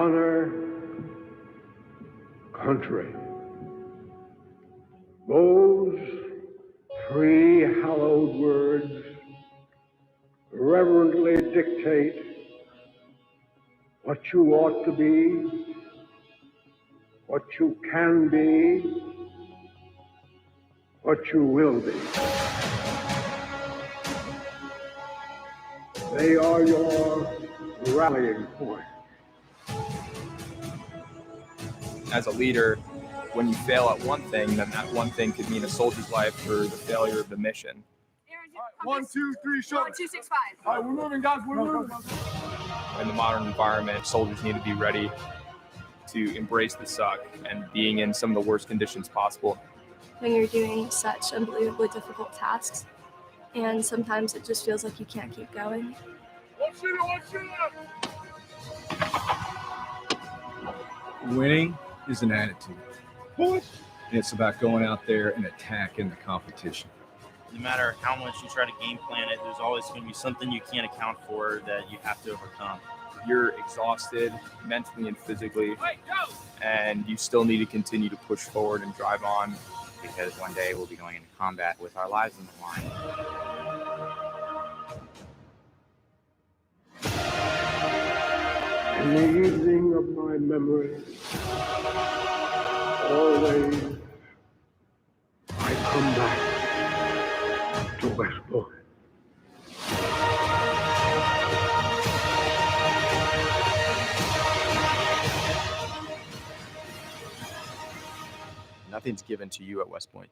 honor, country. Those three hallowed words reverently dictate what you ought to be, what you can be, what you will be. They are your rallying point. As a leader, when you fail at one thing, then that one thing could mean a soldier's life or the failure of the mission. All right, 1, 2, 3, short. 1, 2, 6, 5. All right, we're moving, guys. We're moving. In the modern environment, soldiers need to be ready to embrace the suck and being in some of the worst conditions possible. When you're doing such unbelievably difficult tasks, and sometimes it just feels like you can't keep going. Winning is an attitude. And it's about going out there and attacking the competition. No matter how much you try to game plan it, there's always going to be something you can't account for that you have to overcome. You're exhausted mentally and physically, and you still need to continue to push forward and drive on. Because one day we'll be going into combat with our lives on the line. In the evening of my memory, always I come back to West Point. Nothing's given to you at West Point.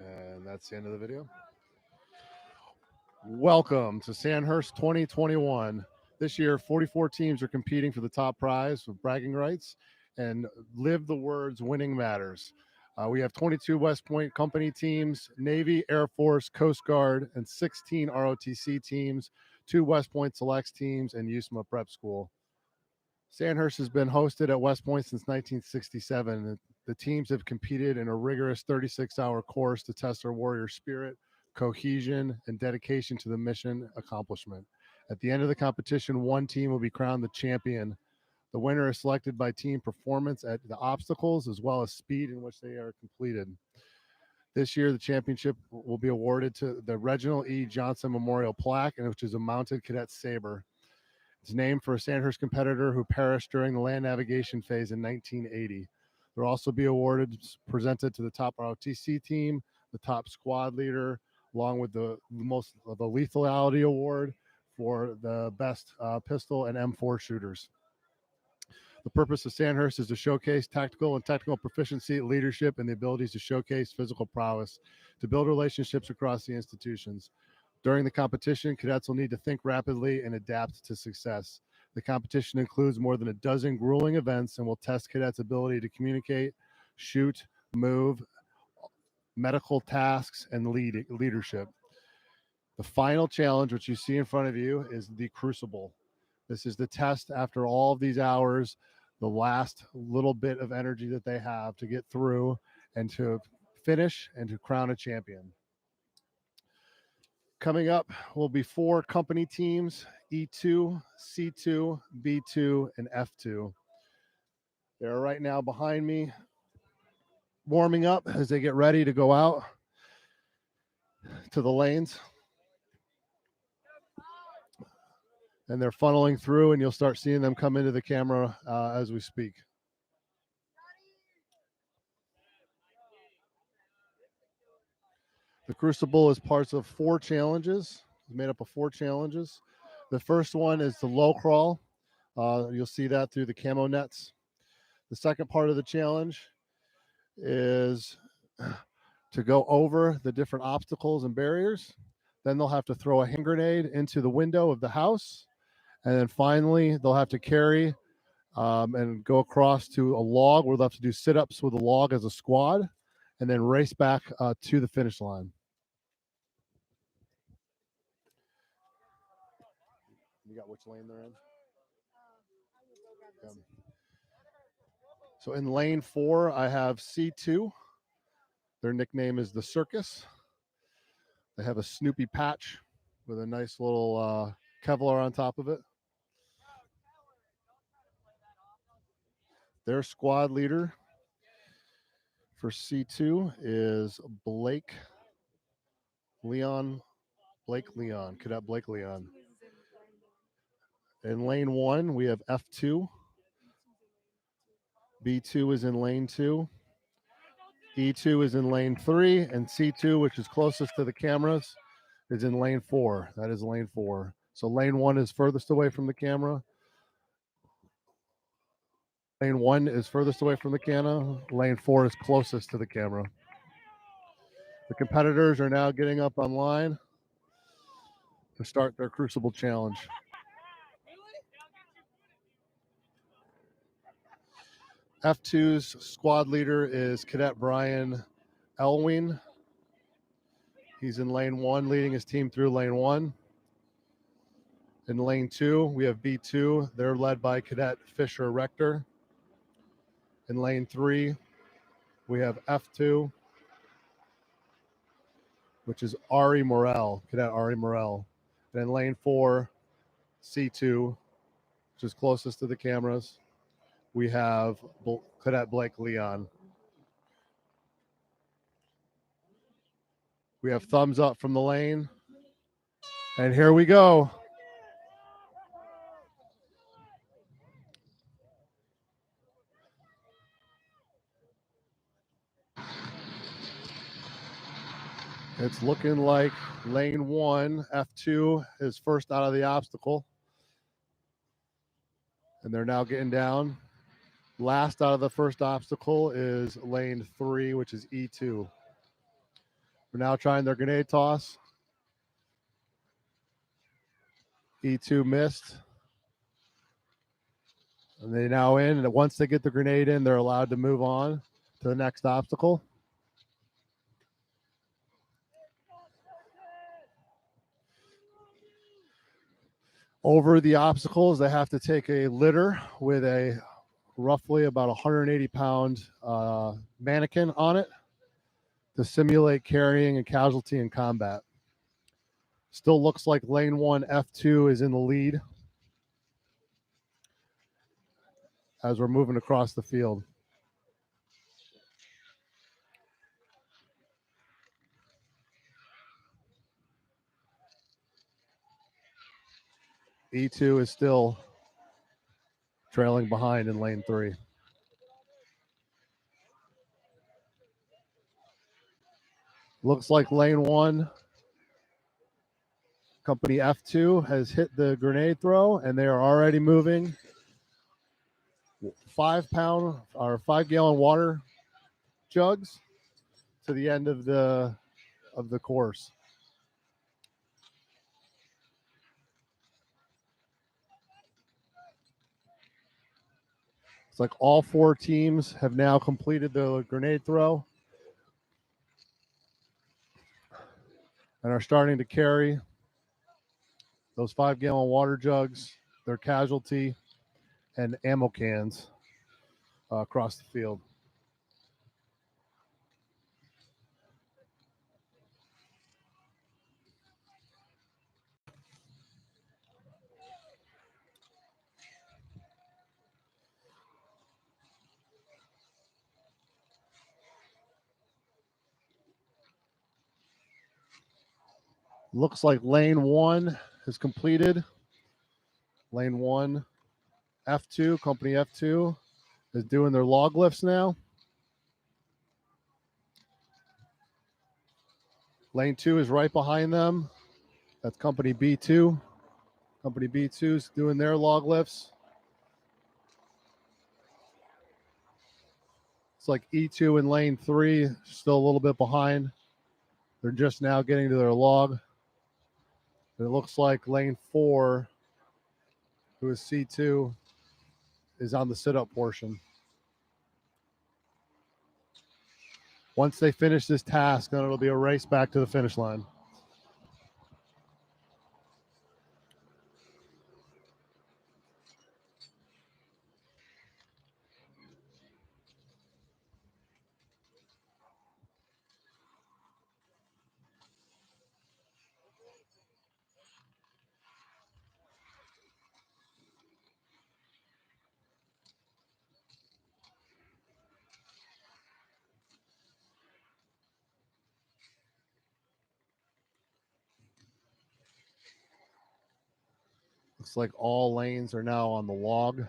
And that's the end of the video. Welcome to Sandhurst 2021. This year, 44 teams are competing for the top prize with bragging rights and live the words winning matters. We have 22 West Point company teams, Navy, Air Force, Coast Guard, and 16 ROTC teams, 2 West Point Selects teams, and USMA Prep School. Sandhurst has been hosted at West Point since 1967. The teams have competed in a rigorous 36-hour course to test their warrior spirit, cohesion, and dedication to the mission accomplishment. At the end of the competition, one team will be crowned the champion. The winner is selected by team performance at the obstacles as well as speed in which they are completed. This year, the championship will be awarded to the Reginald E. Johnson Memorial Plaque, which is a mounted cadet saber. It's named for a Sandhurst competitor who perished during the land navigation phase in 1980. They'll also be presented to the top ROTC team, the top squad leader, along with the lethality award for the best pistol and M4 shooters. The purpose of Sandhurst is to showcase tactical and technical proficiency, leadership, and the abilities to showcase physical prowess, to build relationships across the institutions. During the competition, cadets will need to think rapidly and adapt to success. The competition includes more than a dozen grueling events and will test cadets' ability to communicate, shoot, move, medical tasks, and leadership. The final challenge, which you see in front of you, is the Crucible. This is the test after all of these hours, the last little bit of energy that they have to get through and to finish and to crown a champion. Coming up will be 4 company teams, E2, C2, B2, and F2. They're right now behind me, warming up as they get ready to go out to the lanes. And they're funneling through, and you'll start seeing them come into the camera as we speak. The Crucible is parts of 4 challenges. It's made up of 4 challenges. The first one is the low crawl. You'll see that through the camo nets. The second part of the challenge is to go over the different obstacles and barriers. Then they'll have to throw a hand grenade into the window of the house. And then finally, they'll have to carry and go across to a log where they'll have to do sit-ups with a log as a squad, and then race back to the finish line. You got which lane they're in? So in lane 4, I have C2. Their nickname is the Circus. They have a Snoopy patch with a nice little Kevlar on top of it. Their squad leader for C2 is Blake Leon, Cadet Blake Leon. In lane 1, we have F2. B2 is in lane 2. E2 is in lane 3, and C2, which is closest to the cameras, is in lane 4. That is lane 4. So lane 1 is furthest away from the camera. Lane 1 is furthest away from the camera. Lane 4 is closest to the camera. The competitors are now getting up online to start their Crucible challenge. F2's squad leader is Cadet Brian Elwing. He's in lane 1, leading his team through lane 1. In lane 2, we have B2. They're led by Cadet Fisher Rector. In lane 3, we have F2, which is Ari Morel, Cadet Ari Morel. And in lane 4, C2, which is closest to the cameras, we have Cadet Blake Leon. We have thumbs up from the lane. And here we go. It's looking like lane 1, F2, is first out of the obstacle. And they're now getting down. Last out of the first obstacle is lane 3, which is E2. We're now trying their grenade toss. E2 missed. And they now in, and once they get the grenade in, they're allowed to move on to the next obstacle. Over the obstacles, they have to take a litter with a roughly about 180-pound mannequin on it to simulate carrying a casualty in combat. Still looks like lane 1, F2 is in the lead as we're moving across the field. E2 is still trailing behind in lane 3. Looks like lane 1, company F2, has hit the grenade throw, and they are already moving 5-gallon water jugs to the end of the course. It's like all 4 teams have now completed the grenade throw and are starting to carry those 5-gallon water jugs, their casualty, and ammo cans across the field. Looks like lane 1 is completed. Lane 1, F2, company F2, is doing their log lifts now. Lane 2 is right behind them. That's company B2. Company B2 is doing their log lifts. It's like E2 in lane 3, still a little bit behind. They're just now getting to their log. It looks like lane 4, who is C2, is on the sit-up portion. Once they finish this task, then it'll be a race back to the finish line. Looks like all lanes are now on the log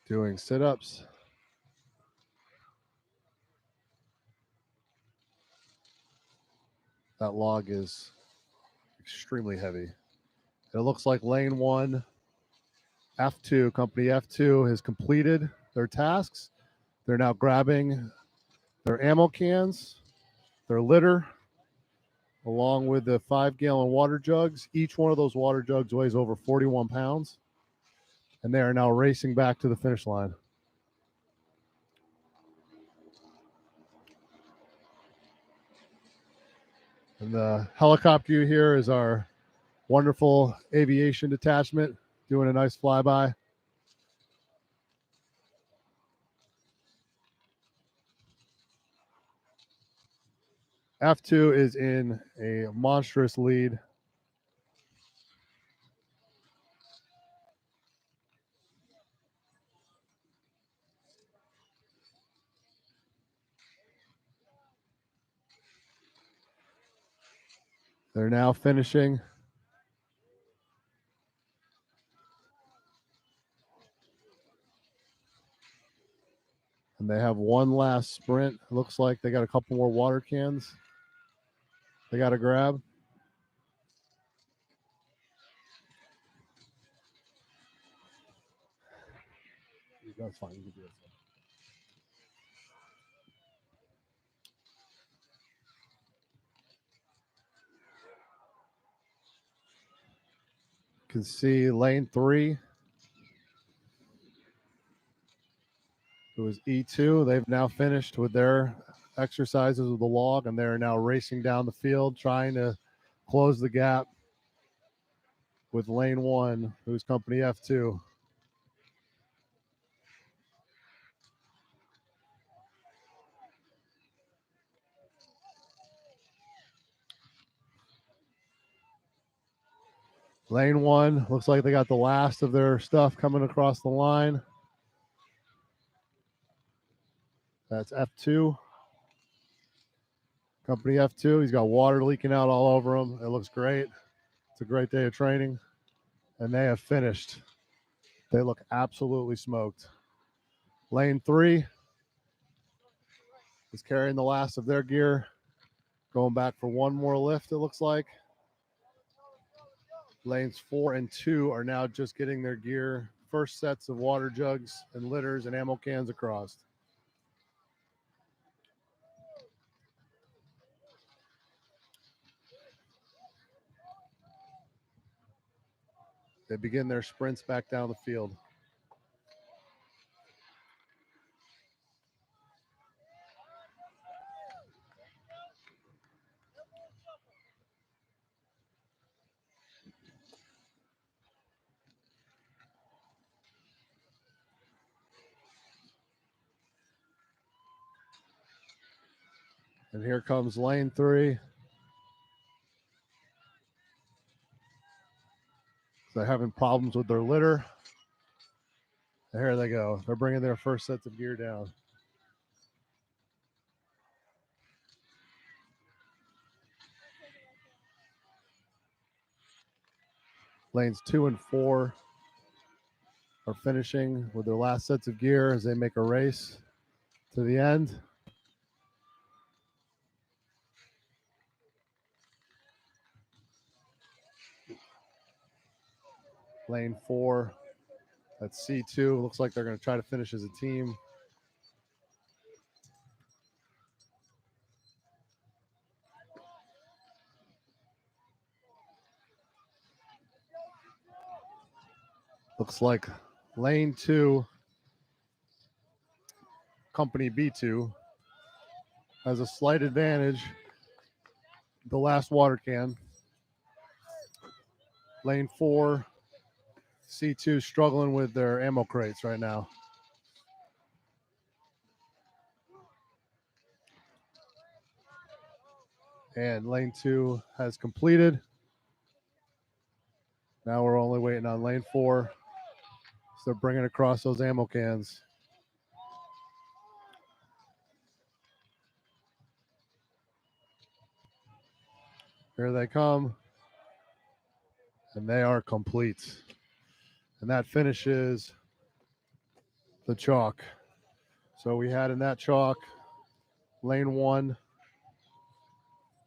doing sit-ups. That log is extremely heavy. It looks like lane 1, F2, company F2 has completed their tasks. They're now grabbing their ammo cans, their litter, along with the 5-gallon water jugs. Each one of those water jugs weighs over 41 pounds. And they are now racing back to the finish line. And the helicopter you hear is our wonderful aviation detachment doing a nice flyby. F2 is in a monstrous lead. They're now finishing. And they have one last sprint. It looks like they got a couple more water cans they got to grab. That's fine. You can do it. You can see lane 3. It was E2. They've now finished with their exercises with the log, and they're now racing down the field trying to close the gap with lane 1, who's company F2. Lane 1 looks like they got the last of their stuff coming across the line. That's F2. Company F2. He's got water leaking out all over him. It looks great. It's a great day of training. And they have finished. They look absolutely smoked. Lane 3 is carrying the last of their gear. Going back for one more lift, it looks like. Lanes 4 and 2 are now just getting their gear. First sets of water jugs and litters and ammo cans across. They begin their sprints back down the field. And here comes lane 3. They're having problems with their litter. And here they go. They're bringing their first sets of gear down. Lanes 2 and 4 are finishing with their last sets of gear as they make a race to the end. Lane 4, that's C2. Looks like they're going to try to finish as a team. Looks like lane 2, company B2, has a slight advantage. The last water can. Lane 4, C2 struggling with their ammo crates right now. And lane 2 has completed. Now we're only waiting on lane 4. So they're bringing across those ammo cans. Here they come. And they are complete. And that finishes the chalk. So we had in that chalk, lane 1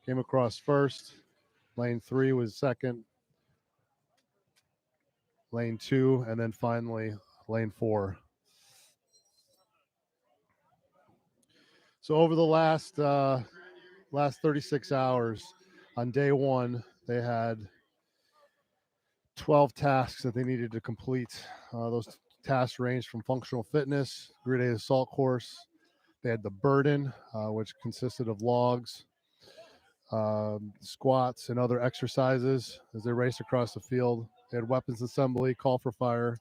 came across first, lane 3 was second, lane 2, and then finally lane 4. So over the last 36 hours, on day 1, they had 12 tasks that they needed to complete. Those tasks ranged from functional fitness, grid A assault course. They had the burden, which consisted of logs, squats, and other exercises as they raced across the field. They had weapons assembly, call for fire.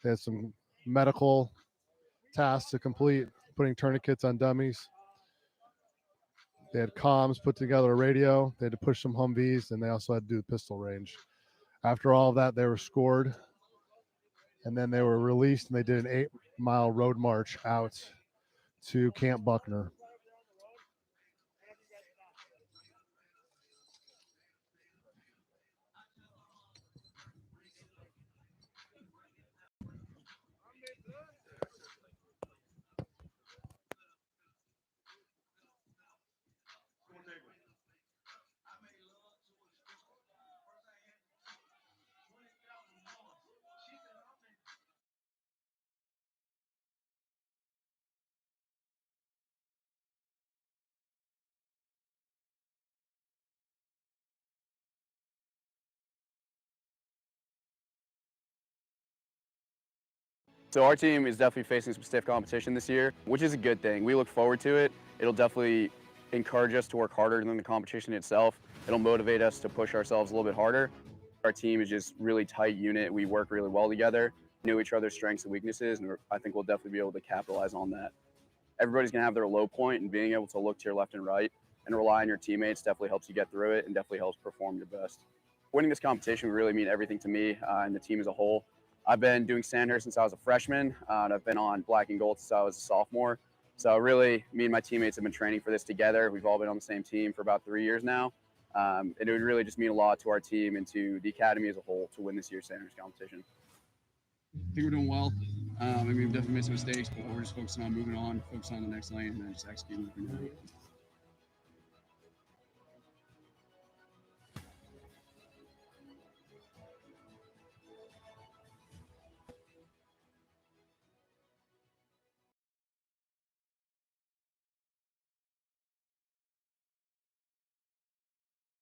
They had some medical tasks to complete, putting tourniquets on dummies. They had comms, put together a radio. They had to push some Humvees, and they also had to do the pistol range. After all of that, they were scored, and then they were released, and they did an 8-mile road march out to Camp Buckner. So our team is definitely facing some stiff competition this year, which is a good thing. We look forward to it. It'll definitely encourage us to work harder than the competition itself. It'll motivate us to push ourselves a little bit harder. Our team is just really tight unit. We work really well together, know each other's strengths and weaknesses, and I think we'll definitely be able to capitalize on that. Everybody's gonna have their low point, and being able to look to your left and right and rely on your teammates definitely helps you get through it and definitely helps perform your best. Winning this competition would really mean everything to me and the team as a whole. I've been doing Sandhurst since I was a freshman, and I've been on black and gold since I was a sophomore. So really, me and my teammates have been training for this together. We've all been on the same team for about 3 years now. And it would really just mean a lot to our team and to the academy as a whole to win this year's Sandhurst competition. I think we're doing well. I mean, we've definitely made some mistakes, but we're just focusing on moving on, focusing on the next lane, and then just executing.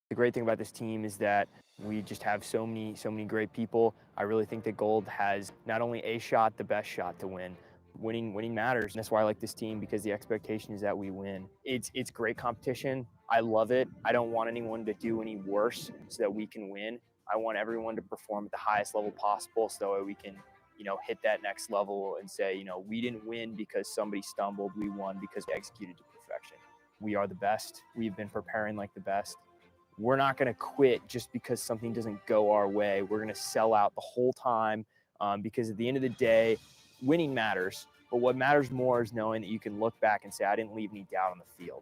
The great thing about this team is that we just have so many great people. I really think that Gold has not only a shot, the best shot to win. Winning matters, and that's why I like this team, because the expectation is that we win. It's great competition. I love it. I don't want anyone to do any worse so that we can win. I want everyone to perform at the highest level possible so that we can, hit that next level and say, we didn't win because somebody stumbled. We won because we executed to perfection. We are the best. We've been preparing like the best. We're not going to quit just because something doesn't go our way. We're going to sell out the whole time because at the end of the day, winning matters. But what matters more is knowing that you can look back and say, I didn't leave any doubt on the field.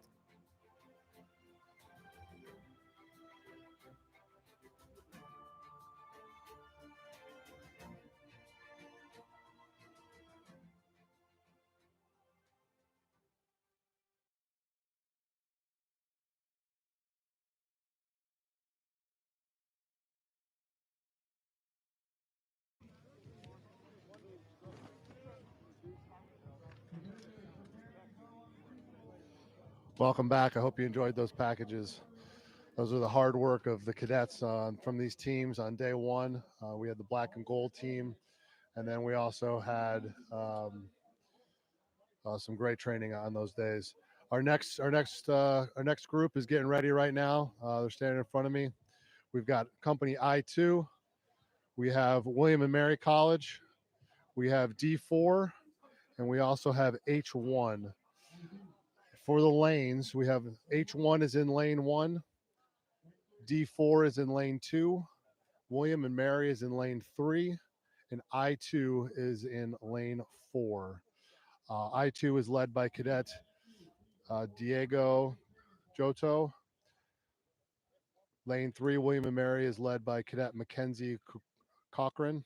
Welcome back. I hope you enjoyed those packages. Those are the hard work of the cadets from these teams on day 1. We had the black and gold team, and then we also had some great training on those days. Our next group is getting ready right now. They're standing in front of me. We've got company I2. We have William and Mary College. We have D4, and we also have H1. For the lanes, we have H1 is in lane 1, D4 is in lane 2, William and Mary is in lane 3, and I2 is in lane 4. I2 is led by Cadet Diego Joto. Lane 3, William and Mary, is led by Cadet Mackenzie Cochran.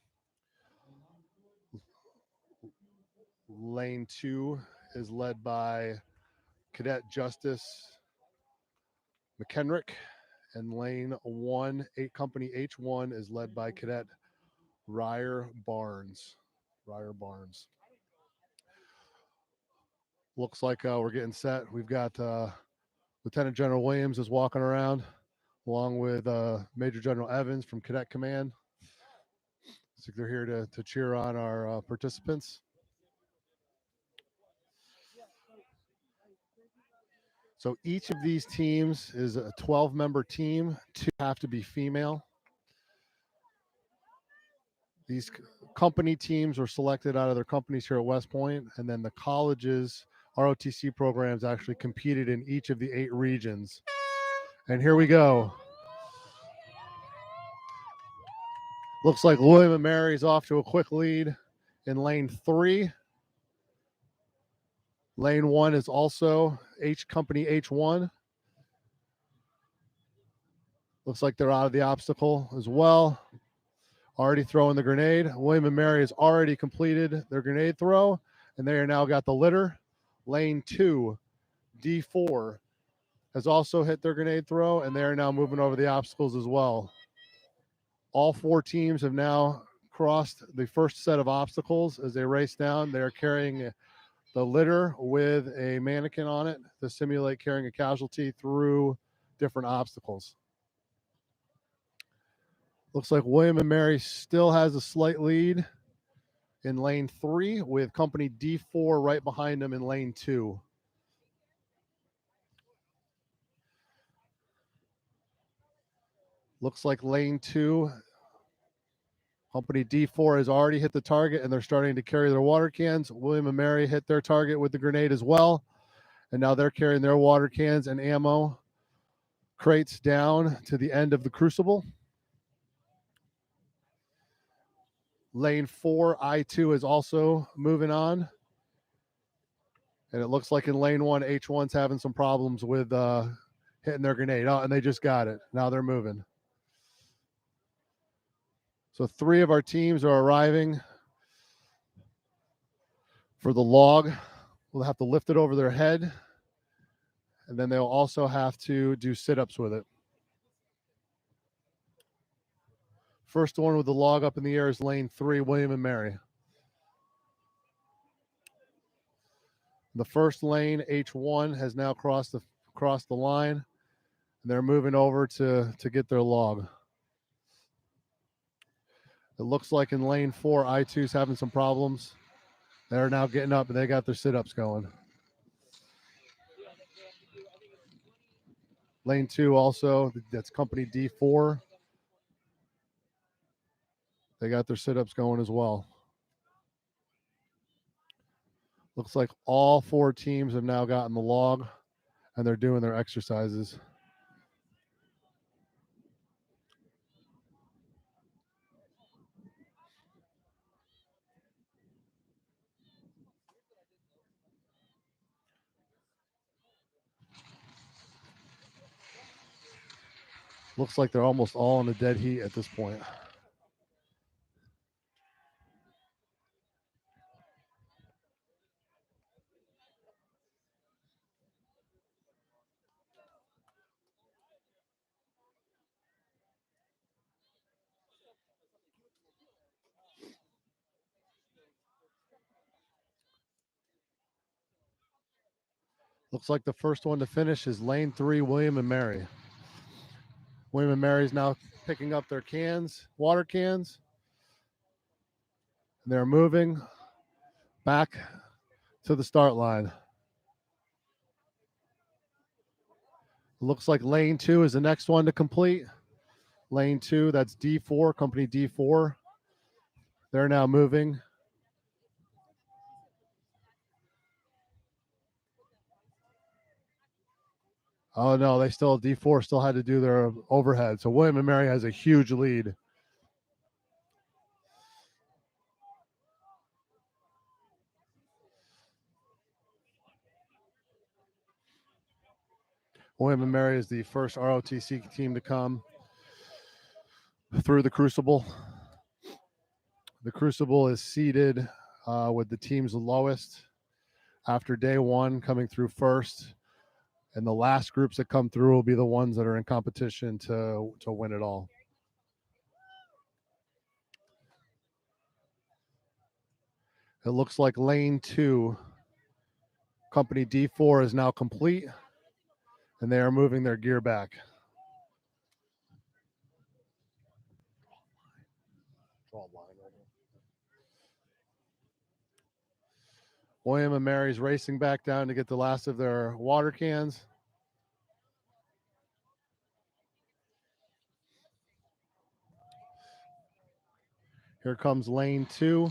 Lane 2 is led by Cadet Justice McHenrick. And lane 1, 8 Company H1, is led by Cadet Ryer Barnes. Looks like we're getting set. We've got Lieutenant General Williams is walking around along with Major General Evans from Cadet Command. So they're here to cheer on our participants. So each of these teams is a 12-member team. 2 have to be female. These company teams were selected out of their companies here at West Point, and then the colleges ROTC programs actually competed in each of the 8 regions. And here we go. Looks like William and Mary's off to a quick lead in lane 3. Lane 1 is also H Company H1. Looks like they're out of the obstacle as well. Already throwing the grenade. William and Mary has already completed their grenade throw, and they are now got the litter. Lane 2, D4, has also hit their grenade throw, and they are now moving over the obstacles as well. All 4 teams have now crossed the first set of obstacles as they race down. They're carrying the litter with a mannequin on it to simulate carrying a casualty through different obstacles. Looks like William and Mary still has a slight lead in lane 3 with company D4 right behind them in lane 2. Looks like lane 2, company D4 has already hit the target and they're starting to carry their water cans. William and Mary hit their target with the grenade as well. And now they're carrying their water cans and ammo crates down to the end of the Crucible. Lane 4, I2 is also moving on. And it looks like in lane 1, H1's having some problems with hitting their grenade. Oh, and they just got it. Now they're moving. So 3 of our teams are arriving for the log. We'll have to lift it over their head. And then they'll also have to do sit-ups with it. First one with the log up in the air is lane 3, William and Mary. The first lane, H1, has now crossed the line. And they're moving over to get their log. It looks like in lane 4, I2's having some problems. They're now getting up and they got their sit-ups going. Lane 2 also, that's company D4. They got their sit-ups going as well. Looks like all 4 teams have now gotten the log and they're doing their exercises. Looks like they're almost all in a dead heat at this point. Looks like the first one to finish is lane 3, William and Mary. William and Mary's now picking up their cans, water cans. And they're moving back to the start line. Looks like lane 2 is the next one to complete. Lane 2, that's D4, company D4. They're now moving. Oh no, D4 still had to do their overhead. So William and Mary has a huge lead. William and Mary is the first ROTC team to come through the Crucible. The Crucible is seeded with the teams lowest after day one coming through first. And the last groups that come through will be the ones that are in competition to win it all. It looks like lane 2, company D4 is now complete, and they are moving their gear back. Draw a line right here. William and Mary's racing back down to get the last of their water cans. Here comes lane 2.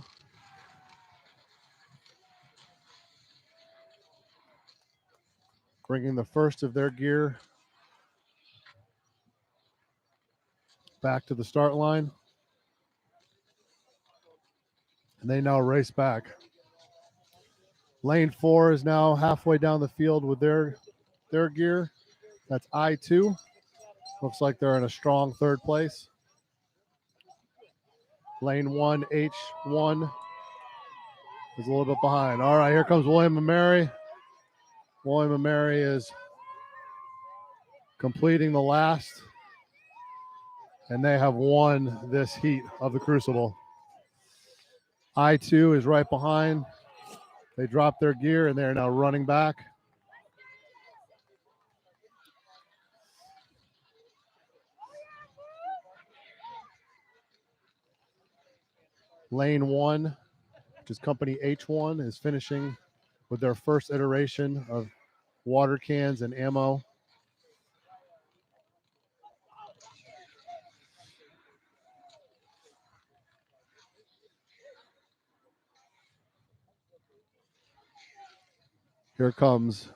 Bringing the first of their gear back to the start line. And they now race back. Lane 4 is now halfway down the field with their gear. That's I2. Looks like they're in a strong third place. Lane 1, H1 is a little bit behind. All right, here comes William and Mary. William and Mary is completing the last, and they have won this heat of the Crucible. I2 is right behind. They dropped their gear, and they're now running back. Lane 1, which is company H1, is finishing with their first iteration of water cans and ammo. Here comes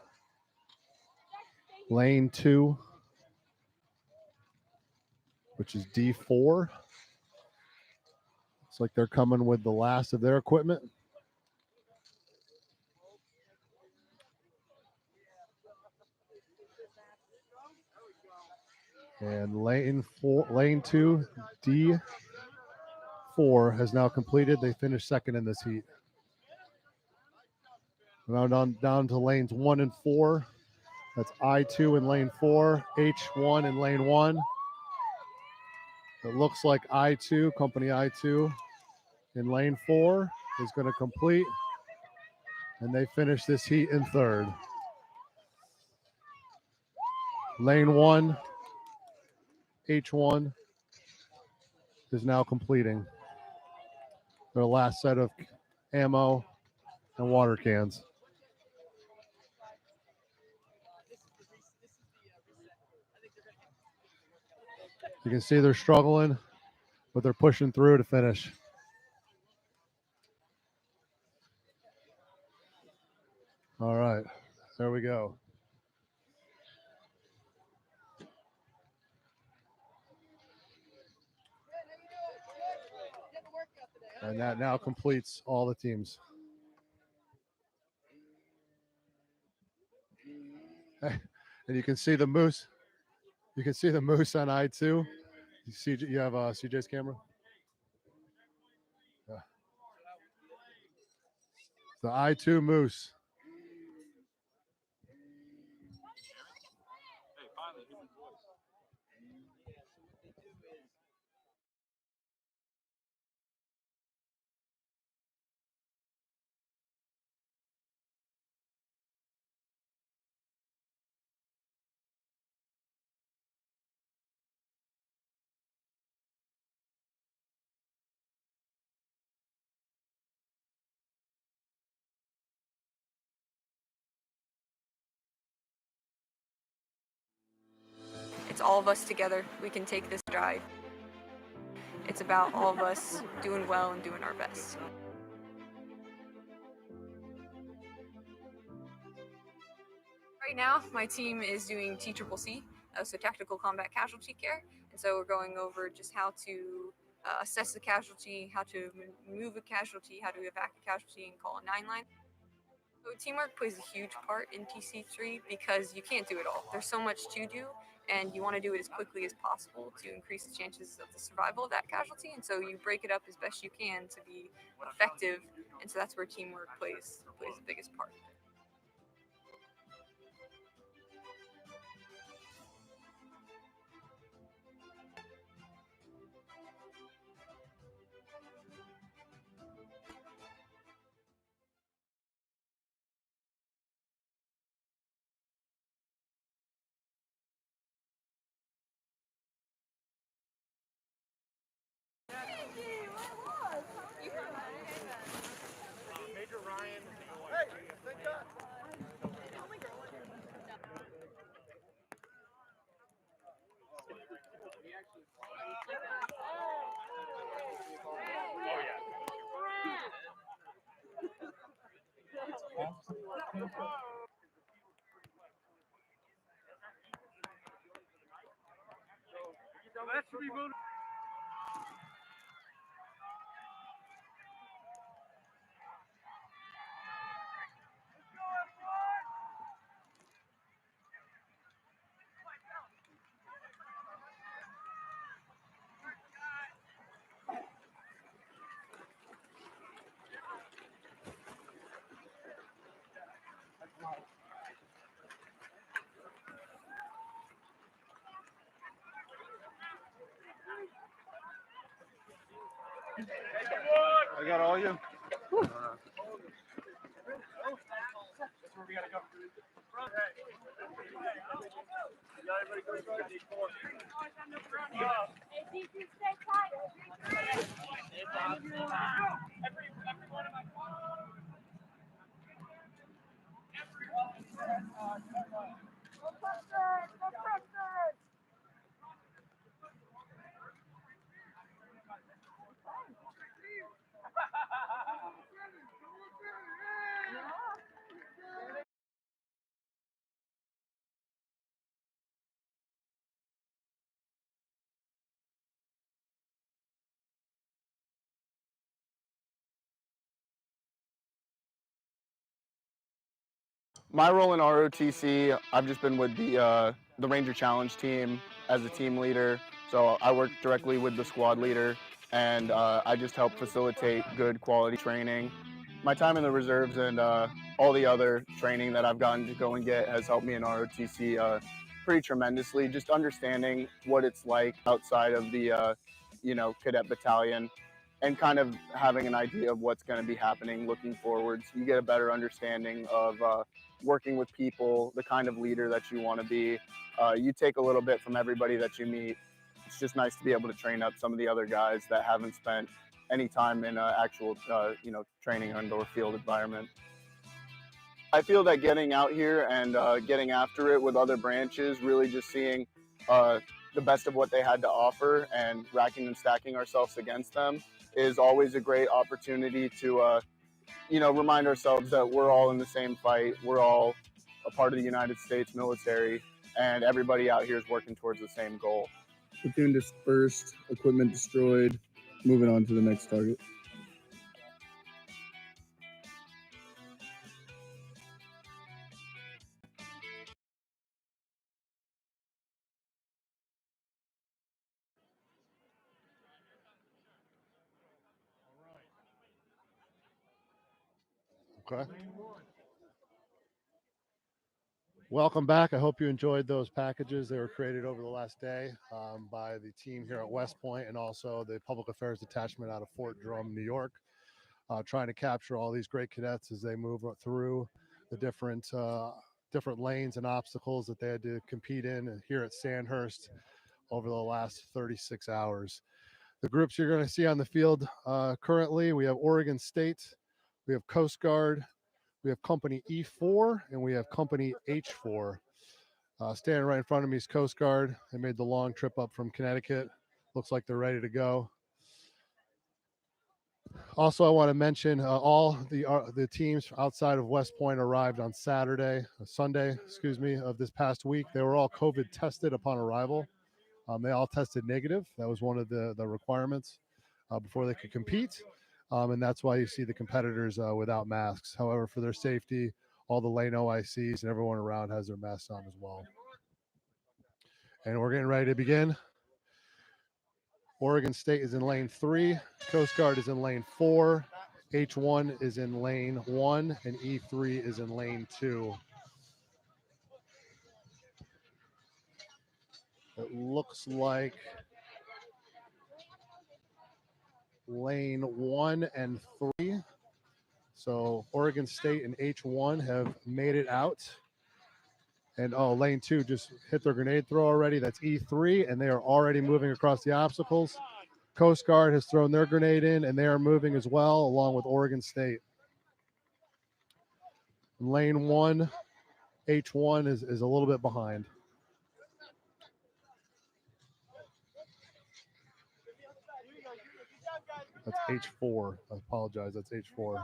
lane 2, which is D4. Looks like they're coming with the last of their equipment. And lane 2, D4 has now completed. They finished second in this heat. Now down to lanes 1 and 4. That's I2 in lane 4, H1 in lane 1. It looks like I2, company I2 in lane 4 is going to complete. And they finish this heat in third. Lane 1, H1 is now completing their last set of ammo and water cans. You can see they're struggling, but they're pushing through to finish. All right, there we go. And that now completes all the teams. And you can see the moose. You can see the moose on I2. You see, you have CJ's camera. Yeah. The I2 moose. It's all of us together. We can take this drive. It's about all of us doing well and doing our best. Right now, my team is doing TCCC, so Tactical Combat Casualty Care. And so we're going over just how to assess the casualty, how to move a casualty, how to evac a casualty and call a 9 line. So teamwork plays a huge part in TC3 because you can't do it all. There's so much to do, and you want to do it as quickly as possible to increase the chances of the survival of that casualty. And so you break it up as best you can to be effective. And so that's where teamwork plays the biggest part. I got all you. My role in ROTC, I've just been with the Ranger Challenge team as a team leader. So I work directly with the squad leader, and I just help facilitate good quality training. My time in the reserves and all the other training that I've gotten to go and get has helped me in ROTC pretty tremendously. Just understanding what it's like outside of the cadet battalion, and kind of having an idea of what's going to be happening looking forward. So you get a better understanding of working with people, the kind of leader that you want to be. You take a little bit from everybody that you meet. It's just nice to be able to train up some of the other guys that haven't spent any time in actual training and/or field environment. I feel that getting out here and getting after it with other branches, really just seeing the best of what they had to offer and racking and stacking ourselves against them is always a great opportunity to remind ourselves that we're all in the same fight. We're all a part of the United States military, and everybody out here is working towards the same goal. Platoon dispersed, equipment destroyed, moving on to the next target. Okay. Welcome back. I hope you enjoyed those packages. They were created over the last day by the team here at West Point and also the Public Affairs Detachment out of Fort Drum, New York, trying to capture all these great cadets as they move through the different lanes and obstacles that they had to compete in here at Sandhurst over the last 36 hours. The groups you're going to see on the field currently, we have Oregon State, we have Coast Guard, we have Company E4, and we have Company H4. Standing right in front of me is Coast Guard. They made the long trip up from Connecticut. Looks like they're ready to go. Also, I want to mention all the teams outside of West Point arrived on Sunday, of this past week. They were all COVID tested upon arrival. They all tested negative. That was one of the requirements before they could compete. And that's why you see the competitors without masks. However, for their safety, all the lane OICs and everyone around has their masks on as well. And we're getting ready to begin. Oregon State is in lane 3. Coast Guard is in lane 4. H1 is in lane 1, and E3 is in lane 2. It looks like lane 1 and 3. So Oregon State and H1 have made it out. And lane 2 just hit their grenade throw already. That's E3, and they are already moving across the obstacles. Coast Guard has thrown their grenade in, and they are moving as well, along with Oregon State. Lane 1, H1 is a little bit behind. That's H4. I apologize. That's H4.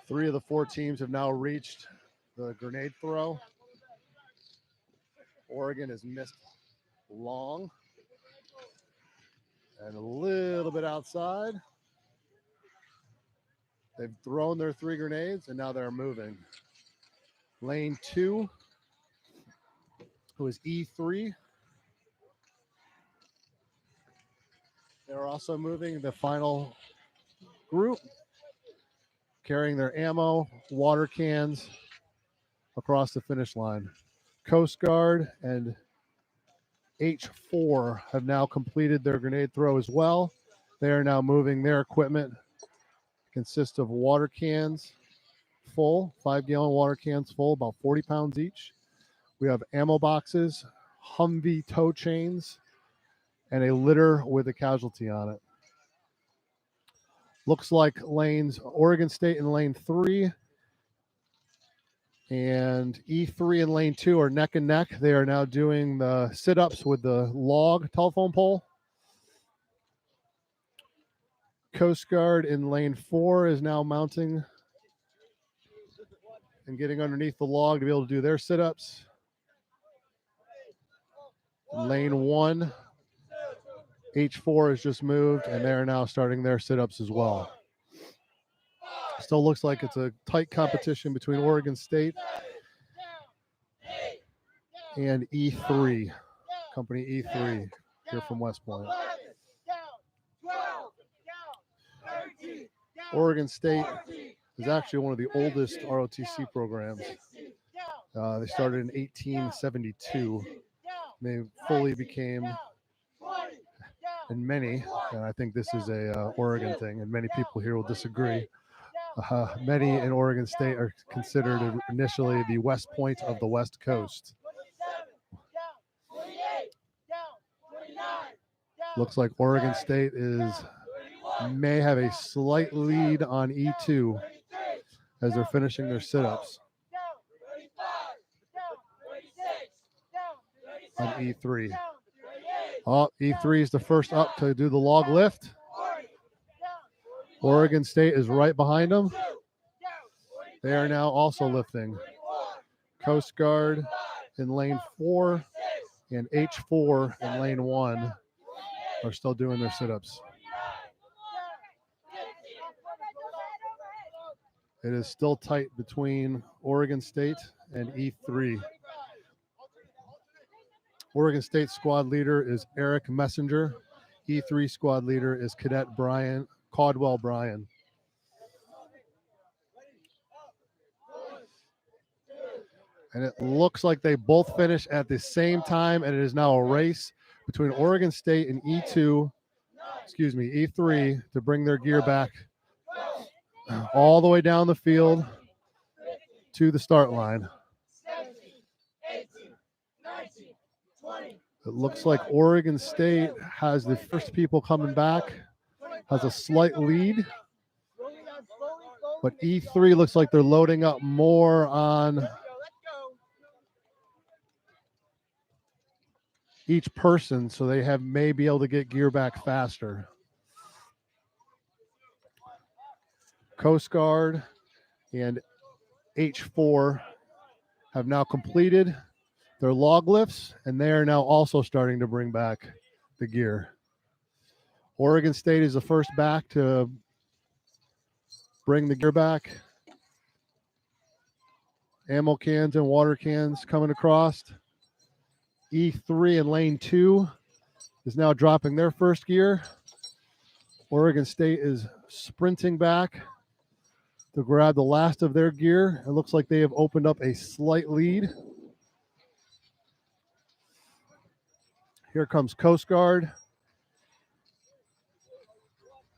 Three of the 4 teams have now reached the grenade throw. Oregon has missed long and a little bit outside. They've thrown their 3 grenades, and now they're moving. Lane 2, who is E3. They're also moving the final group, carrying their ammo, water cans across the finish line. Coast Guard and H4 have now completed their grenade throw as well. They are now moving their equipment. It consists of water cans full, 5-gallon water cans full, about 40 pounds each. We have ammo boxes, Humvee tow chains, and a litter with a casualty on it. Looks like lanes Oregon State in lane 3 and E3 in lane 2 are neck and neck. They are now doing the sit-ups with the log telephone pole. Coast Guard in lane 4 is now mounting and getting underneath the log to be able to do their sit-ups. Lane 1, H4 has just moved, and they're now starting their sit-ups as well. Still looks like it's a tight competition between Oregon State and E3, company E3 here from West Point. Oregon State is actually one of the oldest ROTC programs. They started in 1872. They fully became, and I think this is a Oregon thing, and many people here will disagree. Many in Oregon State are considered initially the West Point of the West Coast. Looks like Oregon State may have a slight lead on E2 as they're finishing their sit-ups on E3. E3 is the first up to do the log lift. Oregon State is right behind them. They are now also lifting. Coast Guard in lane 4 and H4 in lane 1 are still doing their sit-ups. It is still tight between Oregon State and E3. Oregon State squad leader is Eric Messenger. E3 squad leader is Cadet Caldwell Bryan. And it looks like they both finish at the same time, and it is now a race between Oregon State and E3 to bring their gear back all the way down the field to the start line. It looks like Oregon State has the first people coming back, has a slight lead, but E3 looks like they're loading up more on each person, so they may be able to get gear back faster. Coast Guard and H4 have now completed their log lifts, and they are now also starting to bring back the gear. Oregon State is the first back to bring the gear back. Ammo cans and water cans coming across. E3 in lane 2 is now dropping their first gear. Oregon State is sprinting back to grab the last of their gear. It looks like they have opened up a slight lead. Here comes Coast Guard.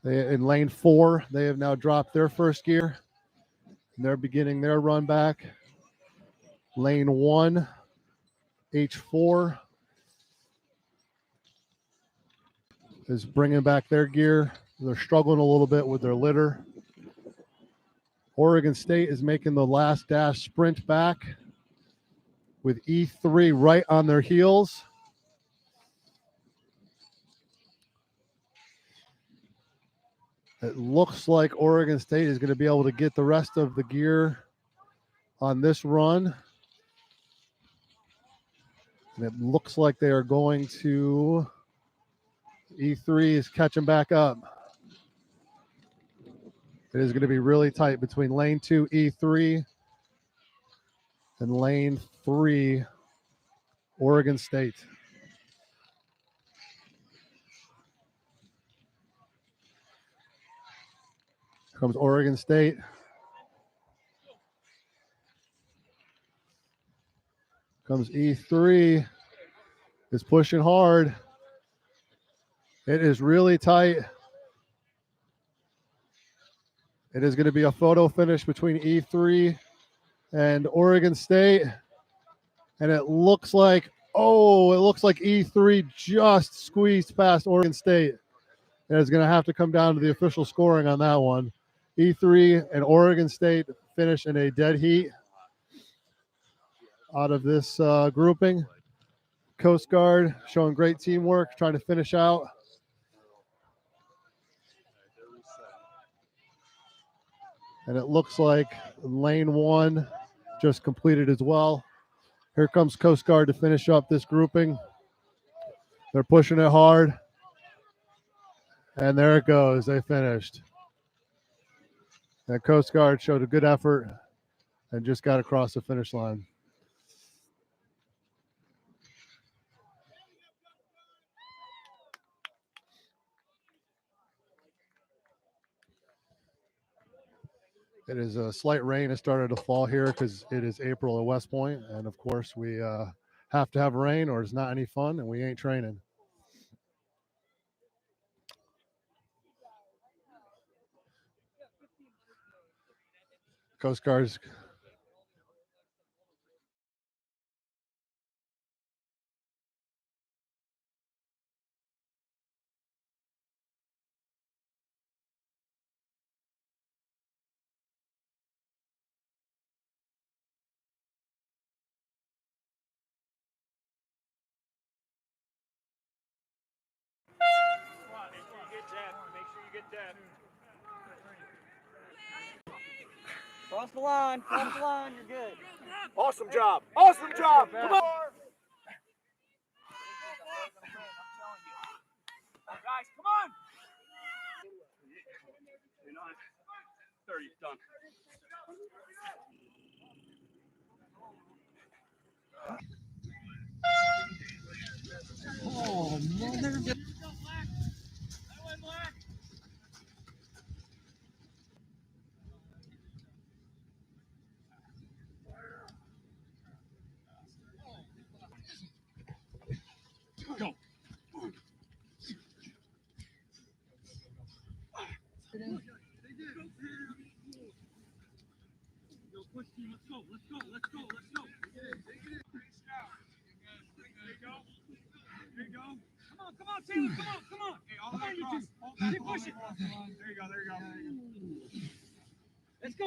In lane 4, they have now dropped their first gear. And they're beginning their run back. Lane 1, H4 is bringing back their gear. They're struggling a little bit with their litter. Oregon State is making the last dash sprint back with E3 right on their heels. It looks like Oregon State is going to be able to get the rest of the gear on this run. And it looks like they are going to, E3 is catching back up. It is going to be really tight between lane 2, E3, and lane 3, Oregon State. Here comes Oregon State. Comes E3, is pushing hard. It is really tight. It is going to be a photo finish between E3 and Oregon State. And it looks like E3 just squeezed past Oregon State. And it's going to have to come down to the official scoring on that one. E3 and Oregon State finish in a dead heat out of this grouping. Coast Guard showing great teamwork, trying to finish out. And it looks like lane 1 just completed as well. Here comes Coast Guard to finish up this grouping. They're pushing it hard. And there it goes. They finished. And Coast Guard showed a good effort and just got across the finish line. It is a slight rain. It started to fall here because it is April at West Point. And of course, we have to have rain or it's not any fun and we ain't training. Coast Guard's Cross the line, you're good. Awesome job. Awesome job. Come on. Guys, come on. 30, done. Oh, mother. Go. Let's go. Let's go. Let's go. Let's go. There you go. There you go. Come on, Taylor. Come on. Hey, all the way across. Keep pushing. There you go. Let's go.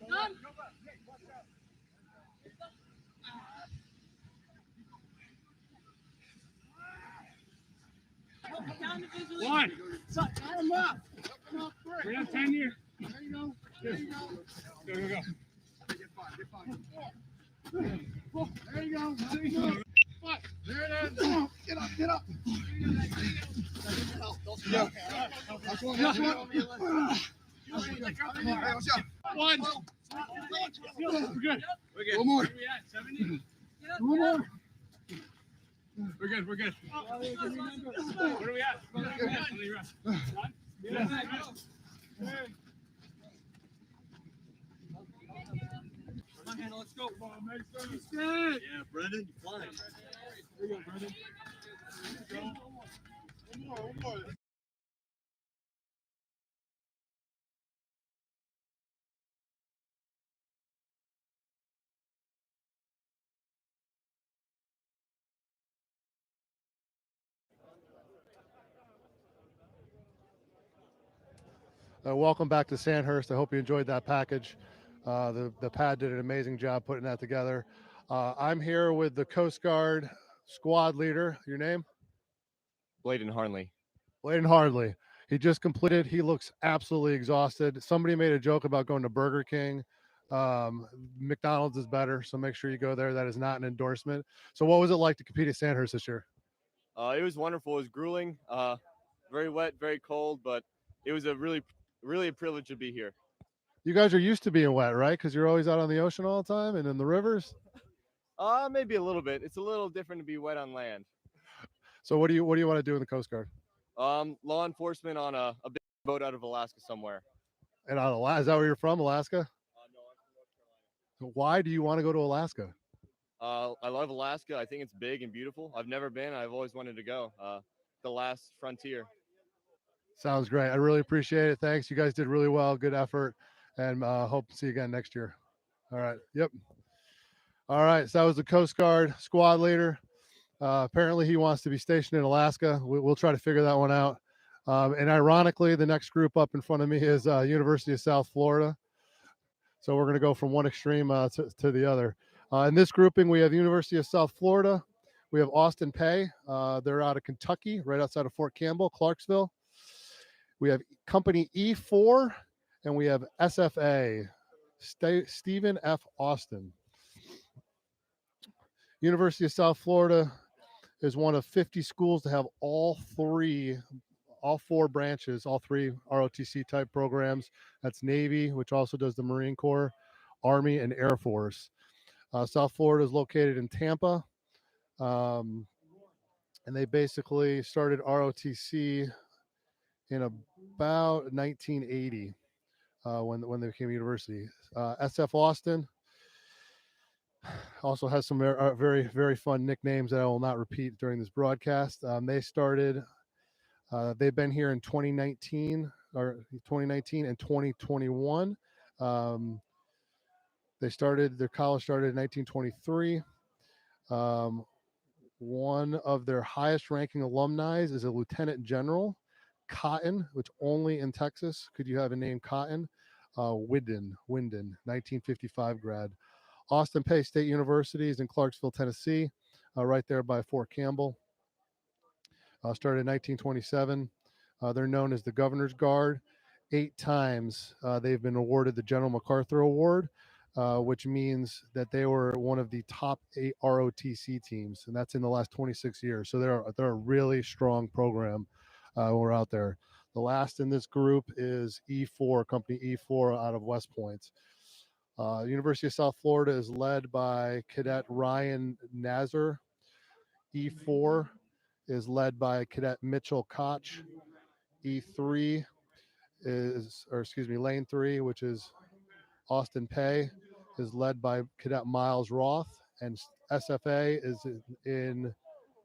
Done. One. Let him up. 3 out of 10 here. There you go. Go, go, go. Get five. There you go. There you go. There it is. Get up. Yeah. One. We're good. One more. One more. We're good. What are we at? One. Let's go. Yeah, Brendan, you're flying. There you go, Brendan. One more. Welcome back to Sandhurst. I hope you enjoyed that package. The pad did an amazing job putting that together. I'm here with the Coast Guard squad leader. Your name? Bladen Harnley. Bladen Hardley. He just completed. He looks absolutely exhausted. Somebody made a joke about going to Burger King. McDonald's is better, so make sure you go there. That is not an endorsement. So what was it like to compete at Sandhurst this year? It was wonderful. It was grueling, very wet, very cold, but it was a really a privilege to be here. You guys are used to being wet, right? Because you're always out on the ocean all the time and in the rivers. Maybe a little bit. It's a little different to be wet on land. So what do you want to do in the Coast Guard? Law enforcement on a big boat out of Alaska somewhere. And out of Alaska, is that where you're from, Alaska? No, I'm from North Carolina. Why do you want to go to Alaska? I love Alaska. I think it's big and beautiful. I've never been. I've always wanted to go. The last frontier. Sounds great. I really appreciate it. Thanks. You guys did really well. Good effort. And hope to see you again next year. All right. Yep. All right. So that was the Coast Guard squad leader. Apparently he wants to be stationed in Alaska. We'll try to figure that one out. And ironically, the next group up in front of me is University of South Florida. So we're going to go from one extreme to the other. In this grouping, we have University of South Florida. We have Austin Pay. They're out of Kentucky, right outside of Fort Campbell, Clarksville. We have Company E4, and we have SFA, Stephen F. Austin. University of South Florida is one of 50 schools to have all four branches, all three ROTC type programs. That's Navy, which also does the Marine Corps, Army, and Air Force. South Florida is located in Tampa, and they basically started ROTC in about 1980 when they became a university. SF Austin also has some very, very fun nicknames that I will not repeat during this broadcast. They've been here in 2019 and 2021. Their college started in 1923. One of their highest ranking alumni is a lieutenant general, Cotton, which only in Texas could you have a name Cotton. Winden, 1955 grad. Austin Pay State University is in Clarksville, Tennessee, right there by Fort Campbell. Started in 1927. They're known as the Governor's Guard. 8 times they've been awarded the General MacArthur Award, which means that they were one of the top 8 ROTC teams, and that's in the last 26 years. So they're a really strong program when we're out there. The last in this group is E4, Company E4 out of West Point. University of South Florida is led by Cadet Ryan Nazar. E4 is led by Cadet Mitchell Koch. E3 Lane 3, which is Austin Pay, is led by Cadet Miles Roth, and SFA is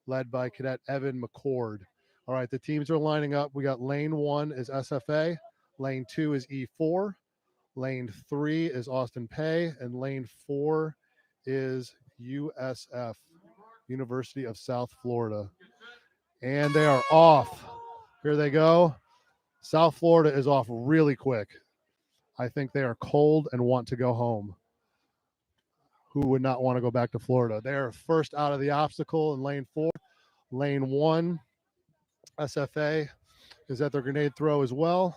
led by Cadet Evan McCord. All right, the teams are lining up. We got Lane 1 is SFA, Lane 2 is E4, Lane 3 is Austin Pay, and Lane 4 is USF, University of South Florida. And they are off. Here they go. South Florida is off really quick. I think they are cold and want to go home. Who would not want to go back to Florida? They're first out of the obstacle in lane 4. Lane 1, SFA, is at their grenade throw as well.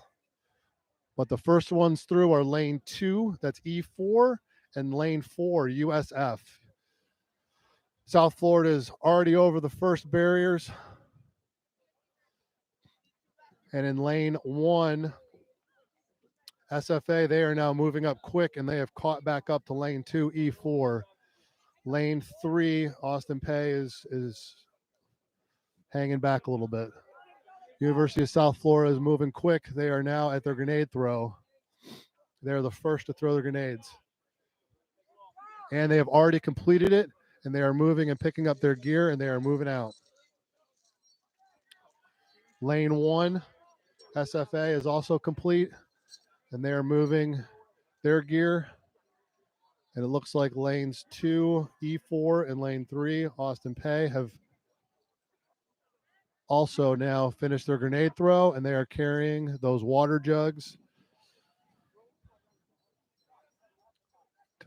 But the first ones through are lane 2, that's E4, and lane 4, USF. South Florida is already over the first barriers. And in lane 1, SFA, they are now moving up quick, and they have caught back up to lane 2, E4. Lane 3, Austin Pay is hanging back a little bit. University of South Florida is moving quick. They are now at their grenade throw. They're the first to throw their grenades. And they have already completed it, and they are moving and picking up their gear, and they are moving out. Lane 1, SFA is also complete, and they are moving their gear. And it looks like lanes 2, E4, and lane 3, Austin Pay, have also now finished their grenade throw, and they are carrying those water jugs,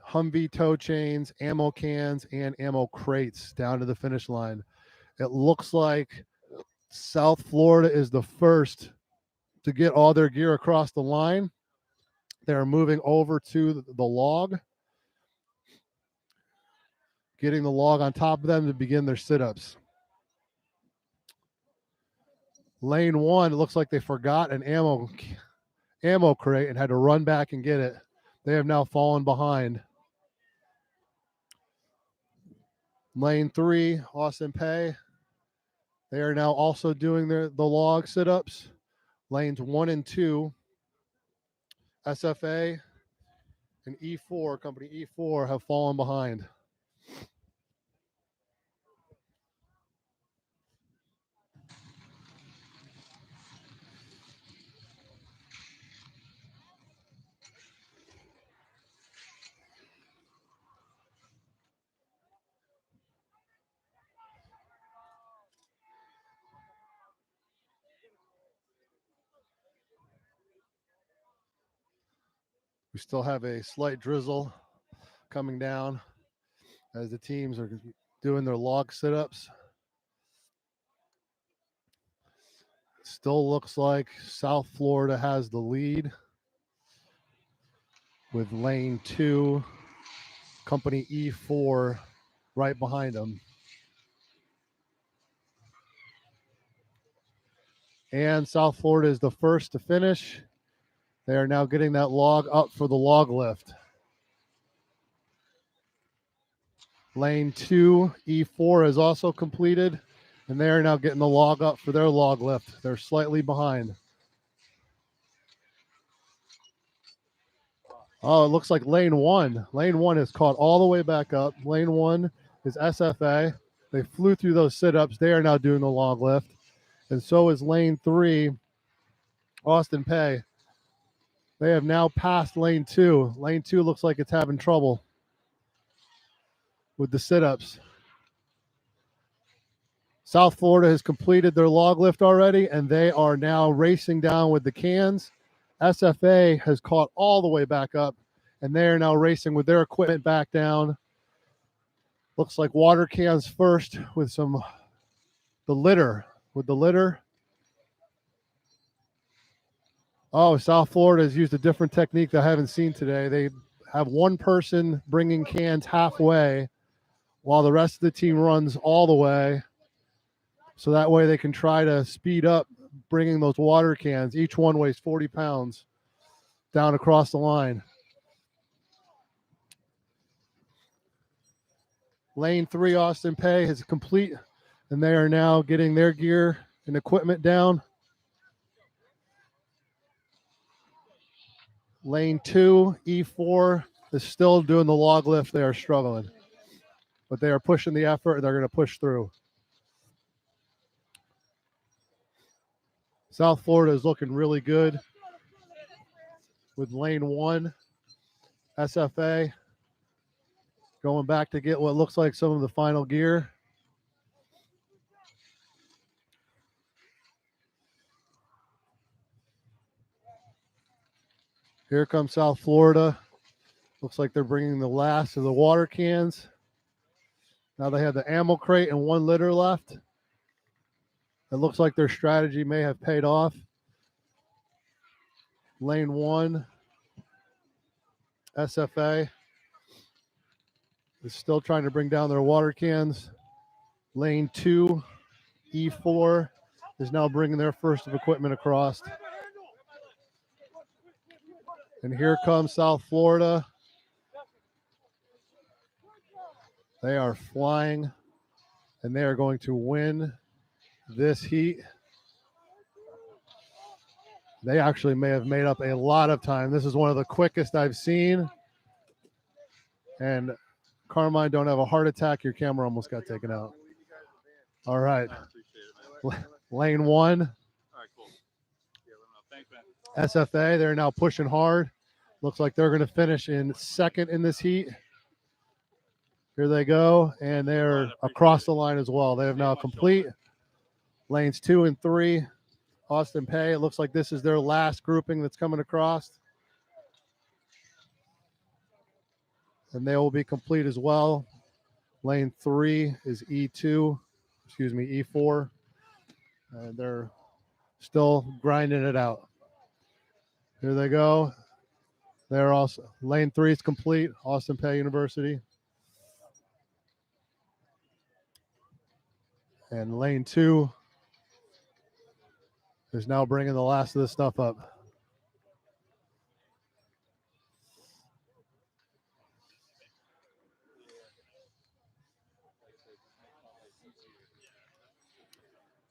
Humvee tow chains, ammo cans, and ammo crates down to the finish line. It looks like South Florida is the first to get all their gear across the line. They're moving over to the log, getting the log on top of them to begin their sit-ups. Lane 1, it looks like they forgot an ammo crate and had to run back and get it. They have now fallen behind. Lane 3, Austin Pay, they are now also doing the log sit-ups. Lanes 1 and 2, SFA and E4, company E4, have fallen behind. We still have a slight drizzle coming down as the teams are doing their log sit-ups. Still looks like South Florida has the lead with lane 2, company E4, right behind them. And South Florida is the first to finish. They are now getting that log up for the log lift. Lane 2, E4 is also completed, and they are now getting the log up for their log lift. They're slightly behind. Oh, it looks like lane 1. Lane 1 is caught all the way back up. Lane 1 is SFA. They flew through those sit-ups. They are now doing the log lift. And so is lane 3, Austin Pay. They have now passed lane 2. Lane 2 looks like it's having trouble with the sit-ups. South Florida has completed their log lift already, and they are now racing down with the cans. SFA has caught all the way back up, and they are now racing with their equipment back down. Looks like water cans first with the litter. Oh, South Florida has used a different technique that I haven't seen today. They have one person bringing cans halfway while the rest of the team runs all the way. So that way they can try to speed up bringing those water cans. Each one weighs 40 pounds down across the line. Lane 3, Austin Pay, is complete, and they are now getting their gear and equipment down. Lane 2, E4, is still doing the log lift. They are struggling, but they are pushing the effort, and they're going to push through. South Florida is looking really good with lane 1, SFA, going back to get what looks like some of the final gear. Here comes South Florida. Looks like they're bringing the last of the water cans. Now they have the ammo crate and 1 litter left. It looks like their strategy may have paid off. Lane 1, SFA is still trying to bring down their water cans. Lane 2, E4 is now bringing their first of equipment across. And here comes South Florida. They are flying, and they are going to win this heat. They actually may have made up a lot of time. This is one of the quickest I've seen. And Carmine, don't have a heart attack. Your camera almost got taken out. All right. Lane 1. SFA, they're now pushing hard. Looks like they're going to finish in second in this heat. Here they go, and they're across the line as well. They have now complete lanes 2 and 3. Austin Pay, it looks like this is their last grouping that's coming across. And they will be complete as well. Lane 3 is E4. And they're still grinding it out. Here they go. They're also, lane 3 is complete, Austin Pay University. And lane 2 is now bringing the last of this stuff up.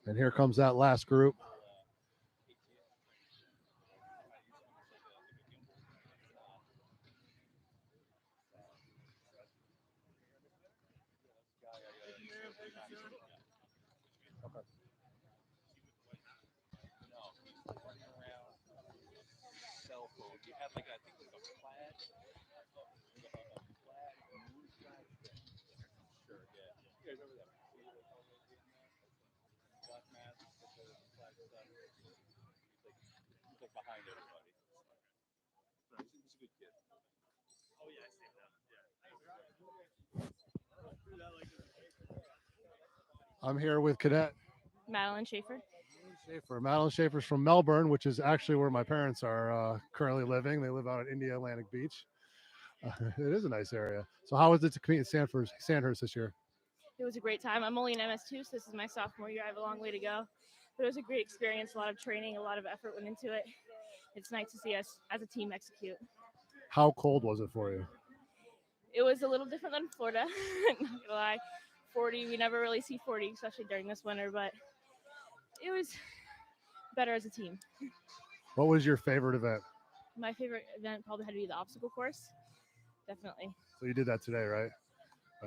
And here comes that last group. I'm here with Cadet Madeline Schaefer. Madeline Schaefer's from Melbourne, which is actually where my parents are currently living. They live out at India Atlantic Beach. It is a nice area. So how was it to compete at Sandhurst this year? It was a great time. I'm only an MS2, so this is my sophomore year. I have a long way to go. But it was a great experience, a lot of training, a lot of effort went into it. It's nice to see us as a team execute. How cold was it for you? It was a little different than Florida, not gonna lie. 40, we never really see 40, especially during this winter, but it was better as a team. What was your favorite event? My favorite event probably had to be the obstacle course. Definitely. So you did that today, right?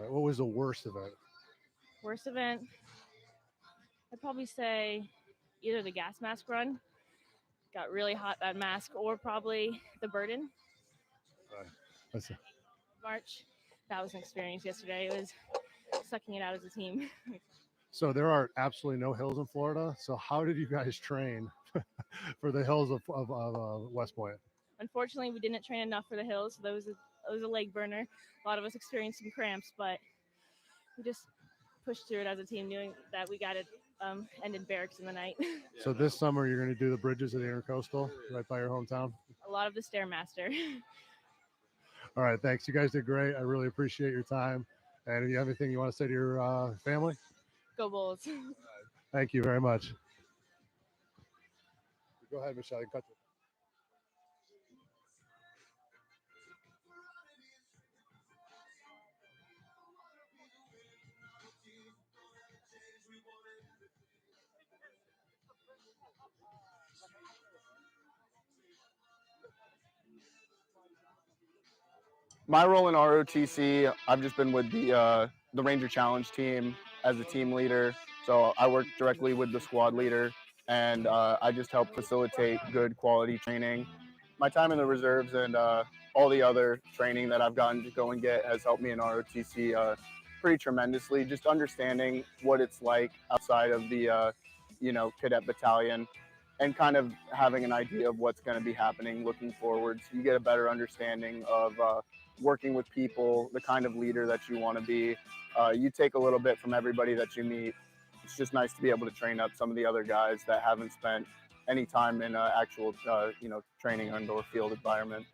What was the worst event? Worst event, I'd probably say either the gas mask run, got really hot that mask, or probably the burden. March, that was an experience yesterday. It was sucking it out as a team. So there are absolutely no hills in Florida. So how did you guys train for the hills of West Point? Unfortunately, we didn't train enough for the hills, so that was a leg burner. A lot of us experienced some cramps, but we just pushed through it as a team, knowing that we got it end in barracks in the night. So this summer you're going to do the bridges of the Intercoastal right by your hometown? A lot of the Stairmaster. All right, thanks. You guys did great. I really appreciate your time. And if you have anything you want to say to your family? Go Bulls. Thank you very much. Go ahead, Michelle. You cut it. My role in ROTC, I've just been with the Ranger Challenge team as a team leader. So I work directly with the squad leader, and I just help facilitate good quality training. My time in the reserves and all the other training that I've gotten to go and get has helped me in ROTC pretty tremendously. Just understanding what it's like outside of the cadet battalion, and kind of having an idea of what's going to be happening looking forward. So you get a better understanding of working with people, the kind of leader that you want to be. You take a little bit from everybody that you meet. It's just nice to be able to train up some of the other guys that haven't spent any time in an actual, training indoor field environment.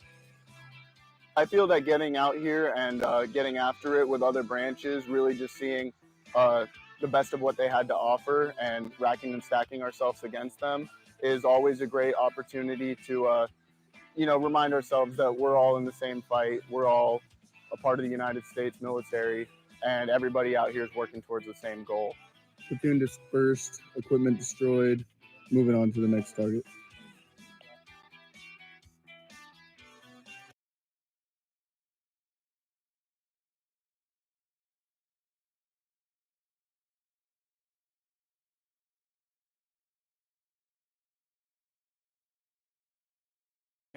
I feel that getting out here and getting after it with other branches, really just seeing the best of what they had to offer and racking and stacking ourselves against them is always a great opportunity to, remind ourselves that we're all in the same fight. We're all a part of the United States military, and everybody out here is working towards the same goal. Platoon dispersed, equipment destroyed, moving on to the next target.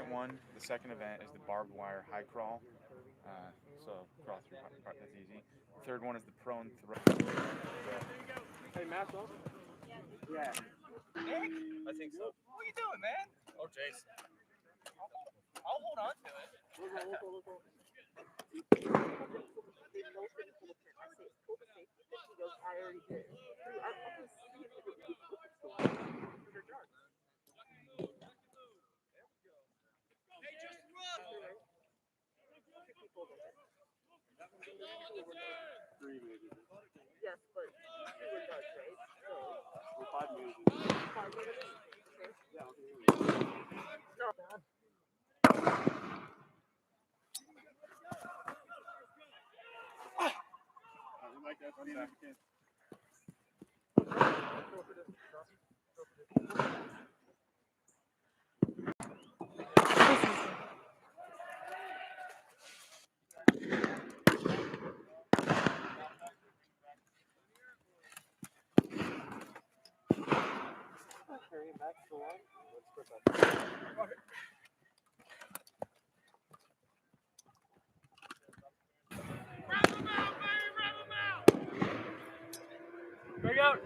One, the second event is the barbed wire high crawl. So crawl through, that's easy. The third one is the prone throw. Hey, mask on? Yeah. Nick? I think so. What are you doing, man? Oh, Jason. I'll hold on to it. Yes, but two were dark, right? So 5 minutes. 5 minutes? Yeah, no. We like that. See you next game. Carry it back to the line. Let's put that. Okay. Bring out.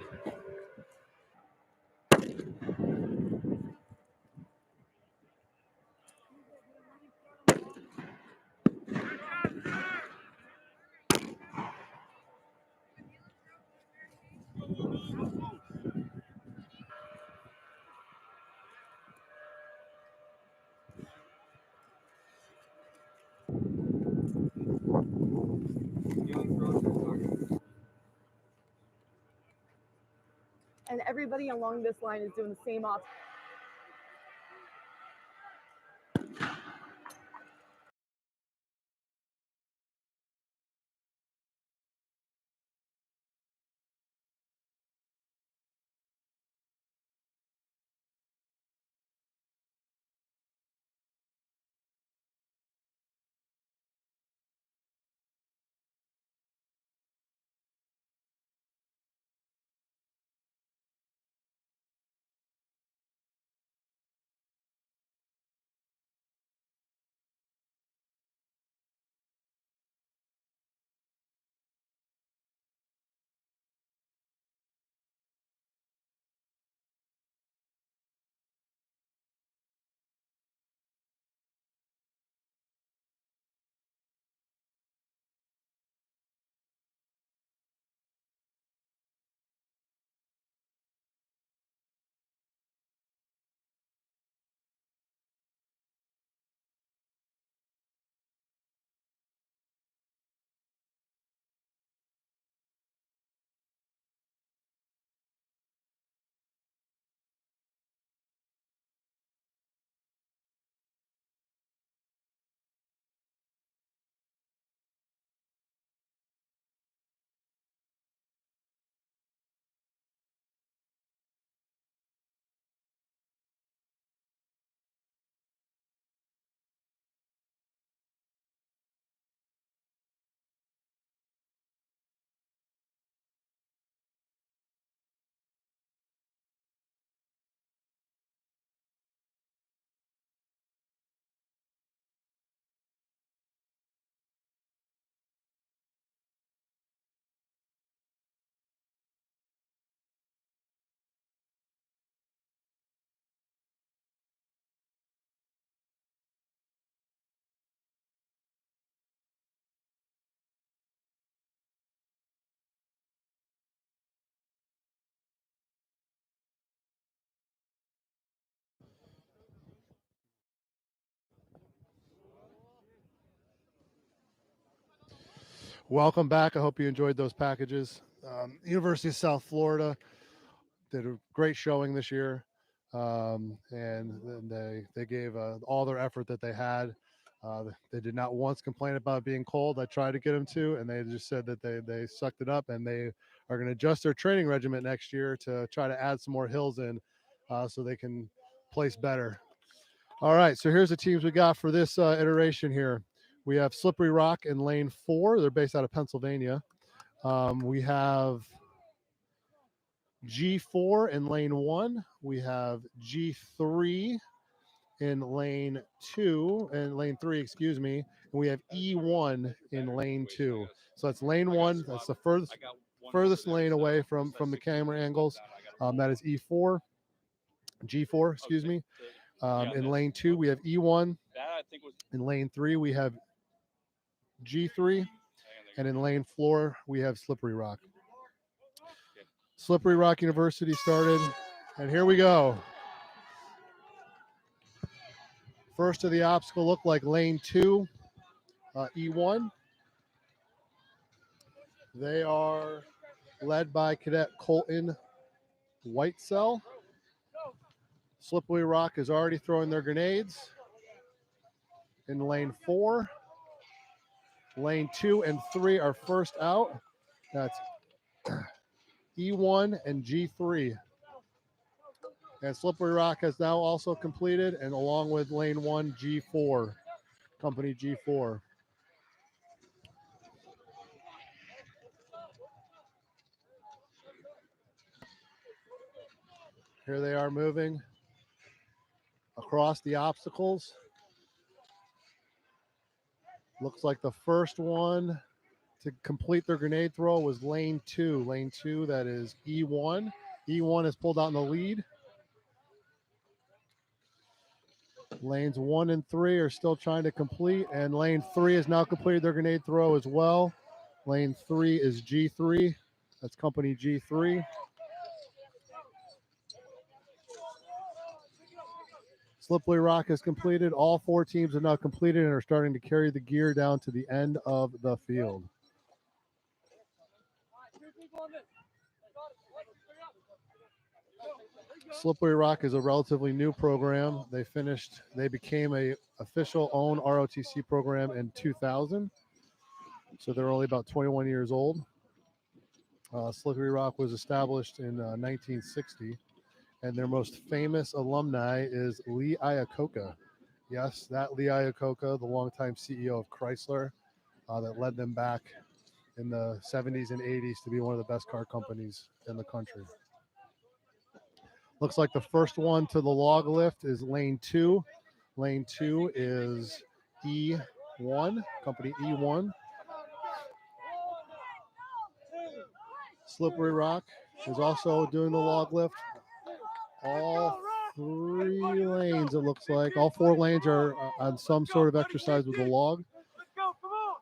And everybody along this line is doing the same op. Welcome back. I hope you enjoyed those packages. University of South Florida did a great showing this year, and they gave all their effort that they had. They did not once complain about being cold. I tried to get them to, and they just said that they sucked it up, and they are going to adjust their training regimen next year to try to add some more hills in, so they can place better. All right, so here's the teams we got for this iteration here. We have Slippery Rock in lane 4. They're based out of Pennsylvania. We have G4 in lane 1. We have G3 in lane 2, and lane 3, excuse me. And we have E1 in lane 2. So that's lane 1. That's the furthest lane away from the camera angles. That is E4, G4, excuse me. In lane 2, we have E1. In lane 3, we have G3. And in lane 4, we have Slippery Rock. Slippery Rock University started, and here we go. First of the obstacle looked like lane 2, E1. They are led by Cadet Colton Whitesell. Slippery Rock is already throwing their grenades. In lane 4, lane 2 and 3 are first out. That's E1 and G3. And Slippery Rock has now also completed, and along with lane 1, G4, company G4. Here they are moving across the obstacles. Looks like the first one to complete their grenade throw was lane 2. Lane 2, that is E1. E1 is pulled out in the lead. Lanes 1 and 3 are still trying to complete, and lane 3 has now completed their grenade throw as well. Lane 3 is G3. That's company G3. Slippery Rock has completed. All 4 teams have now completed and are starting to carry the gear down to the end of the field. Slippery Rock is a relatively new program. They became a official own ROTC program in 2000. So they're only about 21 years old. Slippery Rock was established in 1960, and their most famous alumni is Lee Iacocca. Yes, that Lee Iacocca, the longtime CEO of Chrysler, that led them back in the 70s and 80s to be one of the best car companies in the country. Looks like the first one to the log lift is lane 2. Lane 2 is E1, company E1. Slippery Rock is also doing the log lift. All 3 lanes, it looks like. All 4 lanes are on some sort of exercise with the log.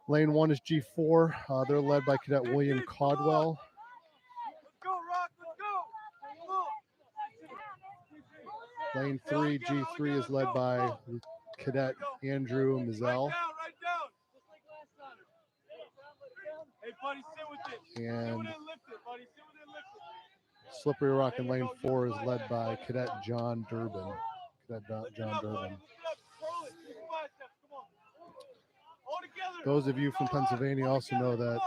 Lane 1 is G4. They're led by Cadet William Caldwell. Lane 3, G3 is led by Cadet Andrew Mizell. And Slippery Rock in lane 4 is led by Cadet John Durbin. Those of you from Pennsylvania also know that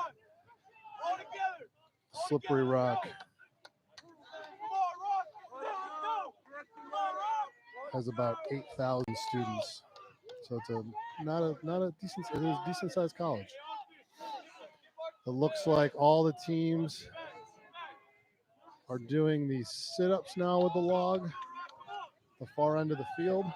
Slippery Rock has about 8,000 students, so it's a decent sized college. It looks like all the teams are doing these sit-ups now with the log, the far end of the field.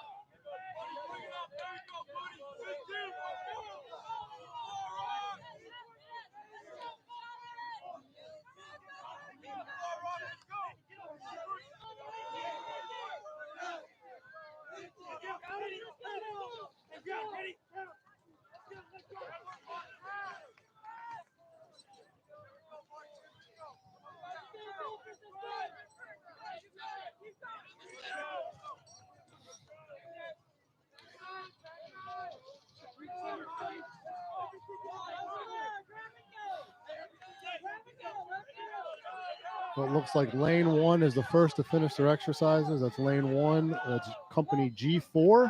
What looks like lane 1 is the first to finish their exercises. That's lane 1. That's company G4.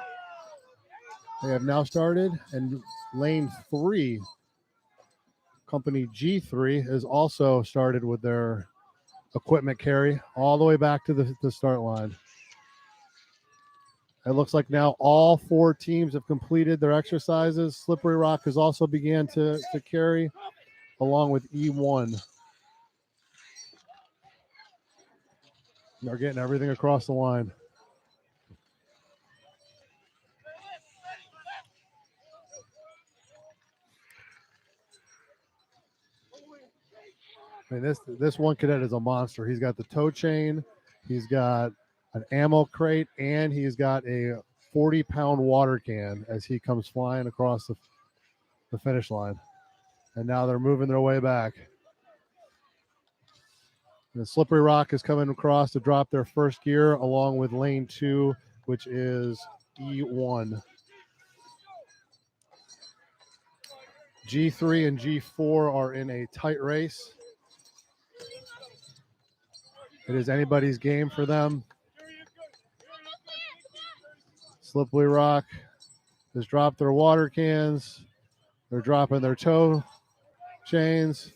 They have now started. And lane 3, company G3, is also started with their equipment carry all the way back to the start line. It looks like now all 4 teams have completed their exercises. Slippery Rock has also began to carry along with E1. They're getting everything across the line. I mean, this one cadet is a monster. He's got the tow chain, he's got an ammo crate, and he's got a 40-pound water can as he comes flying across the finish line. And now they're moving their way back. And Slippery Rock is coming across to drop their first gear along with lane 2, which is E1. G3 and G4 are in a tight race. It is anybody's game for them. Slippery Rock has dropped their water cans. They're dropping their tow chains.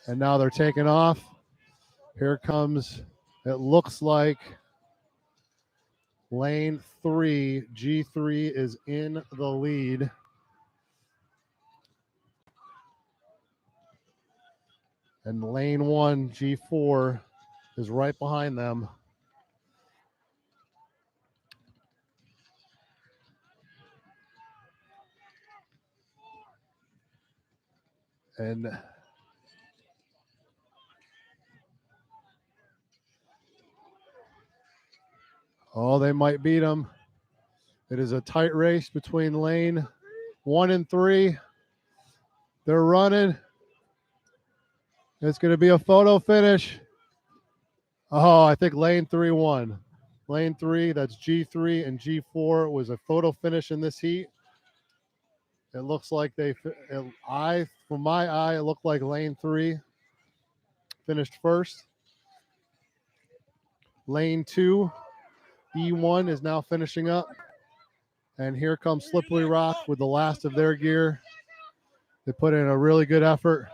And now they're taking off. Here comes, it looks like lane 3, G3 is in the lead. And lane 1, G4, is right behind them. And they might beat them. It is a tight race between lane 1 and 3. They're running. It's going to be a photo finish. Oh, I think lane 3 won. Lane 3, that's G3 and G4, was a photo finish in this heat. It looks like from my eye, it looked like lane 3 finished first. Lane 2, E1 is now finishing up. And here comes Slippery Rock with the last of their gear. They put in a really good effort.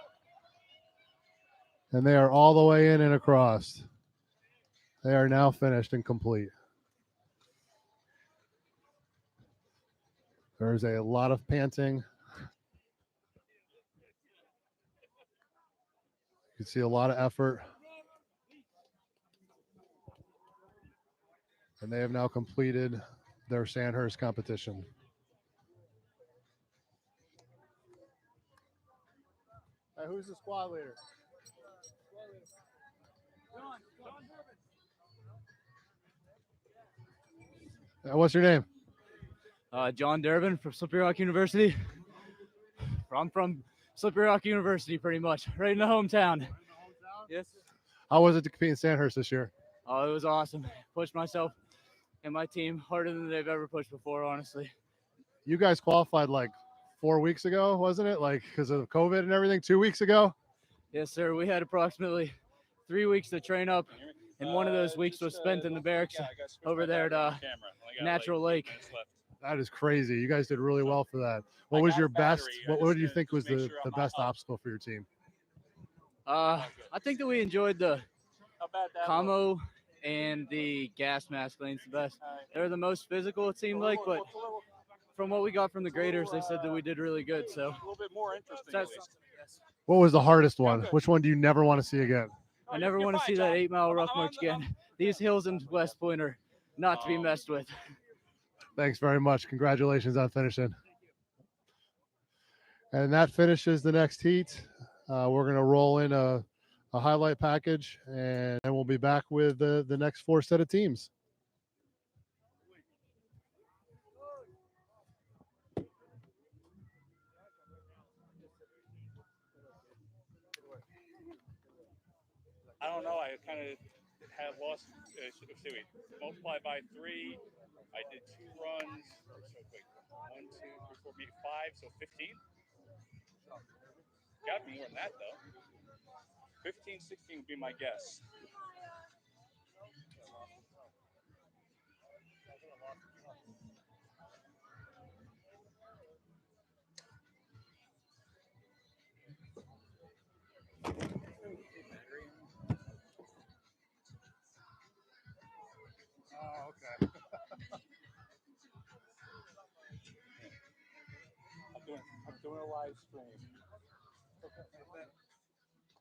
And they are all the way in and across. They are now finished and complete. There's a lot of panting. You can see a lot of effort. And they have now completed their Sandhurst competition. Hey, who's the squad leader? What's your name? John Durbin from Slippery Rock University. I'm from Slippery Rock University, pretty much, right in the hometown. Yes. How was it to compete in Sandhurst this year? Oh, it was awesome. Pushed myself and my team harder than they've ever pushed before, honestly. You guys qualified like 4 weeks ago, wasn't it? Like because of COVID and everything, 2 weeks ago? Yes, sir. We had approximately 3 weeks to train up, and one of those weeks was spent in the barracks over there at Natural Lake. That is crazy. You guys did really well for that. What was your best? What do you think was the best obstacle for your team? I think that we enjoyed the commo and the gas mask lanes the best. They were the most physical, it seemed like, but from what we got from the graders, they said that we did really good. So a little bit more interesting. What was the hardest one? Which one do you never want to see again? I never want to see that 8-mile rough march again. These hills in West Point are not to be messed with. Thanks very much. Congratulations on finishing. And that finishes the next heat. We're going to roll in a highlight package, and then we'll be back with the next 4 set of teams. I don't know. I kind of had lost. Multiply by 3. I did 2 runs. So wait, 1, 2, 3, 4, maybe 5. So 15. Got to be more than that, though. 15, 16 would be my guess. Oh, okay. I'm doing a live stream.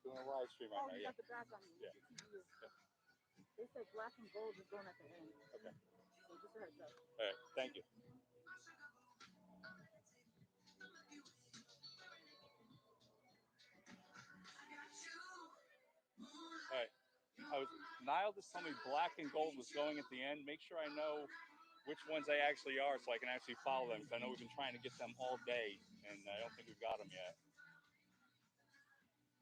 Doing a live stream right now. You Yeah. got the back on you. Yeah. They said black and gold is going at the end. Okay. So just a heads up. All right. Thank you. All right. Niall just told me black and gold was going at the end. Make sure I know which ones they actually are so I can actually follow them. Because I know we've been trying to get them all day, and I don't think we've got them yet.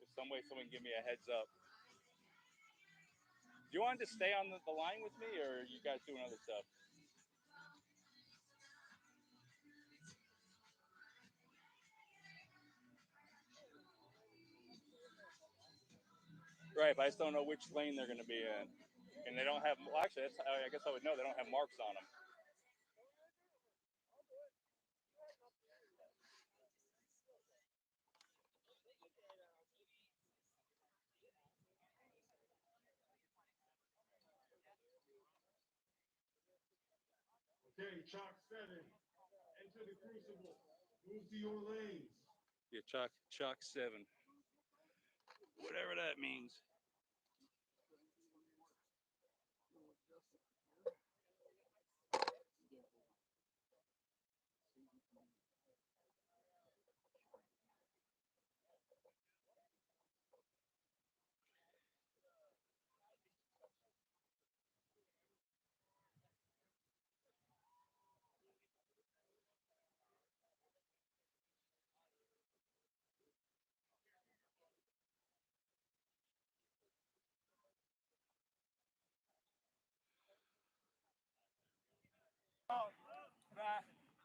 If some way someone can give me a heads up. Do you want to stay on the line with me, or are you guys doing other stuff? Right, but I just don't know which lane they're going to be in. And they don't have, well, actually, I guess I would know they don't have marks on them. Okay, Chalk 7. Enter the Crucible. Move to your lanes. Yeah, Chalk 7. Whatever that means.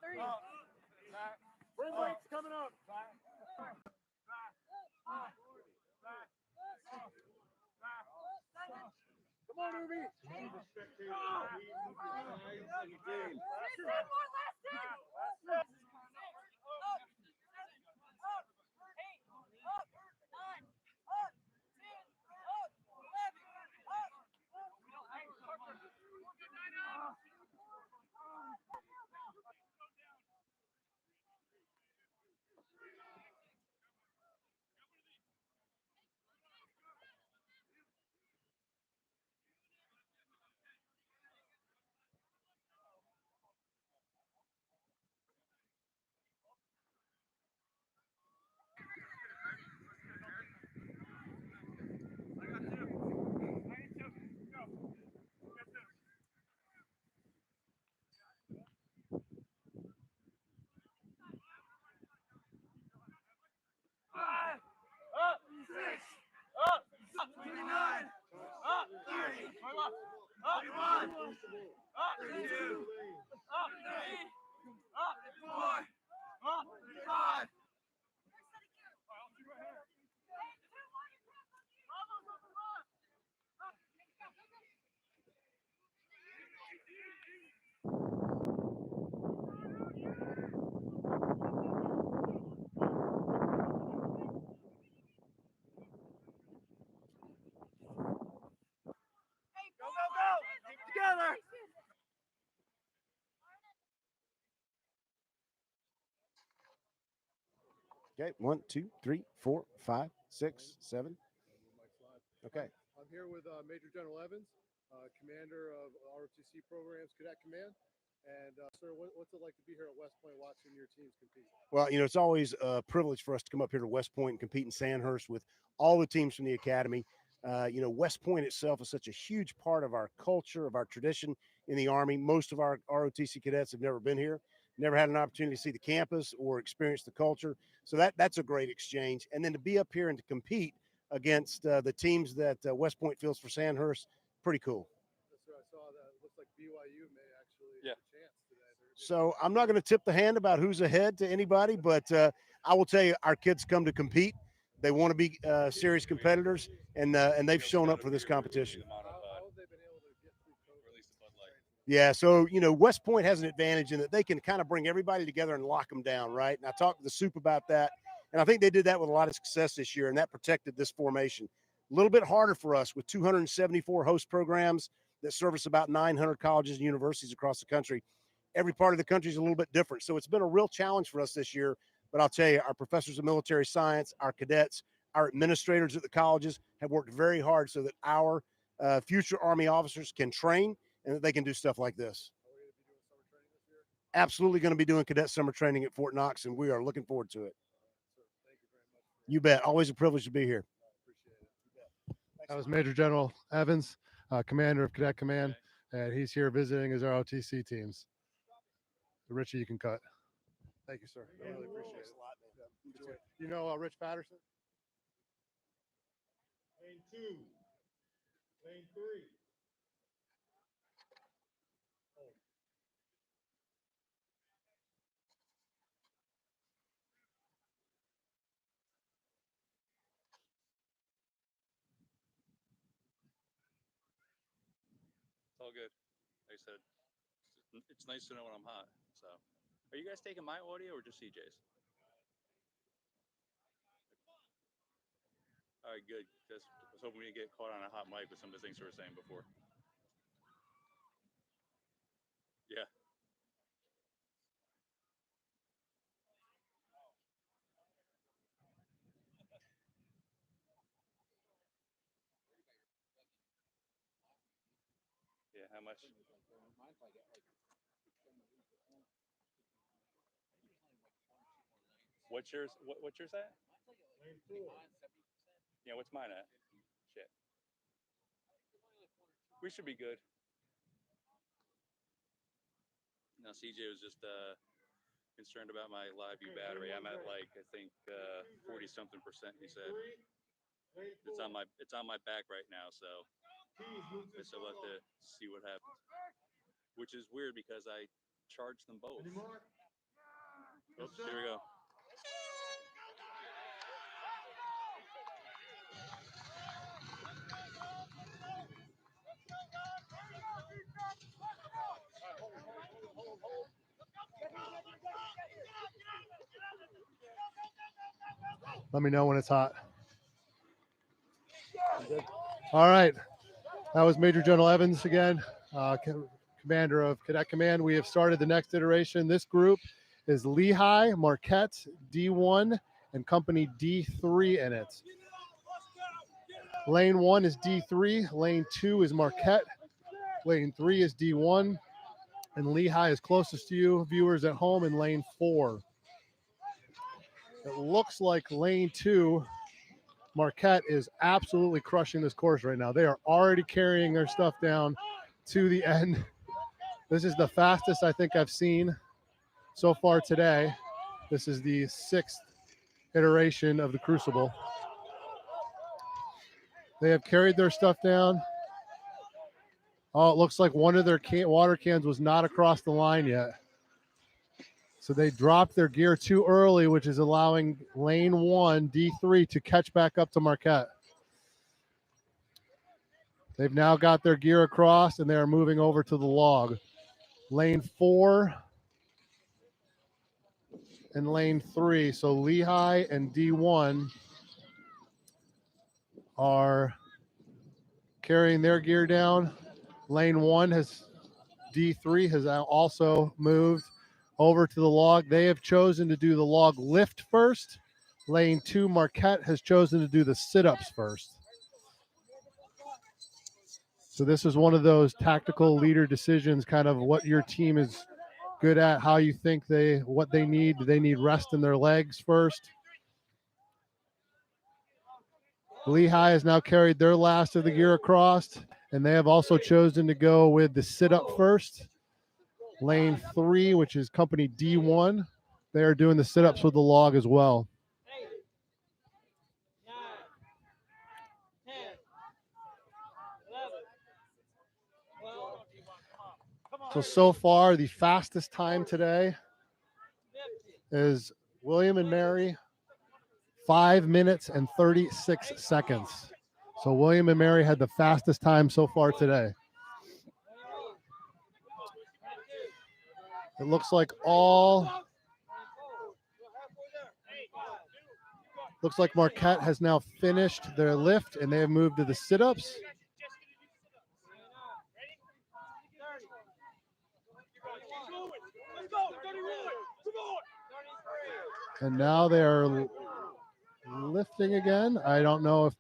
Three. Bring weights coming up. Come on, Ubi. Together. Okay, 1, 2, 3, 4, 5, 6, 7. Okay. I'm here with Major General Evans, commander of ROTC programs, Cadet Command. And sir, what's it like to be here at West Point watching your teams compete? Well, it's always a privilege for us to come up here to West Point and compete in Sandhurst with all the teams from the academy. West Point itself is such a huge part of our culture, of our tradition in the Army. Most of our ROTC cadets have never been here, never had an opportunity to see the campus or experience the culture. So that's a great exchange. And then to be up here and to compete against the teams that West Point fields for Sandhurst, pretty cool. That's right. I saw that. It looks like BYU may actually have a chance today. So I'm not going to tip the hand about who's ahead to anybody, but I will tell you, our kids come to compete. They want to be serious competitors, and they've shown up for this competition. Yeah, so West Point has an advantage in that they can kind of bring everybody together and lock them down, right? And I talked to the Soup about that, and I think they did that with a lot of success this year, and that protected this formation. A little bit harder for us with 274 host programs that service about 900 colleges and universities across the country. Every part of the country is a little bit different, so it's been a real challenge for us this year. But I'll tell you, our professors of military science, our cadets, our administrators at the colleges have worked very hard so that our future Army officers can train and that they can do stuff like this. Absolutely going to be doing cadet summer training at Fort Knox, and we are looking forward to it. You bet. Always a privilege to be here. That was Major General Evans, commander of Cadet Command, and he's here visiting his ROTC teams. Richie, you can cut. Thank you, sir. I really appreciate it. You know Rich Patterson? Lane 2. Lane 3. It's all good. Like I said, it's nice to know when I'm hot. So, are you guys taking my audio or just CJ's? All right, good. Just was hoping we didn't get caught on a hot mic with some of the things we were saying before. Yeah. Yeah, how much? What's yours? What's yours at? Lane 4. Yeah, what's mine at? Shit. We should be good. No, CJ was just concerned about my live view battery. I'm at like I think 40-something%. He said it's on my back right now, so I still have to see what happens. Which is weird because I charged them both. Oops, here we go. Let me know when it's hot. All right. That was Major General Evans again, commander of Cadet Command. We have started the next iteration. This group is Lehigh, Marquette, D1, and company D3 in it. Lane 1 is D3, lane 2 is Marquette, lane 3 is D1, and Lehigh is closest to you, viewers at home, in lane 4. It looks like lane 2, Marquette, is absolutely crushing this course right now. They are already carrying their stuff down to the end. This is the fastest I think I've seen so far today. This is the 6th iteration of the Crucible. They have carried their stuff down. Oh, it looks like one of their water cans was not across the line yet. So they dropped their gear too early, which is allowing lane 1, D3, to catch back up to Marquette. They've now got their gear across, and they are moving over to the log. Lane 4 and lane 3. So Lehigh and D1 are carrying their gear down. Lane 1 D3 has also moved over to the log. They have chosen to do the log lift first. Lane 2, Marquette, has chosen to do the sit-ups first. So this is one of those tactical leader decisions, kind of what your team is good at, how you think what they need. Do they need rest in their legs first? Lehigh has now carried their last of the gear across, and they have also chosen to go with the sit-up first. Lane 3, which is company D1, they are doing the sit-ups with the log as well. So far, the fastest time today is William and Mary, 5 minutes and 36 seconds. So William and Mary had the fastest time so far today. It looks like Marquette has now finished their lift and they have moved to the sit-ups. And now they are lifting again. I don't know if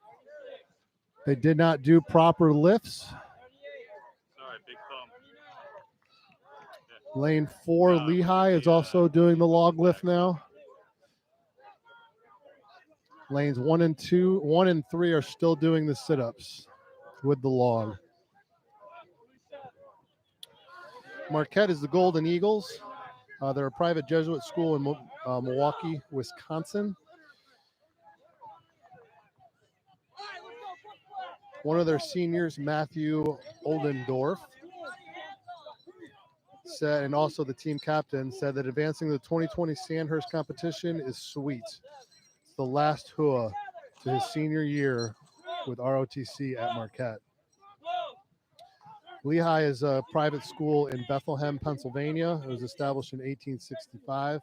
they did not do proper lifts. Sorry, big thumb. Lane 4, Lehigh, is also doing the log lift now. Lanes 1 and 3 are still doing the sit-ups with the log. Marquette is the Golden Eagles. They're a private Jesuit school in Milwaukee, Wisconsin. One of their seniors, Matthew Oldendorf, said, and also the team captain, said that advancing the 2020 Sandhurst competition is sweet. It's the last hua to his senior year with ROTC at Marquette. Lehigh is a private school in Bethlehem, Pennsylvania. It was established in 1865.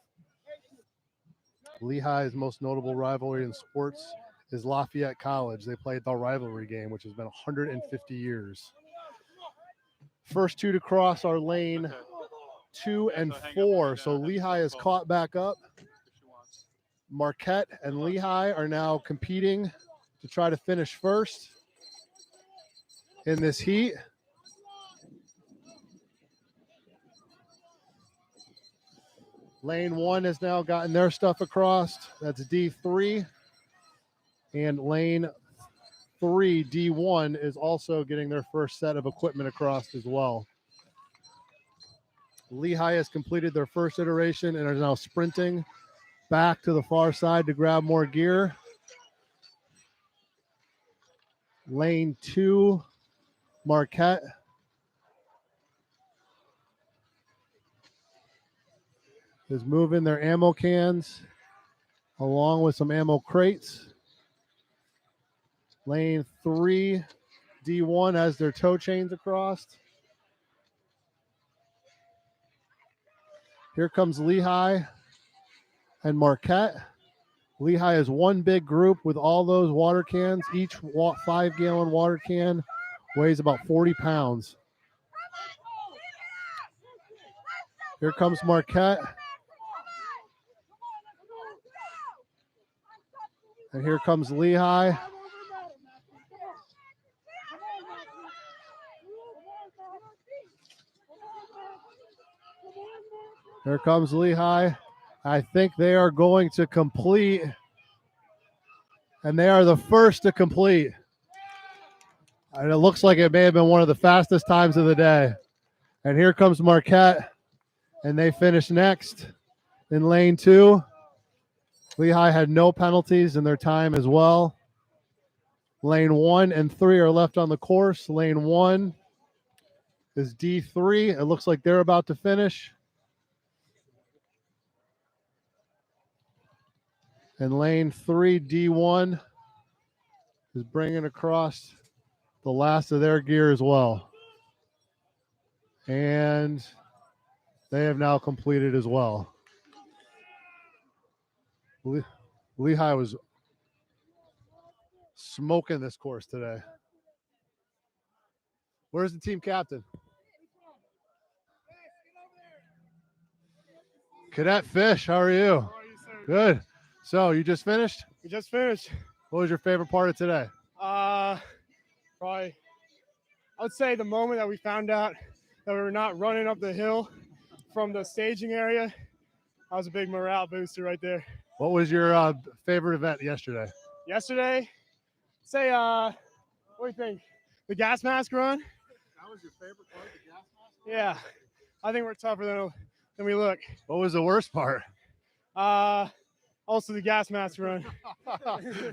Lehigh's most notable rivalry in sports is Lafayette College. They played the rivalry game, which has been 150 years. First two to cross are lane 2 and 4. So Lehigh is caught back up. Marquette and Lehigh are now competing to try to finish first in this heat. Lane 1 has now gotten their stuff across. That's D3. And lane 3, D1, is also getting their first set of equipment across as well. Lehigh has completed their first iteration and are now sprinting back to the far side to grab more gear. Lane 2, Marquette. Is moving their ammo cans along with some ammo crates. Lane 3, D1 has their tow chains across. Here comes Lehigh and Marquette. Lehigh is one big group with all those water cans. Each 5-gallon water can weighs about 40 pounds. Here comes Marquette. And here comes Lehigh. Here comes Lehigh. I think they are going to complete. And they are the first to complete. And it looks like it may have been one of the fastest times of the day. And here comes Marquette. And they finish next in lane 2. Lehigh had no penalties in their time as well. Lane 1 and 3 are left on the course. Lane 1 is D3. It looks like they're about to finish. And lane 3, D1, is bringing across the last of their gear as well. And they have now completed as well. Lehigh was smoking this course today. Where's the team captain? Cadet Fish, how are you? How are you, sir? Good. So you just finished? We just finished. What was your favorite part of today? Probably, I would say the moment that we found out that we were not running up the hill from the staging area. That was a big morale booster right there. What was your favorite event yesterday? Yesterday, say, what do you think? The gas mask run? That was your favorite part, the gas mask? Yeah, I think we're tougher than we look. What was the worst part? Also the gas mask run.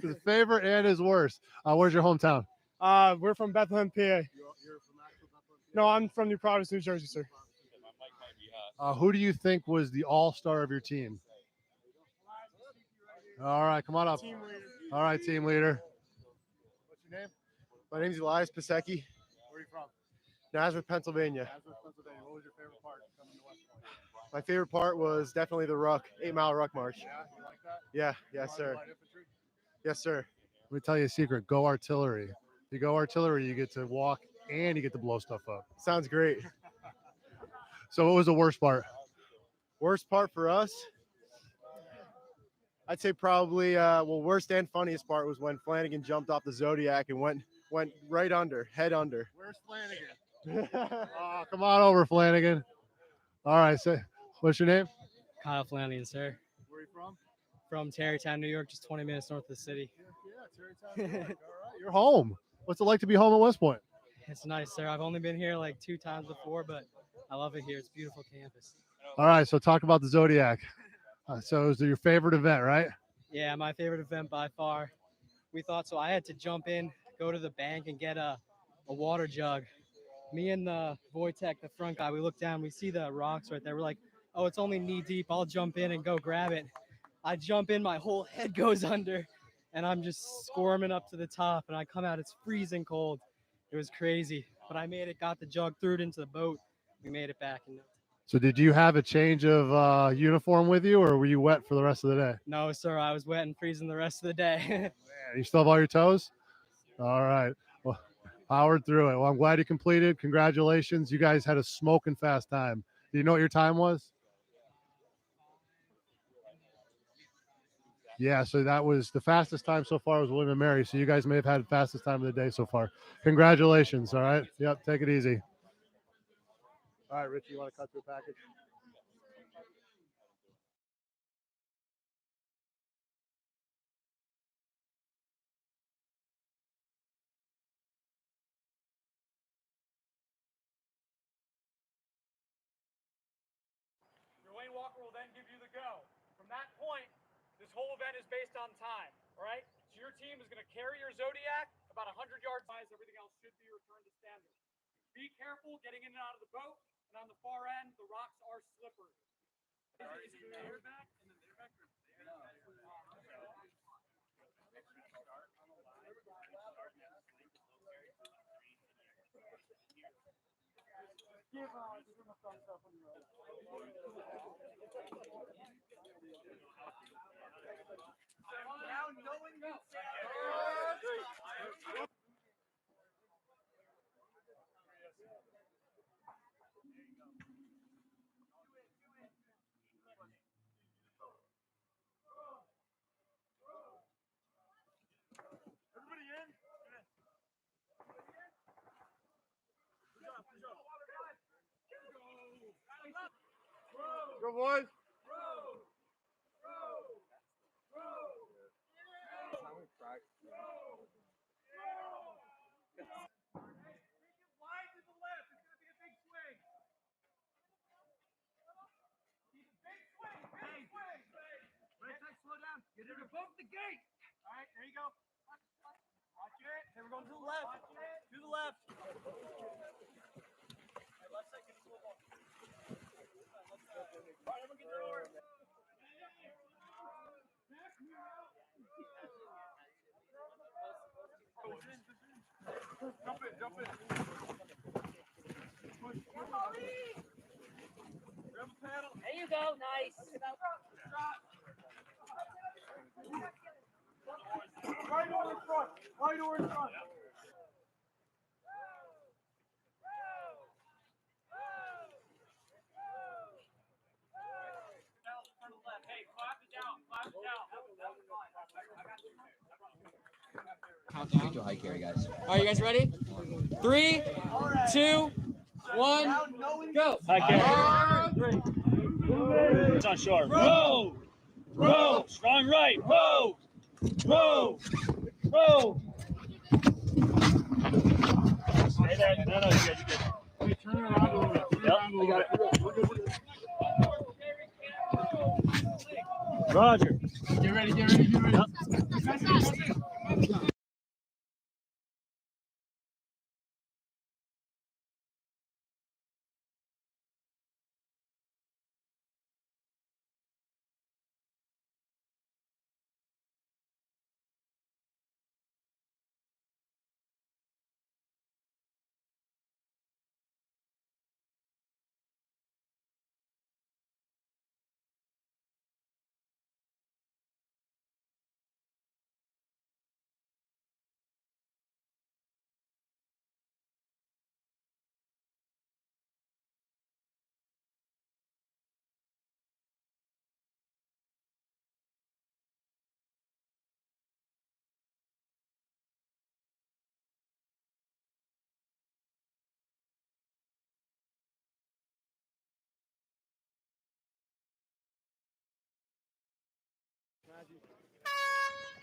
His favorite and his worst. Where's your hometown? We're from Bethlehem, PA. You're from actual Bethlehem? No, I'm from New Providence, New Jersey, sir. Who do you think was the all-star of your team? All right, come on up. Team leader. All right, team leader. What's your name? My name's Elias Pasecki, Where are you from? Nazareth, Pennsylvania. Nazareth, Pennsylvania. What was your favorite part coming to West Point? My favorite part was definitely the ruck, 8-mile ruck march. Yeah, you like that? Yeah, yes, Part of sir. light infantry? Yes, sir. Let me tell you a secret. Go artillery. If you go artillery, you get to walk and you get to blow stuff up. Sounds great. So what was the worst part? Worst part for us, I'd say probably, worst and funniest part was when Flanagan jumped off the Zodiac and went right under, head under. Where's Flanagan? Oh, come on over, Flanagan. All right, so what's your name? Kyle Flanagan, sir. Where are you from? From Tarrytown, New York, just 20 minutes north of the city. Yeah, Tarrytown. All right, you're home. What's it like to be home at West Point? It's nice, sir. I've only been here like 2 times before, but I love it here. It's a beautiful campus. All right, so talk about the Zodiac. So it was your favorite event, right? Yeah, my favorite event by far. We thought so. I had to jump in, go to the bank, and get a water jug. Me and the Wojtek, the front guy, we look down, we see the rocks right there. We're like, oh, it's only knee deep. I'll jump in and go grab it. I jump in, my whole head goes under, and I'm just squirming up to the top. And I come out, it's freezing cold. It was crazy, but I made it, got the jug, threw it into the boat. We made it back. So did you have a change of uniform with you, or were you wet for the rest of the day? No, sir, I was wet and freezing the rest of the day. Man, you still have all your toes? All right. Well, powered through it. Well, I'm glad you completed. Congratulations. You guys had a smoking fast time. Do you know what your time was? Yeah, so that was the fastest time so far was William and Mary. So you guys may have had the fastest time of the day so far. Congratulations. All right. Yep. Take it easy. All right, Richie, you want to cut to a package? Your lane walker will then give you the go. From that point, this whole event is based on time, all right? So your team is going to carry your Zodiac about 100 yards. Everything else should be returned to standard. Be careful getting in and out of the boat, and on the far end, the rocks are slippery. Is it there back? And then there back? Give him a thumbs up on the road. Now knowing you everybody in? Go, boys. Wide to the left. It's going to be a big swing. Big swing. Big swing. Wait, slow down. Get it above the gate. All right, there you go. Watch it. Okay, we're going to the left. To the left. Left side, get a little ball. All right, everyone get their oars. Jump in, jump in. Push. Grab a paddle. There you go. Nice. Right over in front. Right over in front. Hey, clap it down. Clap it down. That was fine. Countdown to high carry, guys. All right, you guys ready? 3, 2, 1, go. High carry. It's on shore. Row! Row! Strong right. Row! Row! Row! Stay there. No, you good. You good. Turn around a little bit. Yep, I got it. Roger. Get ready, get ready, get ready. Yep.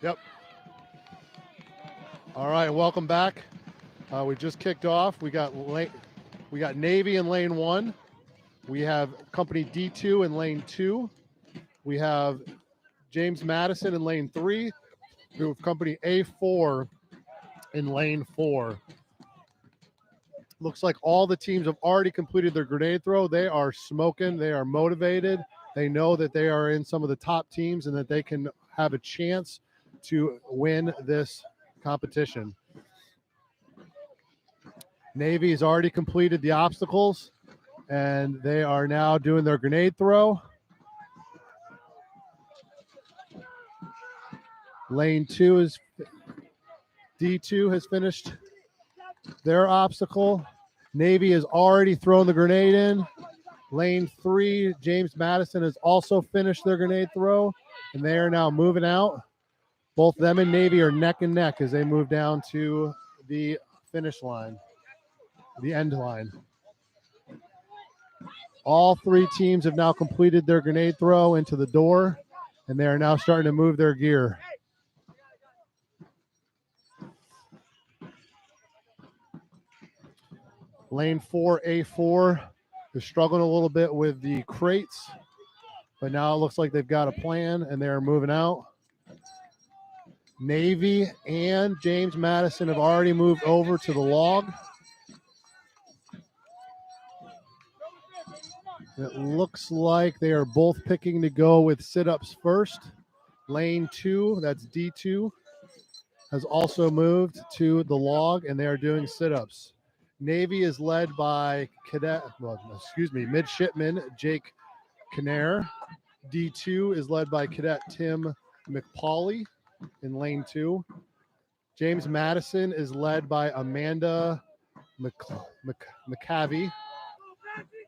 Yep. All right, welcome back. We just kicked off. We got Navy in lane 1. We have company D2 in lane 2. We have James Madison in lane 3. We have company A4 in lane 4. Looks like all the teams have already completed their grenade throw. They are smoking. They are motivated. They know that they are in some of the top teams and that they can have a chance to win this competition. Navy has already completed the obstacles, and they are now doing their grenade throw. Lane 2 is D2 has finished their obstacle. Navy has already thrown the grenade in. Lane 3, James Madison has also finished their grenade throw, and they are now moving out. Both them and Navy are neck and neck as they move down to the finish line, the end line. All 3 teams have now completed their grenade throw into the door, and they are now starting to move their gear. Lane 4, A4 is struggling a little bit with the crates, but now it looks like they've got a plan and they're moving out. Navy and James Madison have already moved over to the log. It looks like they are both picking to go with sit-ups first. Lane 2, that's D2, has also moved to the log, and they are doing sit-ups. Navy is led by midshipman Jake Kinnair. D2 is led by Cadet Tim McPauley in lane 2. James Madison is led by Amanda McCavey.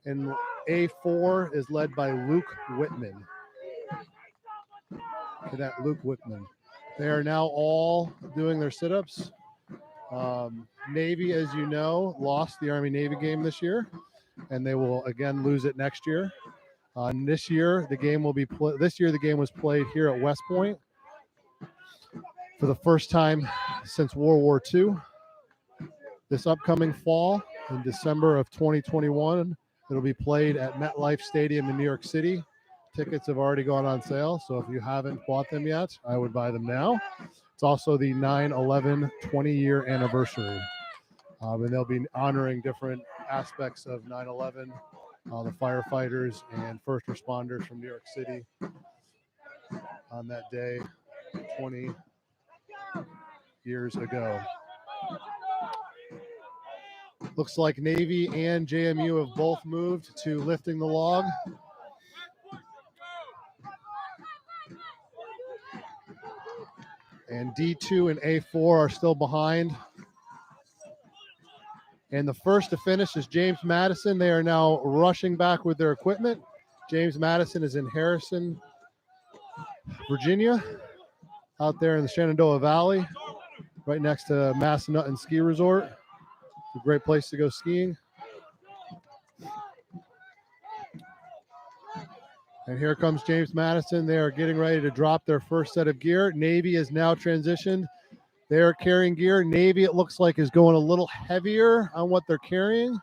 And A4 is led by Luke Whitman. Cadet Luke Whitman. They are now all doing their sit-ups. Navy, as you know, lost the Army-Navy game this year, and they will again lose it next year. This year, the game was played here at West Point for the first time since World War II. This upcoming fall, in December of 2021, it'll be played at MetLife Stadium in New York City. Tickets have already gone on sale, so if you haven't bought them yet, I would buy them now. It's also the 9/11 20-year anniversary. And they'll be honoring different aspects of 9/11, the firefighters and first responders from New York City on that day 20 years ago. Looks like Navy and JMU have both moved to lifting the log. And D2 and A4 are still behind. And the first to finish is James Madison. They are now rushing back with their equipment. James Madison is in Harrison, Virginia, out there in the Shenandoah Valley, right next to Massanutten Ski Resort. It's a great place to go skiing. And here comes James Madison. They are getting ready to drop their first set of gear. Navy is now transitioned. They are carrying gear. Navy, it looks like, is going a little heavier on what they're carrying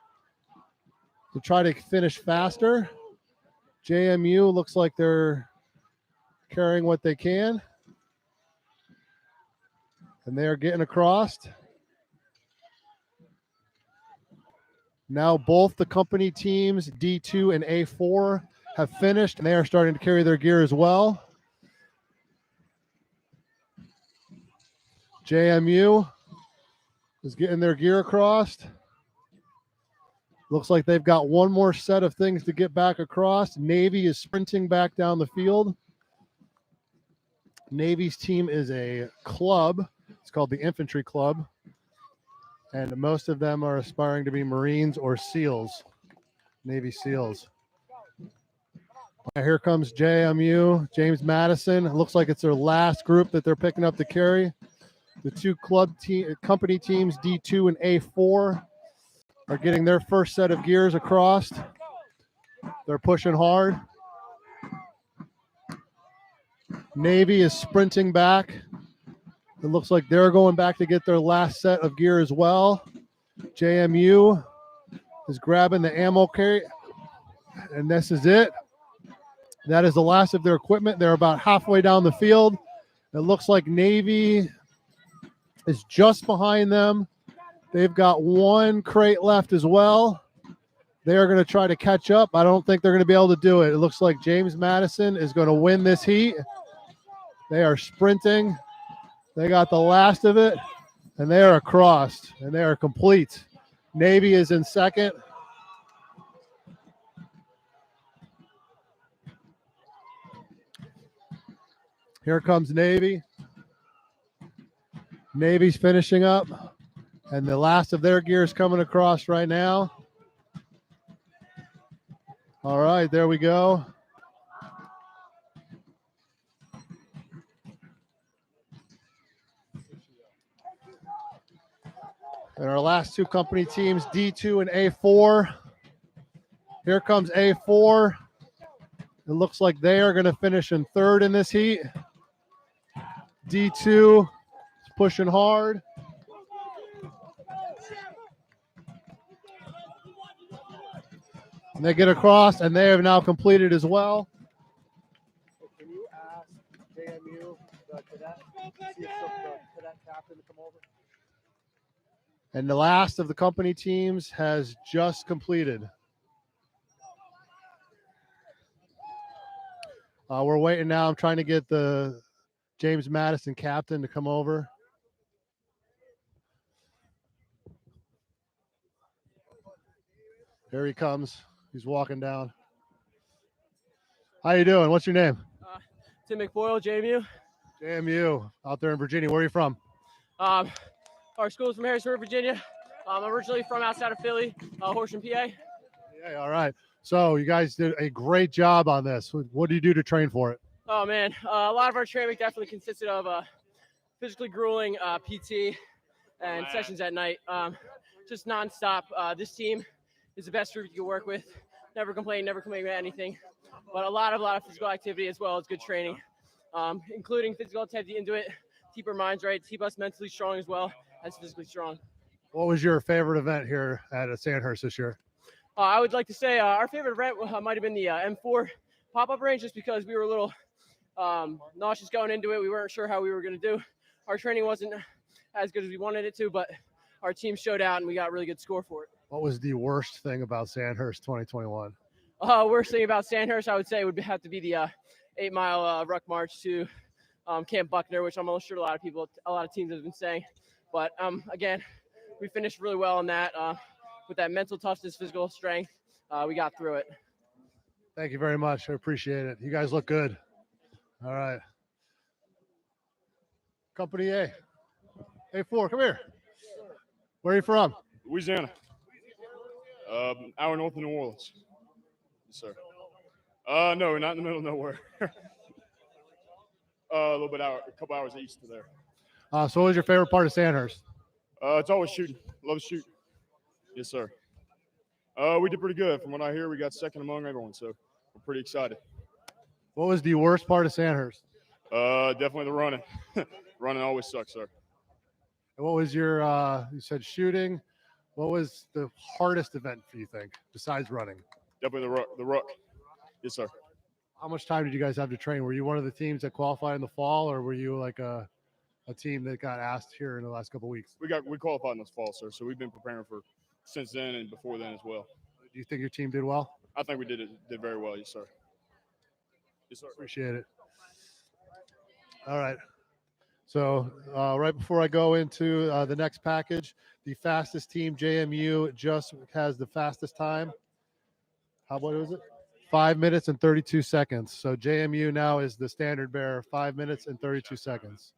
to try to finish faster. JMU looks like they're carrying what they can. And they are getting across. Now both the company teams, D2 and A4, have finished, and they are starting to carry their gear as well. JMU is getting their gear across. Looks like they've got one more set of things to get back across. Navy is sprinting back down the field. Navy's team is a club. It's called the Infantry Club. And most of them are aspiring to be Marines or SEALs, Navy SEALs. Here comes JMU, James Madison. It looks like it's their last group that they're picking up to carry. The two company teams, D2 and A4, are getting their first set of gears across. They're pushing hard. Navy is sprinting back It looks like they're going back to get their last set of gear as well. JMU is grabbing the ammo carry, and this is it. That is the last of their equipment. They're about halfway down the field. It looks like Navy is just behind them. They've got one crate left as well. They are going to try to catch up. I don't think they're going to be able to do it. It looks like James Madison is going to win this heat. They are sprinting. They got the last of it, and they are across, and they are complete. Navy is in second. Here comes Navy. Navy's finishing up, and the last of their gear is coming across right now. All right, there we go. And our last two company teams, D2 and A4. Here comes A4. It looks like they are going to finish in third in this heat. D2 is pushing hard. And they get across, and they have now completed as well. Can you ask JMU, the cadet, see if the cadet captain to come over? And the last of the company teams has just completed. We're waiting now. I'm trying to get the James Madison captain to come over. Here he comes. He's walking down. How you doing? What's your name? Tim McBoyle, JMU. JMU, out there in Virginia. Where are you from? Our school is from Harrisburg, Virginia. I'm originally from outside of Philly, Horsham, PA. Yeah, all right. So you guys did a great job on this. What do you do to train for it? Oh, man. A lot of our training definitely consisted of physically grueling PT and sessions at night. Just nonstop. This team is the best group you can work with. Never complain about anything. But a lot of physical activity as well as good training, including physical activity into it. Keep our minds right, keep us mentally strong as well as physically strong. What was your favorite event here at Sandhurst this year? I would like to say our favorite event might have been the M4 pop-up range, just because we were a little nauseous going into it. We weren't sure how we were going to do. Our training wasn't as good as we wanted it to, but our team showed out and we got a really good score for it. What was the worst thing about Sandhurst 2021? Worst thing about Sandhurst, I would say, would have to be the 8-mile ruck march to Camp Buckner, which I'm sure a lot of teams have been saying. But again, we finished really well on that. With that mental toughness, physical strength, we got through it. Thank you very much. I appreciate it. You guys look good. All right. Company A. A4, come here. Where are you from? Louisiana. Hour north of New Orleans. Yes, sir. No, not in the middle of nowhere. A little bit a couple hours east of there. So what was your favorite part of Sandhurst? It's always shooting. Love to shoot. Yes, sir. We did pretty good. From what I hear, we got second among everyone, so we're pretty excited. What was the worst part of Sandhurst? Definitely the running. Running always sucks, sir. And what was your, you said shooting. What was the hardest event for you think, besides running? Definitely the ruck. Yes, sir. How much time did you guys have to train? Were you one of the teams that qualified in the fall, or were you like a team that got asked here in the last couple of weeks? We qualified in this fall, sir, so we've been preparing for since then and before then as well. Do you think your team did well? I think we did very well, yes, sir. Yes, sir. Appreciate it. All right. So right before I go into the next package, the fastest team, JMU, just has the fastest time. What was it? 5 minutes and 32 seconds. So JMU now is the standard bearer, 5 minutes and 32 seconds.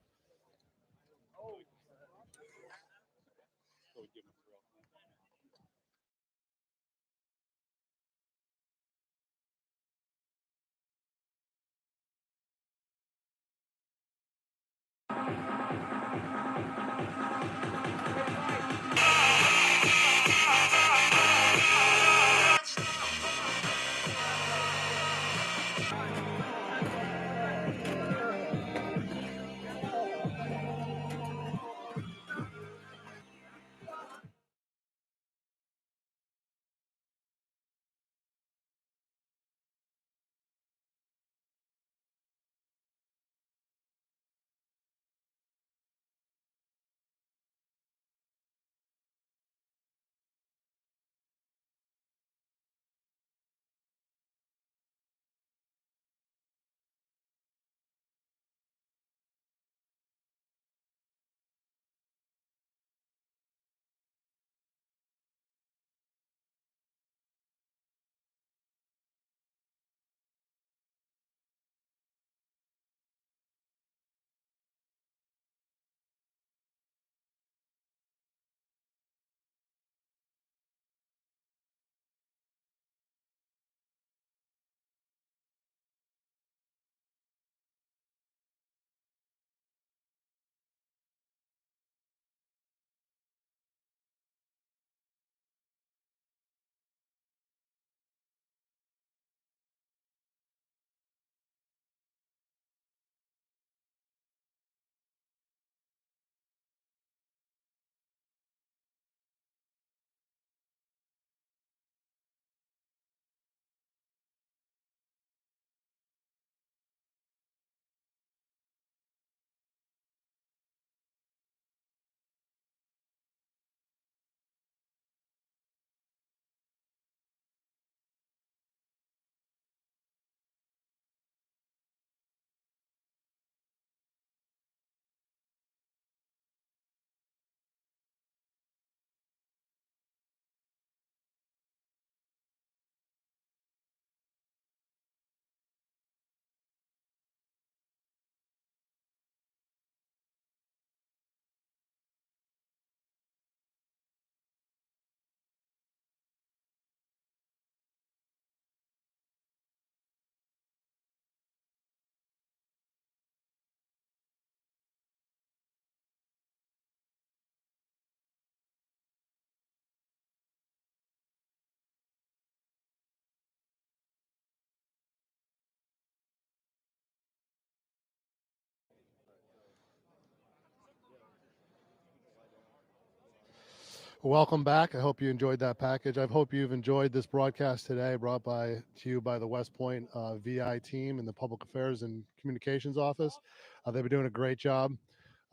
Welcome back. I hope you enjoyed that package. I hope you've enjoyed this broadcast today, brought to you by the West Point VI team in the Public Affairs and Communications Office. They've been doing a great job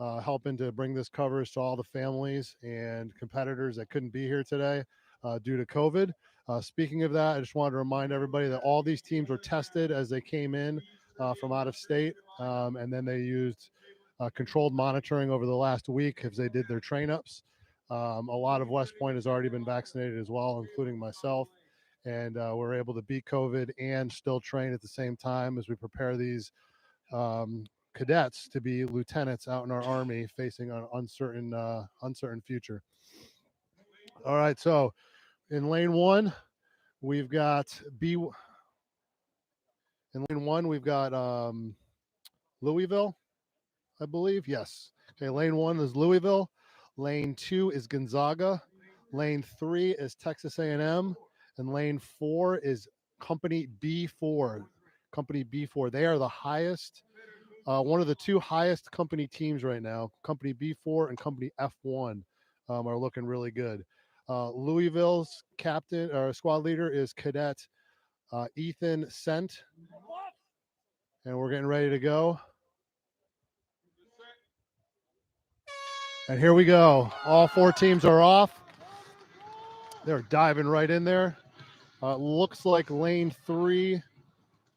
helping to bring this coverage to all the families and competitors that couldn't be here today due to COVID. Speaking of that, I just wanted to remind everybody that all these teams were tested as they came in from out of state, and then they used controlled monitoring over the last week as they did their train-ups. A lot of West Point has already been vaccinated as well, including myself, and we're able to beat COVID and still train at the same time as we prepare these cadets to be lieutenants out in our Army facing an uncertain future. All right, so in lane one, we've got Louisville, I believe. Yes. Okay, lane one is Louisville. Lane 2 is Gonzaga. Lane 3 is Texas A&M. And lane 4 is Company B4. Company B4. They are the highest, one of the two highest company teams right now. Company B4 and Company F1 are looking really good. Louisville's captain or squad leader is Cadet Ethan Sent. And we're getting ready to go. And here we go. All four teams are off. They're diving right in there. Looks like lane 3,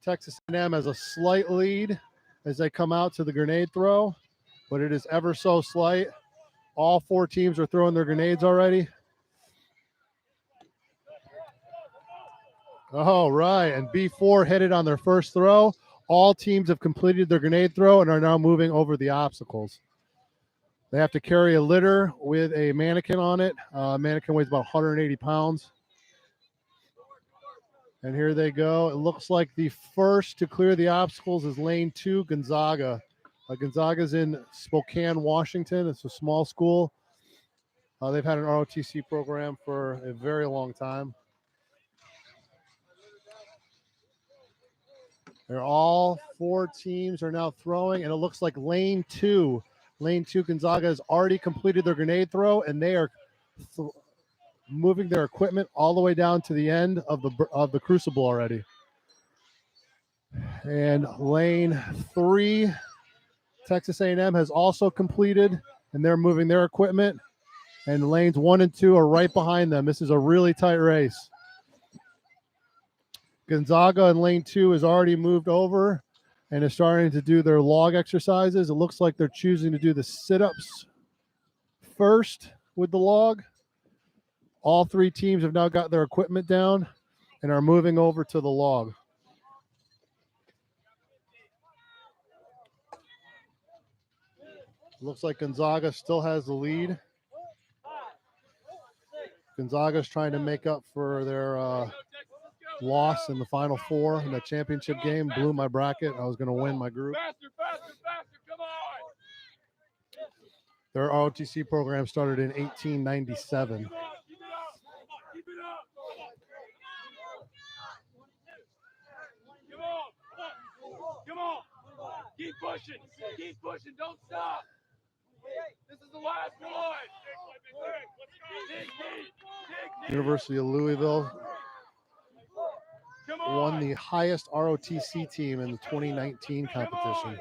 Texas A&M has a slight lead as they come out to the grenade throw, but it is ever so slight. All four teams are throwing their grenades already. All right, and B4 hit it on their first throw. All teams have completed their grenade throw and are now moving over the obstacles. They have to carry a litter with a mannequin on it. Mannequin weighs about 180 pounds. And here they go. It looks like the first to clear the obstacles is lane 2, Gonzaga. Gonzaga's in Spokane, Washington. It's a small school. They've had an ROTC program for a very long time. They're all four teams are now throwing, and it looks like lane 2 Gonzaga has already completed their grenade throw, and they are moving their equipment all the way down to the end of the Crucible already. And lane 3, Texas A&M has also completed, and they're moving their equipment. And lanes 1 and 2 are right behind them. This is a really tight race. Gonzaga in lane 2 has already moved over and is starting to do their log exercises. It looks like they're choosing to do the sit-ups first with the log. All three teams have now got their equipment down and are moving over to the log. Looks like Gonzaga still has the lead. Gonzaga's trying to make up for their loss in the Final Four in the championship game. Blew my bracket. I was going to win my group. Come on. Their ROTC program started in 1897. Keep it up. Come on. Keep pushing. Don't stop. This is the last one. University of Louisville won the highest ROTC team in the 2019 competition.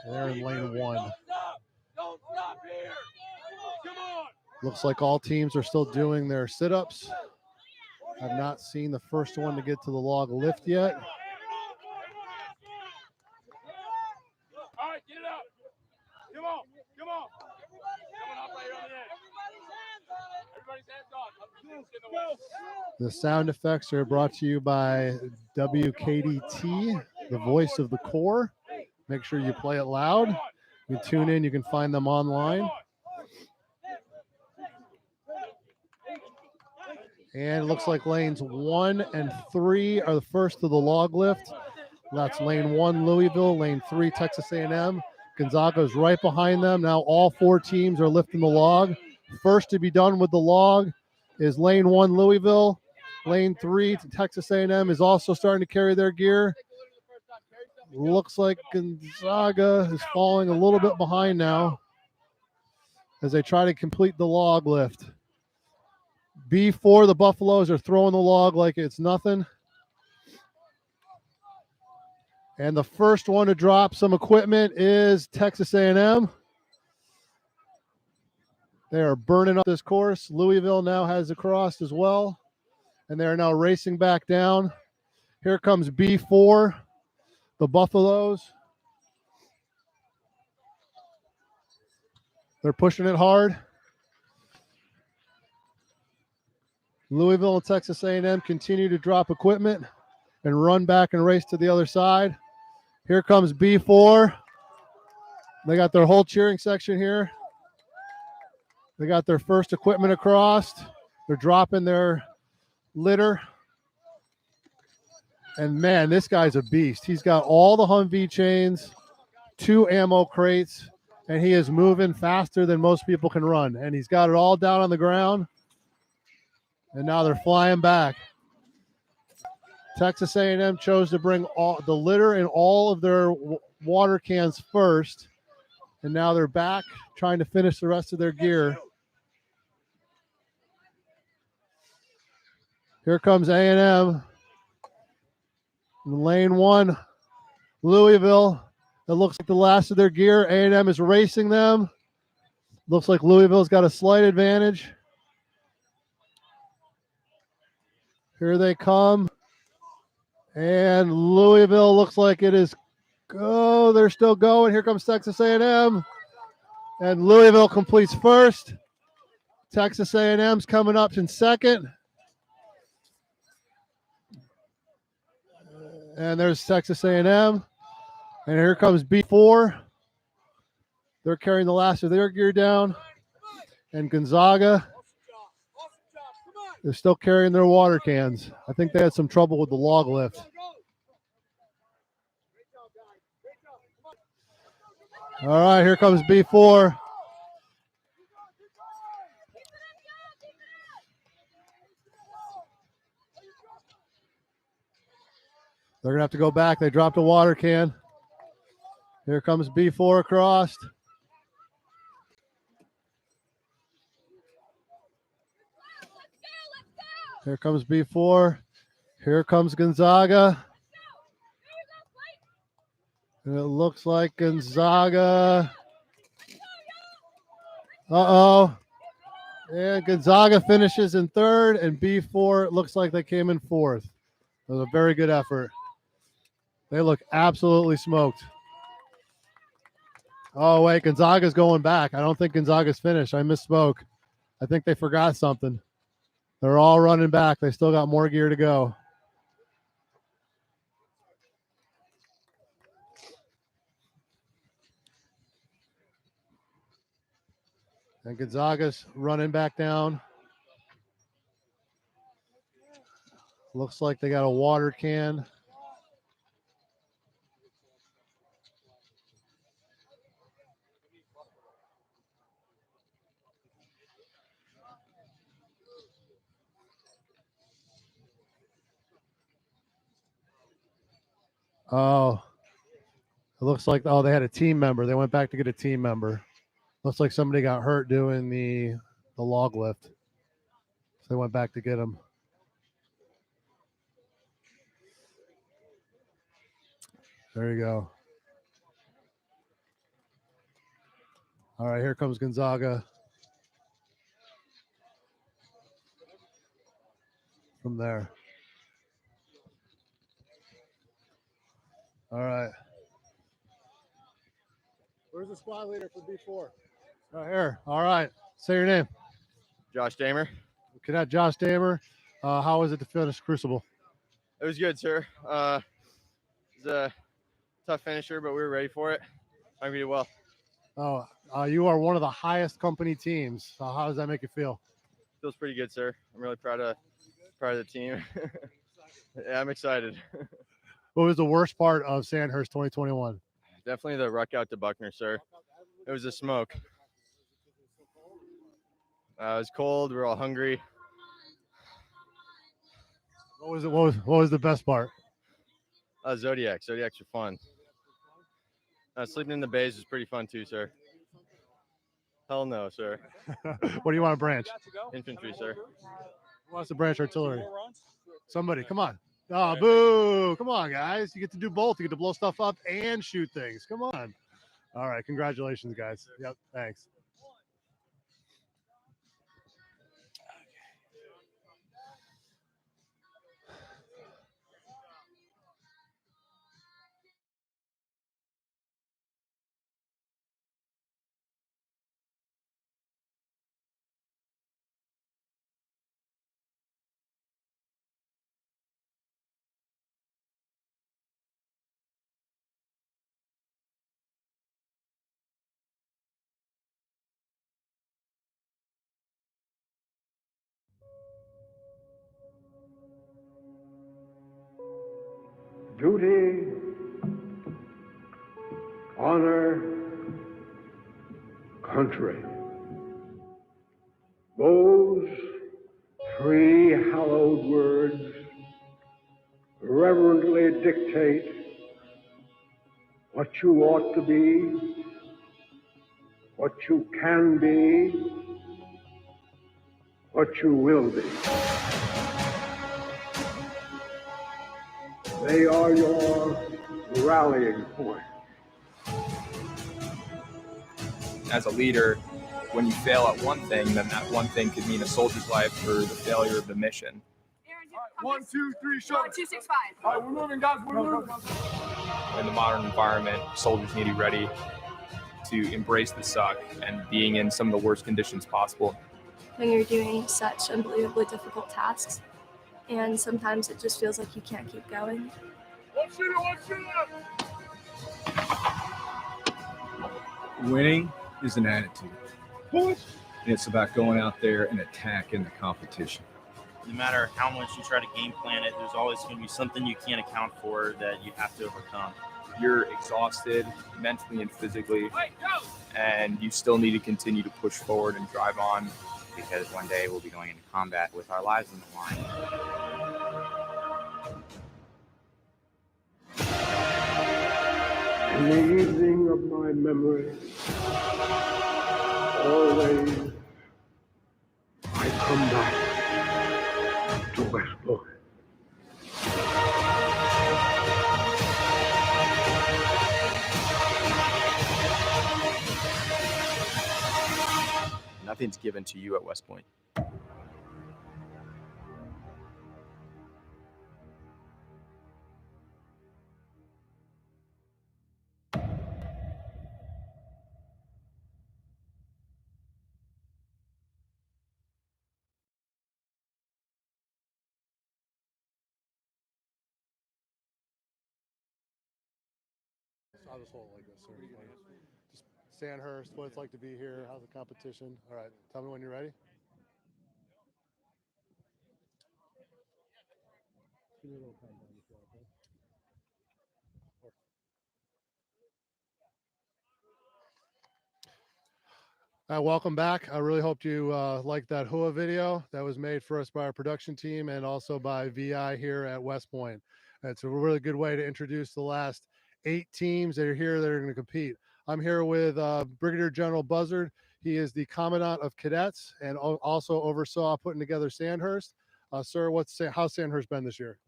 They're in lane 1. Don't stop here. Come on. Looks like all teams are still doing their sit-ups. I've not seen the first one to get to the log lift yet. All right, get it up. Come on. Coming up right over there. Everybody's hands on. The sound effects are brought to you by WKDT, the voice of the Corps. Make sure you play it loud. You can tune in. You can find them online. And it looks like lanes 1 and 3 are the first to the log lift. That's lane 1, Louisville. Lane 3, Texas A&M. Gonzaga is right behind them. Now all four teams are lifting the log. First to be done with the log is lane 1, Louisville. Lane 3, Texas A&M is also starting to carry their gear. Looks like Gonzaga is falling a little bit behind now. as they try to complete the log lift. B4, the Buffaloes are throwing the log like it's nothing. And the first one to drop some equipment is Texas A&M. They are burning up this course. Louisville now has the cross as well. And they are now racing back down. Here comes B4, the Buffaloes. They're pushing it hard. Louisville and Texas A&M continue to drop equipment and run back and race to the other side. Here comes B4. They got their whole cheering section here. They got their first equipment across. They're dropping their litter. And man, this guy's a beast. He's got all the Humvee chains, 2 ammo crates, and he is moving faster than most people can run. And he's got it all down on the ground. And now they're flying back. Texas A&M chose to bring all the litter and all of their water cans first. And now they're back trying to finish the rest of their gear. Here comes A&M. In lane 1, Louisville. It looks like the last of their gear. A&M is racing them. Looks like Louisville's got a slight advantage. Here they come. And Louisville looks like it is. Oh, they're still going. Here comes Texas A&M. And Louisville completes first. Texas A&M's coming up in second. And there's Texas A&M. And here comes B4. They're carrying the last of their gear down. And Gonzaga, they're still carrying their water cans. I think they had some trouble with the log lift. All right, here comes B4. They're going to have to go back. They dropped a water can. Here comes B4 across. Here comes B4. Here comes Gonzaga. And it looks like Gonzaga. Uh-oh. And Gonzaga finishes in third, and B4, it looks like they came in fourth. It was a very good effort. They look absolutely smoked. Oh, wait, Gonzaga's going back. I don't think Gonzaga's finished. I misspoke. I think they forgot something. They're all running back. They still got more gear to go. And Gonzaga's running back down. Looks like they got a water can. Oh, it looks like, oh, they had a team member. They went back to get a team member. Looks like somebody got hurt doing the log lift. So they went back to get him. There you go. All right, here comes Gonzaga. From there. All right. Where's the squad leader for B4? Right here. All right. Say your name. Josh Damer. Cadet Josh Damer. How was it to finish Crucible? It was good, sir. It was a tough finisher, but we were ready for it. I think we did well. Oh, you are one of the highest company teams. How does that make you feel? Feels pretty good, sir. I'm really proud of the team. Yeah, I'm excited. What was the worst part of Sandhurst 2021? Definitely the ruck out to Buckner, sir. It was a smoke. It was cold. We were all hungry. What was the best part? Zodiac. Zodiacs are fun. Sleeping in the bays was pretty fun too, sir. Hell no, sir. What do you want to branch? Infantry, sir. Who wants to branch artillery? Somebody, come on. Oh, boo. Come on, guys. You get to do both. You get to blow stuff up and shoot things. Come on. All right. Congratulations, guys. Yep. Thanks. Duty, honor, country. Those three hallowed words reverently dictate what you ought to be, what you can be, what you will be. They are your rallying point. As a leader, when you fail at one thing, then that one thing could mean a soldier's life or the failure of the mission. 1, 2, 3, shut. 265. All right, we're moving, guys. We're moving. In the modern environment, soldiers need to be ready to embrace the suck and being in some of the worst conditions possible. When you're doing such unbelievably difficult tasks, and sometimes it just feels like you can't keep going. One shooter. Winning is an attitude. And it's about going out there and attacking the competition. No matter how much you try to game plan it, there's always going to be something you can't account for that you have to overcome. You're exhausted mentally and physically, and you still need to continue to push forward and drive on. Because one day we'll be going into combat with our lives on the line. In the evening of my memory, always I come back to West Point. Nothing's given to you at West Point. I'll just hold it like this, sir. Just Sandhurst, what it's like to be here, how's the competition? All right, tell me when you're ready. Give me a little countdown as well, okay? Welcome back. I really hope you liked that HUA video that was made for us by our production team and also by VI here at West Point. It's a really good way to introduce the last 8 teams that are here that are going to compete. I'm here with Brigadier General Buzzard. He is the Commandant of Cadets and also oversaw putting together Sandhurst. Sir, how's Sandhurst been this year?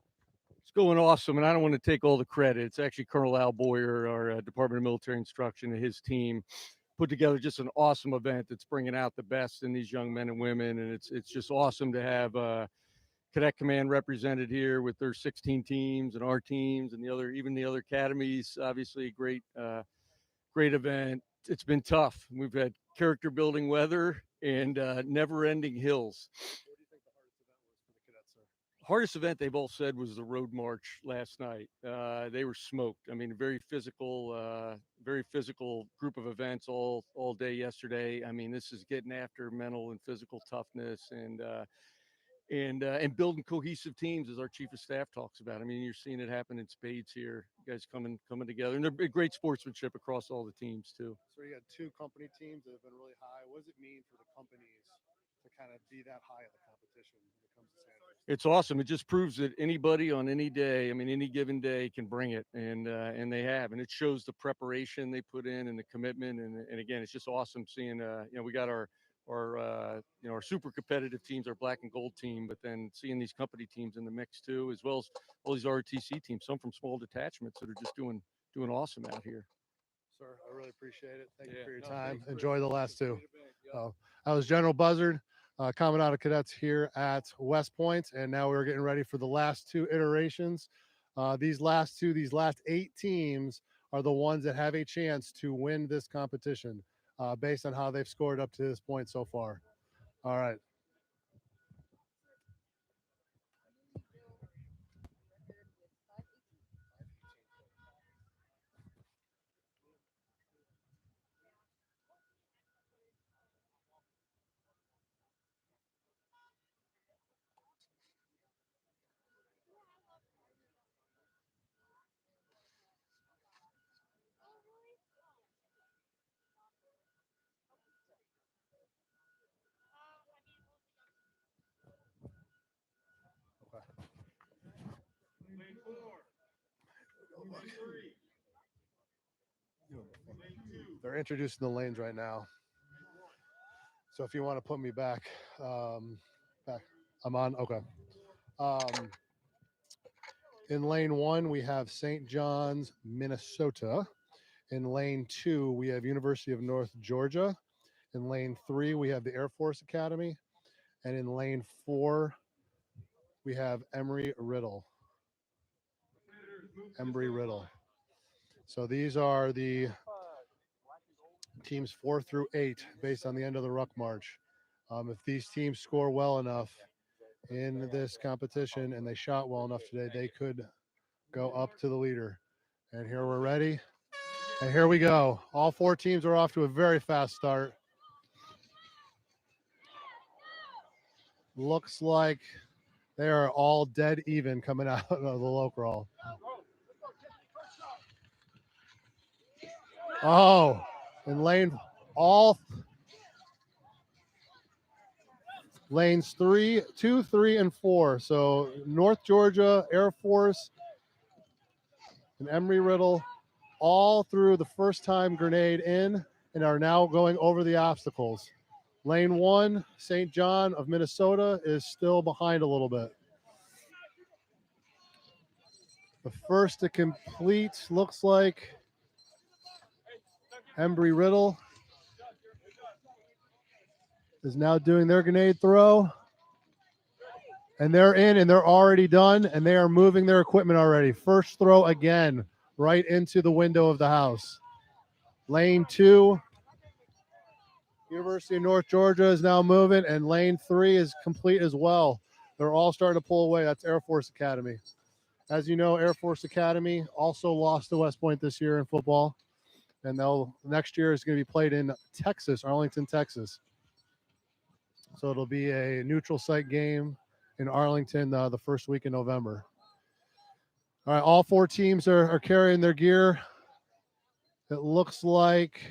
It's going awesome, and I don't want to take all the credit. It's actually Colonel Al Boyer, our Department of Military Instruction, and his team put together just an awesome event that's bringing out the best in these young men and women, and it's just awesome to have Cadet Command represented here with their 16 teams and our teams and the other academies. Obviously, a great event. It's been tough. We've had character building weather and never-ending hills. What do you think the hardest event was for the cadets, sir? Hardest event they've all said was the road march last night. They were smoked. I mean, a very physical group of events all day yesterday. I mean, this is getting after mental and physical toughness, and and building cohesive teams, as our chief of staff talks about. I mean, you're seeing it happen in spades here. You guys coming together, and they're great sportsmanship across all the teams too. So you got two company teams that have been really high. What does it mean for the companies to kind of be that high in the competition when it comes to Sandhurst? It's awesome. It just proves that anybody on any day, I mean, any given day, can bring it, and they have, and it shows the preparation they put in and the commitment, and again, it's just awesome seeing. We got our super competitive teams, our black and gold team, but then seeing these company teams in the mix too, as well as all these ROTC teams, some from small detachments that are just doing awesome out here. Sir, I really appreciate it. Thank you for your time. Enjoy the last two. I was General Buzzard, coming out of cadets here at West Point, and now we're getting ready for the last two iterations. These last 8 teams are the ones that have a chance to win this competition based on how they've scored up to this point so far. All right. They're introducing the lanes right now. So if you want to put me back, I'm on. Okay. In lane 1, we have St. John's, Minnesota. In lane 2, we have University of North Georgia. In lane 3, we have the Air Force Academy. And in lane 4, we have Embry-Riddle. So these are the teams 4 through 8 based on the end of the ruck march. If these teams score well enough in this competition and they shot well enough today, they could go up to the leader. And here we're ready. And here we go. All 4 teams are off to a very fast start. Looks like they are all dead even coming out of the low crawl. Oh, in lanes 2, 3, and 4. So North Georgia, Air Force, and Embry-Riddle all through the first time grenade in and are now going over the obstacles. Lane 1, St. John of Minnesota is still behind a little bit. The first to complete looks like Embry-Riddle is now doing their grenade throw. And they're in and they're already done and they are moving their equipment already. First throw again, right into the window of the house. Lane 2, University of North Georgia is now moving, and lane 3 is complete as well. They're all starting to pull away. That's Air Force Academy. As you know, Air Force Academy also lost to West Point this year in football. And next year is going to be played in Texas, Arlington, Texas. So it'll be a neutral site game in Arlington the first week in November. All right, all 4 teams are carrying their gear. It looks like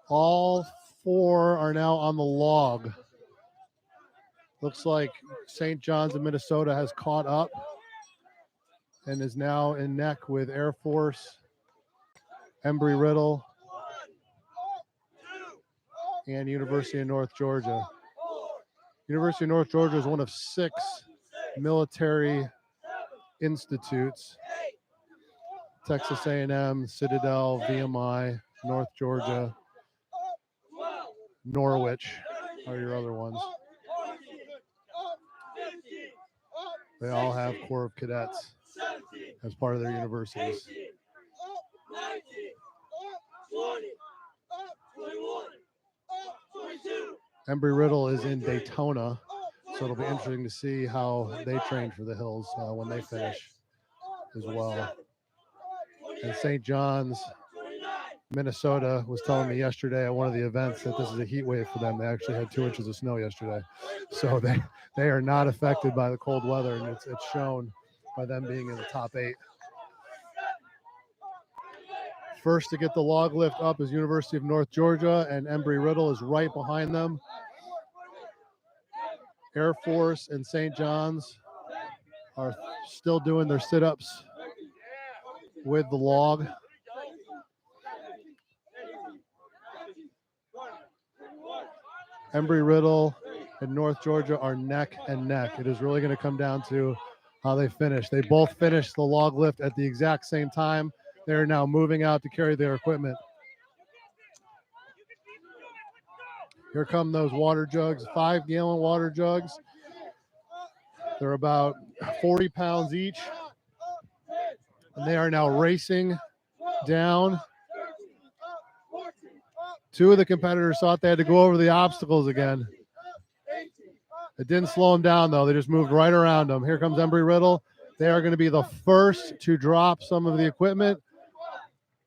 all 4 are now on the log. Looks like St. John's of Minnesota has caught up and is now in neck with Air Force, Embry-Riddle, and University of North Georgia. University of North Georgia is one of 6 military institutes. Texas A&M, Citadel, VMI, North Georgia, Norwich are your other ones. They all have Corps of Cadets as part of their universities. Embry-Riddle is in Daytona, so it'll be interesting to see how they train for the hills when they finish as well. And St. John's Minnesota was telling me yesterday at one of the events that this is a heat wave for them. They actually had 2 inches of snow yesterday. So they are not affected by the cold weather, and it's shown by them being in the top 8. First to get the log lift up is University of North Georgia, and Embry-Riddle is right behind them. Air Force and St. John's are still doing their sit-ups with the log. Embry-Riddle and North Georgia are neck and neck. It is really going to come down to how they finish. They both finished the log lift at the exact same time. They're now moving out to carry their equipment. Here come those water jugs, 5-gallon water jugs. They're about 40 pounds each. And they are now racing down. 2 of the competitors thought they had to go over the obstacles again. It didn't slow them down, though. They just moved right around them. Here comes Embry-Riddle. They are going to be the first to drop some of the equipment.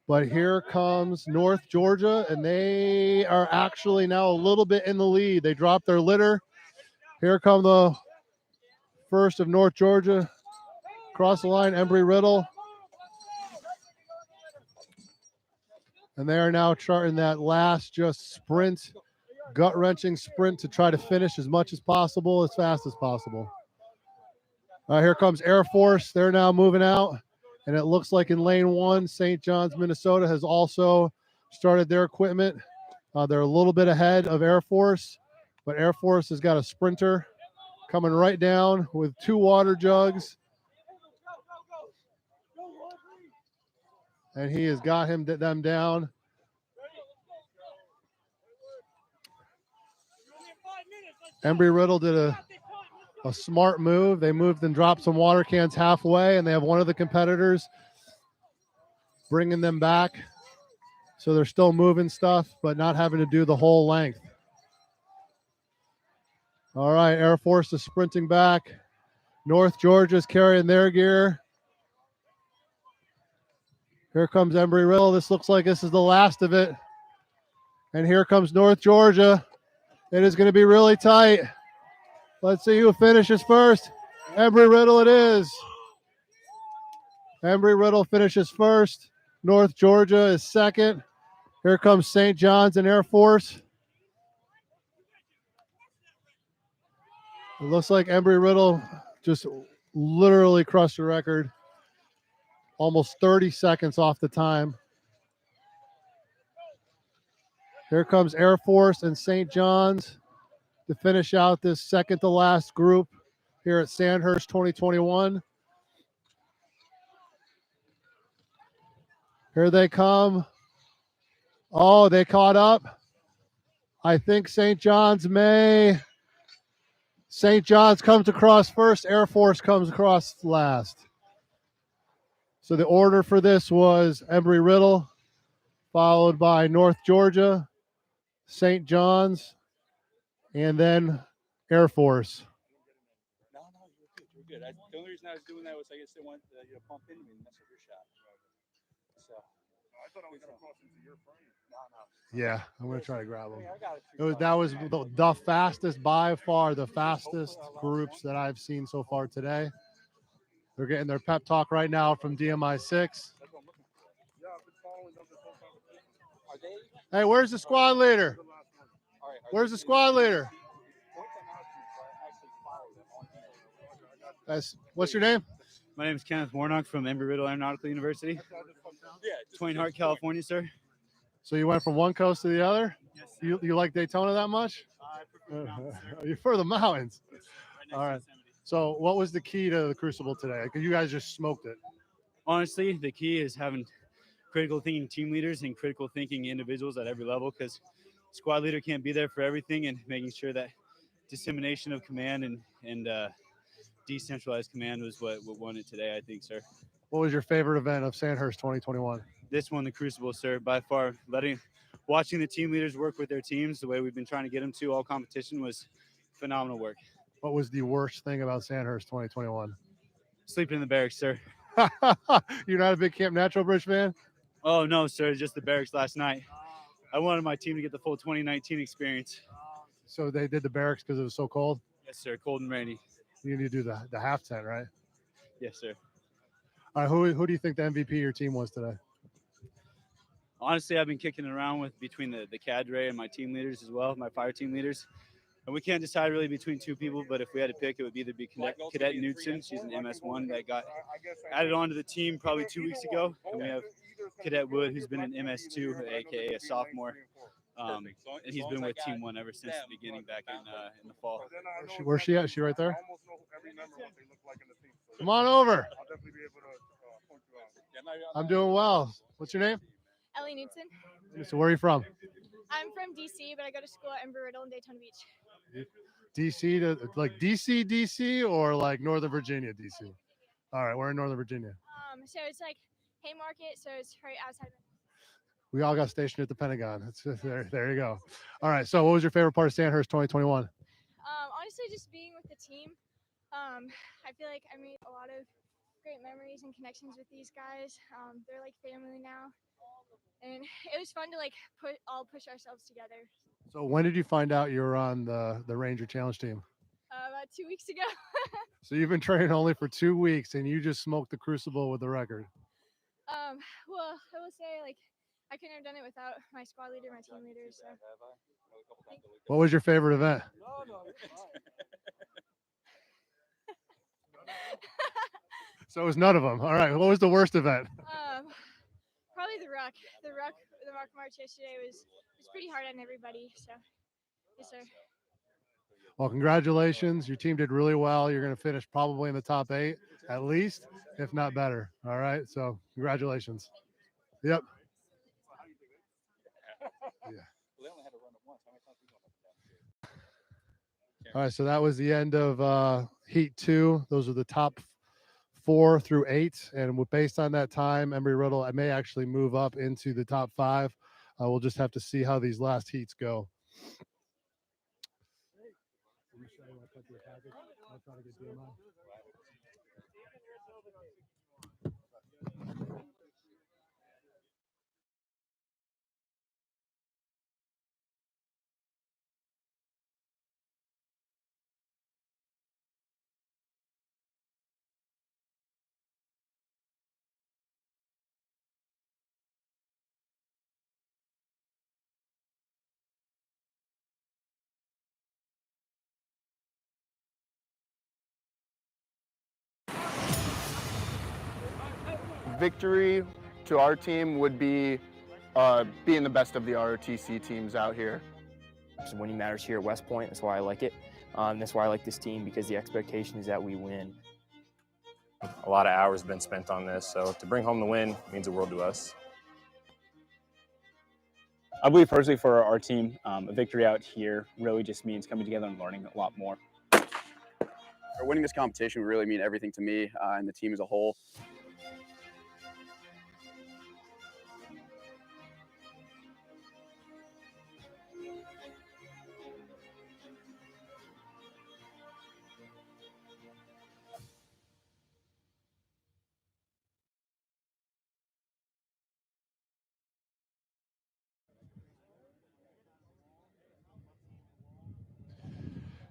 But here comes North Georgia, and they are actually now a little bit in the lead. They dropped their litter. Here come the first of North Georgia. Across the line, Embry-Riddle. And they are now charting that last just sprint, gut-wrenching sprint to try to finish as much as possible, as fast as possible. Here comes Air Force. They're now moving out. And it looks like in lane 1, St. John's, Minnesota has also started their equipment. They're a little bit ahead of Air Force, but Air Force has got a sprinter coming right down with 2 water jugs. And he has got them down. Embry-Riddle did a smart move. They moved and dropped some water cans halfway, and they have one of the competitors bringing them back. So they're still moving stuff, but not having to do the whole length. All right, Air Force is sprinting back. North Georgia's carrying their gear. Here comes Embry-Riddle. This looks like this is the last of it. And here comes North Georgia. It is going to be really tight. Let's see who finishes first. Embry-Riddle it is. Embry-Riddle finishes first. North Georgia is second. Here comes St. John's and Air Force. It looks like Embry-Riddle just literally crushed the record. Almost 30 seconds off the time. Here comes Air Force and St. John's to finish out this second to last group here at Sandhurst 2021. Here they come. Oh, they caught up. I think St. John's St. John's comes across first. Air Force comes across last. So the order for this was Embry-Riddle, followed by North Georgia, St. John's, and then Air Force. No, you're good. The only reason I was doing that was I guess they want you to pump into me and mess up your shot. So I thought I was going to cross into your frame. No. Yeah, I'm going to try to grab them. That was the fastest, by far the fastest groups that I've seen so far today. They're getting their pep talk right now from DMI 6. Hey, where's the squad leader? Where's the squad leader? What's your name? My name is Kenneth Warnock from Embry-Riddle Aeronautical University. Twain Harte, California, sir. So you went from one coast to the other? Yes, You like Daytona that much? You're for the mountains. All right. So what was the key to the Crucible today? Because you guys just smoked it. Honestly, the key is having critical thinking team leaders and critical thinking individuals at every level, because squad leader can't be there for everything, and making sure that dissemination of command and decentralized command was what won it today, I think, sir. What was your favorite event of Sandhurst 2021? This one, the Crucible, sir, by far. Watching the team leaders work with their teams the way we've been trying to get them to all competition was phenomenal work. What was the worst thing about Sandhurst 2021? Sleeping in the barracks, sir. You're not a big Camp Natural Bridge fan? Oh, no, sir. Just the barracks last night. I wanted my team to get the full 2019 experience. So they did the barracks because it was so cold? Yes, sir. Cold and rainy. You need to do the half tent, right? Yes, sir. All right, who do you think the MVP of your team was today? Honestly, I've been kicking it around with between the cadre and my team leaders as well, my fire team leaders. And we can't decide really between two people, but if we had to pick, it would either be Cadet Knudsen. She's an MS1 that got added onto the team probably 2 weeks ago. And we have Cadet Wood, who's been an MS2, aka a sophomore. And he's been with Team 1 ever since the beginning back in the fall. Where's she at? Is she right there? Come on over. I'm doing well. What's your name? Ellie Knudsen. So where are you from? I'm from DC, but I go to school at Embry-Riddle in Daytona Beach. DC to like DC or like Northern Virginia DC? All right, we're in Northern Virginia. So it's like Haymarket, so it's right outside. We all got stationed at the Pentagon. It's just there you go. All right, so what was your favorite part of Sandhurst 2021? Honestly, just being with the team. I feel like I made a lot of great memories and connections with these guys. They're like family now. And it was fun to like push ourselves together. So when did you find out you were on the Ranger Challenge team? About 2 weeks ago. So you've been training only for 2 weeks and you just smoked the Crucible with the record. Well, I will say like I couldn't have done it without my squad leader, my team leaders. So. What was your favorite event? So it was none of them. All right. What was the worst event? Probably the ruck. The ruck march yesterday was pretty hard on everybody. So, yes, sir. Well, congratulations. Your team did really well. You're going to finish probably in the top 8 at least, if not better. All right. So congratulations. Yep. Yeah. All right. So that was the end of Heat 2. Those are the top 4 through 8. And based on that time, Embry-Riddle, I may actually move up into the top 5. We'll just have to see how these last heats go. Victory to our team would be being the best of the ROTC teams out here. Winning matters here at West Point. That's why I like it. That's why I like this team, because the expectation is that we win. A lot of hours have been spent on this, so to bring home the win means the world to us. I believe personally for our team, a victory out here really just means coming together and learning a lot more. Winning this competition would really mean everything to me and the team as a whole.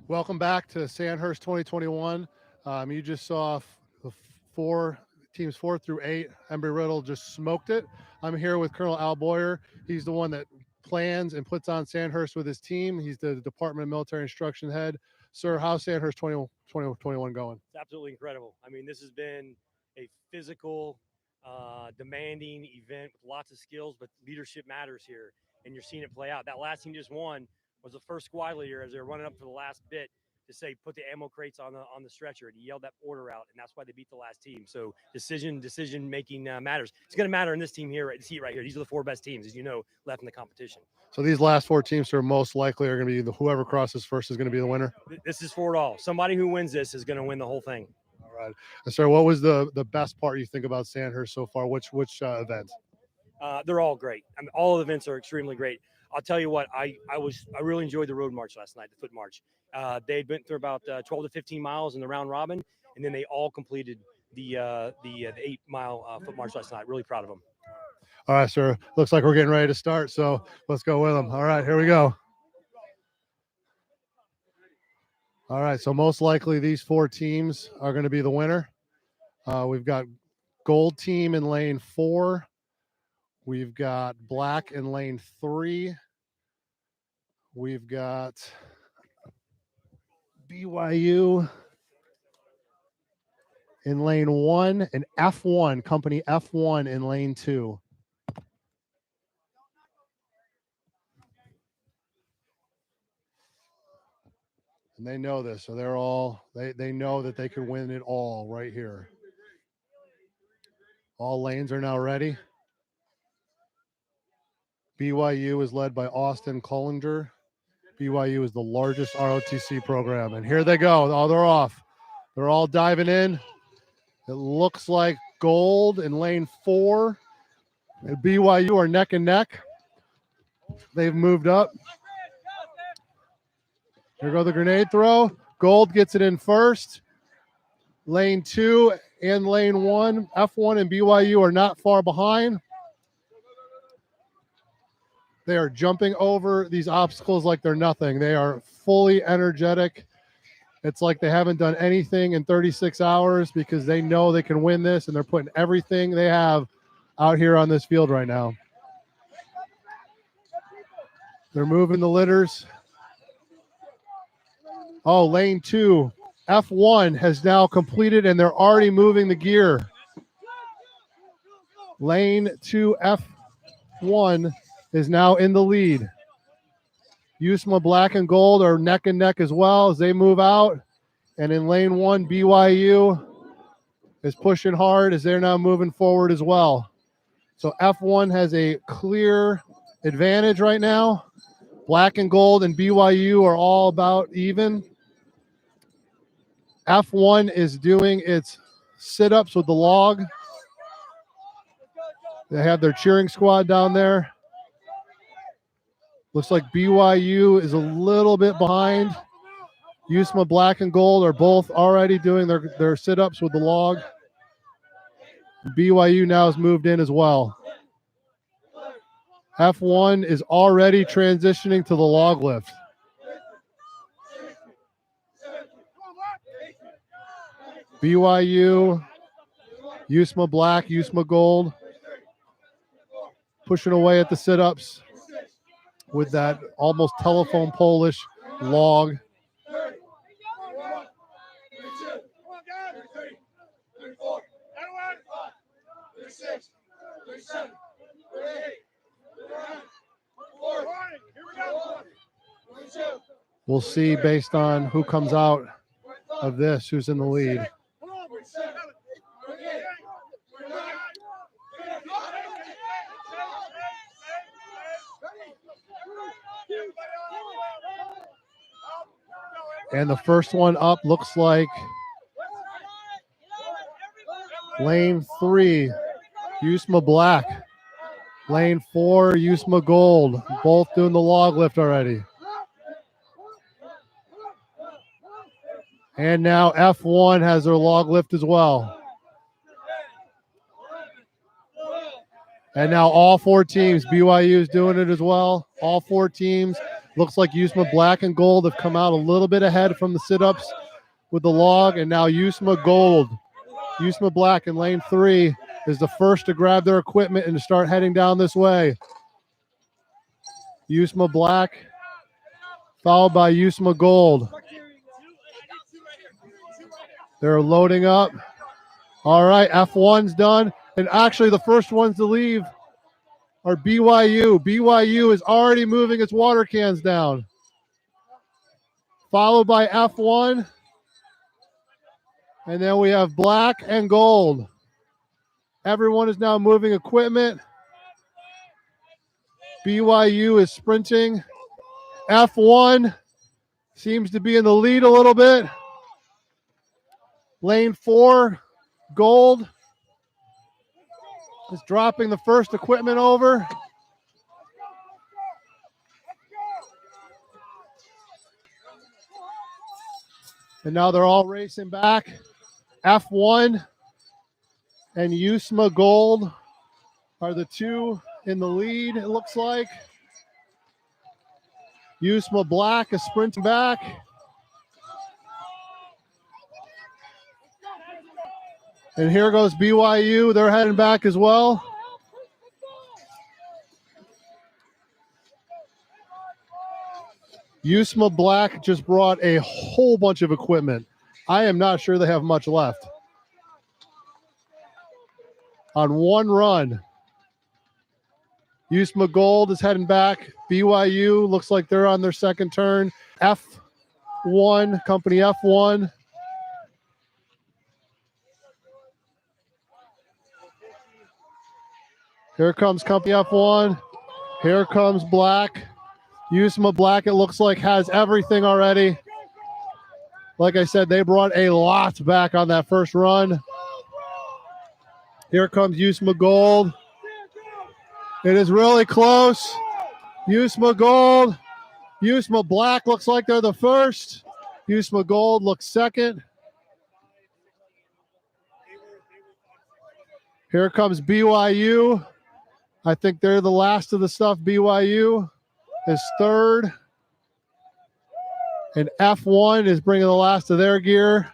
Welcome back to Sandhurst 2021. You just saw the teams 4 through 8. Embry-Riddle just smoked it. I'm here with Colonel Al Boyer. He's the one that plans and puts on Sandhurst with his team. He's the Department of Military Instruction head. Sir, how's Sandhurst 2021 going? It's absolutely incredible. I mean, this has been a physical, demanding event with lots of skills, but leadership matters here, and you're seeing it play out. That last team just won was the first squad leader as they were running up for the last bit to say, put the ammo crates on the stretcher. And he yelled that order out, and that's why they beat the last team. So decision making matters. It's going to matter in this team here. See right here. These are the 4 best teams, as you know, left in the competition. So these last 4 teams are most likely are going to be whoever crosses first is going to be the winner. This is for it all. Somebody who wins this is going to win the whole thing. All right. And sir, what was the best part you think about Sandhurst so far? Which event? They're all great. I mean, all of the events are extremely great. I'll tell you what, I really enjoyed the road march last night, the foot march. They went through about 12 to 15 miles in the round robin, and then they all completed the 8-mile foot march last night. Really proud of them. All right, sir. Looks like we're getting ready to start, so let's go with them. All right, here we go. All right, so most likely these 4 teams are going to be the winner. We've got gold team in lane 4. We've got black in lane 3. We've got BYU in lane 1 and F1, company F1 in lane 2. And they know this, so they're all, they know that they could win it all right here. All lanes are now ready. BYU is led by Austin Collinger. BYU is the largest ROTC program. And here they go. Oh, they're off. They're all diving in. It looks like gold in lane 4. And BYU are neck and neck. They've moved up. Here go the grenade throw. Gold gets it in first. Lane 2 and lane 1. F1 and BYU are not far behind. They are jumping over these obstacles like they're nothing. They are fully energetic. It's like they haven't done anything in 36 hours because they know they can win this, and they're putting everything they have out here on this field right now. They're moving the litters. Oh, lane 2. F1 has now completed, and they're already moving the gear. Lane 2 F1 is now in the lead. USMA black and gold are neck and neck as well as they move out. And in lane 1, BYU is pushing hard as they're now moving forward as well. So F1 has a clear advantage right now. Black and gold and BYU are all about even. F1 is doing its sit-ups with the log. They have their cheering squad down there. Looks like BYU is a little bit behind. USMA black and gold are both already doing their sit-ups with the log. BYU now has moved in as well. F1 is already transitioning to the log lift. BYU, USMA black, USMA gold, pushing away at the sit-ups with that almost telephone pole-ish log. We'll see based on who comes out of this, who's in the lead. And the first one up looks like lane 3, USMA black. Lane 4, USMA gold. Both doing the log lift already. And now F1 has their log lift as well. And now all 4 teams, BYU is doing it as well. All 4 teams. Looks like USMA black and gold have come out a little bit ahead from the sit-ups with the log. And now USMA gold, USMA black in lane 3 is the first to grab their equipment and to start heading down this way. USMA black, followed by USMA gold. They're loading up. All right, F1's done. And actually the first ones to leave are BYU. BYU is already moving its water cans down. Followed by F1. And then we have black and gold. Everyone is now moving equipment. BYU is sprinting. F1 seems to be in the lead a little bit. Lane 4, gold, is dropping the first equipment over. And now they're all racing back. F1 and USMA gold are the two in the lead, it looks like. Yusma Black is sprinting back. And here goes BYU. They're heading back as well. Yusma Black just brought a whole bunch of equipment. I am not sure they have much left. On one run, Yusma Gold is heading back. BYU looks like they're on their second turn. F1, company F1. Here comes company F1. Here comes Black. Yusma Black, it looks like, has everything already. Like I said, they brought a lot back on that first run. Here comes Yusma Gold. It is really close. Yusma Gold. Yusma Black looks like they're the first. Yusma Gold looks second. Here comes BYU. I think they're the last of the stuff. BYU is third. And F1 is bringing the last of their gear.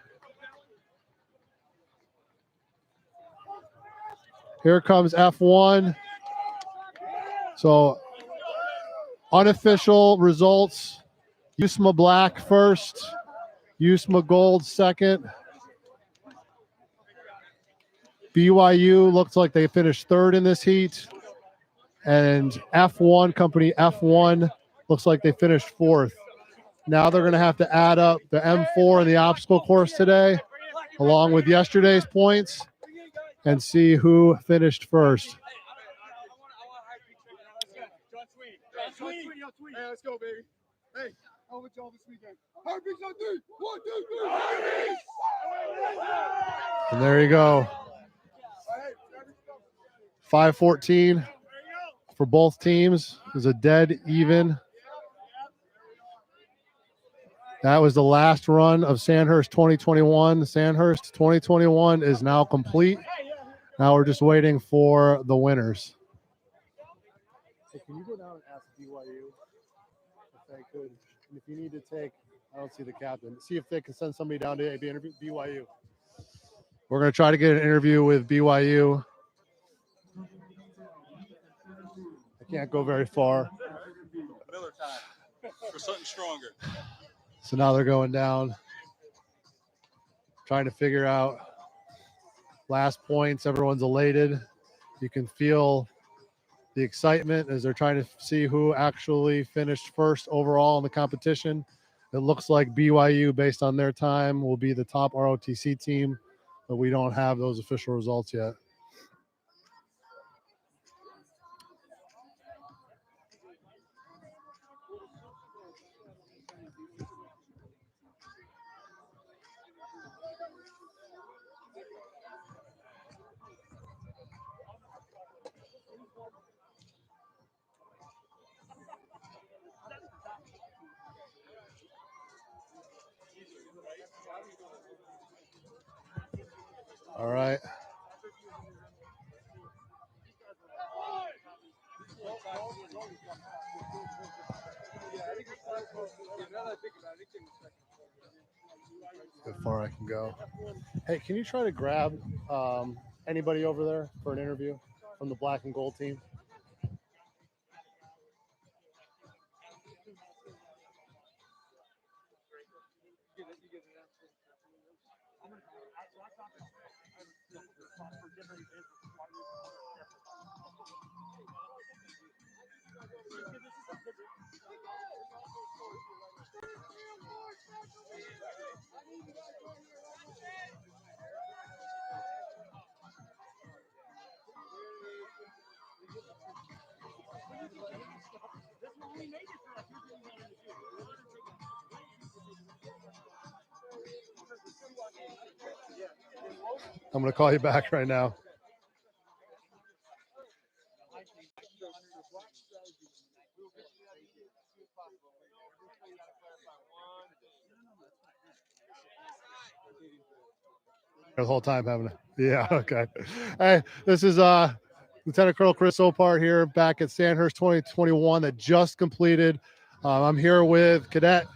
Here comes F1. So unofficial results. Yusma Black first. Yusma Gold second. BYU looks like they finished third in this heat. And F1, company F1, looks like they finished fourth. Now they're going to have to add up the M4 and the obstacle course today, along with yesterday's points, and see who finished first. Hey, let's go, baby. Hey, how with y'all this weekend? Heartbeats on 3. 1, 2, 3. And there you go. 5:14 for both teams. It was a dead even. That was the last run of Sandhurst 2021. Sandhurst 2021 is now complete. Now we're just waiting for the winners. Hey, can you go down and ask BYU if they could, and if you need to take, I don't see the captain, see if they can send somebody down to interview BYU. We're going to try to get an interview with BYU. I can't go very far. Miller time for something stronger. So now they're going down, trying to figure out last points. Everyone's elated. You can feel the excitement as they're trying to see who actually finished first overall in the competition. It looks like BYU, based on their time, will be the top ROTC team, but we don't have those official results yet. All right. How far I can go. Hey, can you try to grab anybody over there for an interview from the black and gold team? I'm going to call you back right now. The whole time having a, yeah, okay. Hey, this is Lieutenant Colonel Chris Opar here, back at Sandhurst 2021 that just completed. I'm here with Cadet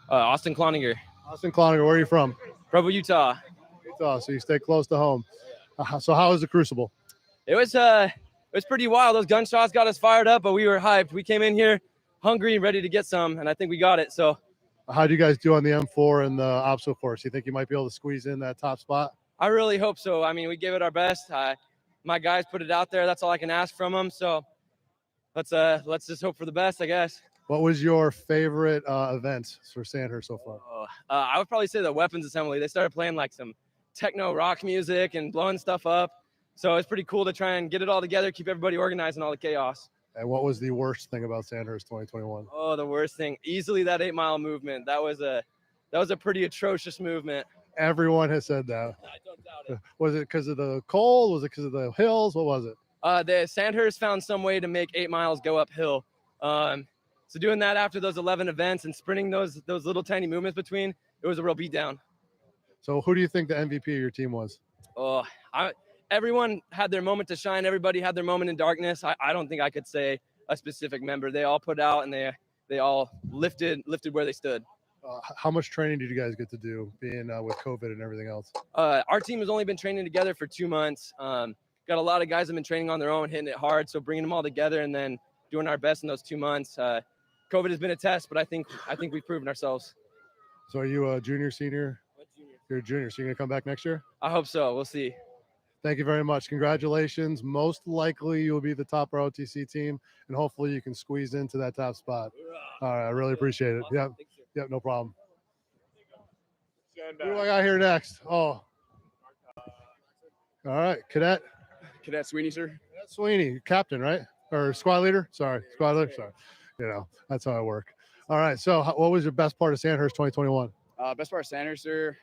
Austin Cloninger. Austin Cloninger, where are you from? Provo, Utah. Utah, so you stay close to home. So how was the Crucible? It was pretty wild. Those gunshots got us fired up, but we were hyped. We came in here hungry and ready to get some, and I think we got it. So how do you guys do on the M4 and the obstacle course? You think you might be able to squeeze in that top spot? I really hope so. I mean, we gave it our best. My guys put it out there. That's all I can ask from them. So let's just hope for the best, I guess. What was your favorite event for Sandhurst so far? I would probably say the weapons assembly. They started playing like some techno rock music and blowing stuff up. So it's pretty cool to try and get it all together, keep everybody organized in all the chaos. And what was the worst thing about Sandhurst 2021? Oh, the worst thing. Easily that 8 Mile movement. That was a pretty atrocious movement. Everyone has said that. I don't doubt it. Was it because of the cold? Was it because of the hills? What was it? The Sandhurst found some way to make 8 miles go uphill. So doing that after those 11 events and sprinting those little tiny movements between, it was a real beatdown. So who do you think the MVP of your team was? Oh, everyone had their moment to shine. Everybody had their moment in darkness. I don't think I could say a specific member. They all put out and they all lifted where they stood. How much training did you guys get to do being with COVID and everything else? Our team has only been training together for 2 months. Got a lot of guys that have been training on their own, hitting it hard. So bringing them all together and then doing our best in those 2 months. COVID has been a test, but I think we've proven ourselves. So are you a junior, senior? You're a junior, so you're going to come back next year? I hope so. We'll see. Thank you very much. Congratulations. Most likely you will be the top ROTC team, and hopefully you can squeeze into that top spot. All right, I really appreciate it. Yep, no problem. Who do I got here next? Oh. All right, Cadet Sweeney, sir. Cadet Sweeney, captain, right? Or squad leader? Sorry, squad leader. Sorry. You know, that's how I work. All right, so what was your best part of Sandhurst 2021? Best part of Sandhurst, sir.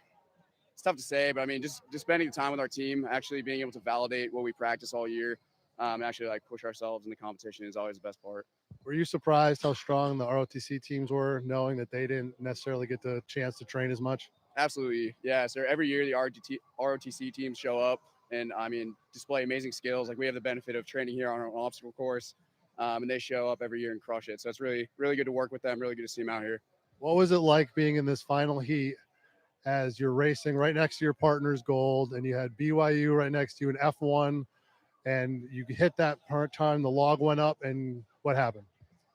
It's tough to say, but I mean, just spending the time with our team, actually being able to validate what we practice all year, and actually like push ourselves in the competition is always the best part. Were you surprised how strong the ROTC teams were, knowing that they didn't necessarily get the chance to train as much? Absolutely, yeah, sir. Every year the ROTC teams show up and I mean display amazing skills. Like we have the benefit of training here on our obstacle course, and they show up every year and crush it. So it's really good to work with them. Really good to see them out here. What was it like being in this final heat? As you're racing right next to your partner's gold and you had BYU right next to you in F1 and you hit that part time, the log went up, and what happened?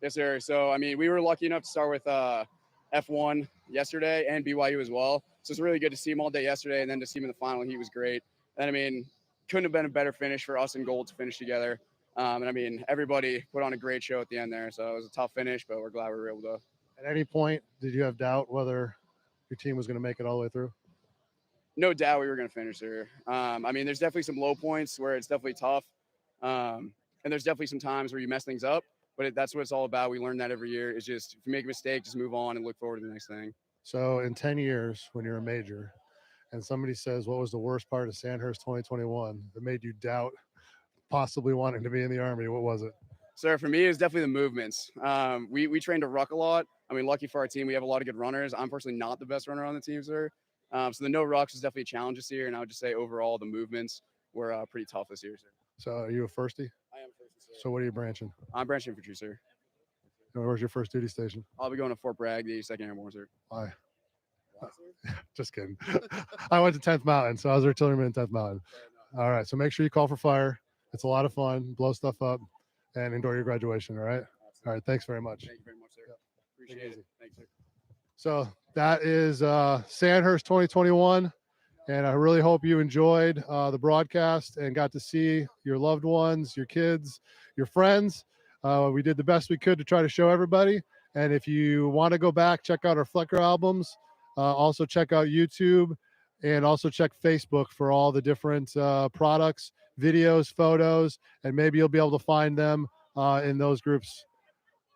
Yes, sir. So, I mean, we were lucky enough to start with F1 yesterday and BYU as well. So it's really good to see them all day yesterday, and then to see them in the final heat was great. And I mean, couldn't have been a better finish for us and gold to finish together. And I mean, everybody put on a great show at the end there. So it was a tough finish, but we're glad we were able to. At any point, did you have doubt whether your team was going to make it all the way through? No doubt we were going to finish there. I mean, there's definitely some low points where it's definitely tough. And there's definitely some times where you mess things up, but that's what it's all about. We learn that every year. It's just, if you make a mistake, just move on and look forward to the next thing. So in 10 years, when you're a major and somebody says, what was the worst part of Sandhurst 2021 that made you doubt possibly wanting to be in the Army? What was it? Sir, for me, it was definitely the movements. We trained to ruck a lot. I mean, lucky for our team, we have a lot of good runners. I'm personally not the best runner on the team, sir. So the no rucks is definitely a challenge this year. And I would just say overall, the movements were pretty tough this year, sir. So are you a firstie? I am a firstie, sir. So what are you branching? I'm branching infantry, sir. And where's your first duty station? I'll be going to Fort Bragg, the 2nd Airborne, sir. Why? Just kidding. I went to 10th Mountain, so I was artilleryman in 10th Mountain. All right, so make sure you call for fire. It's a lot of fun. Blow stuff up and enjoy your graduation, all right? All right, thanks very much. Thank you very much, sir. Appreciate it. Thanks, sir. So that is Sandhurst 2021, and I really hope you enjoyed the broadcast and got to see your loved ones, your kids, your friends. We did the best we could to try to show everybody, and if you want to go back, check out our Flecker albums. Also check out YouTube, and also check Facebook for all the different products, videos, photos, and maybe you'll be able to find them in those groups.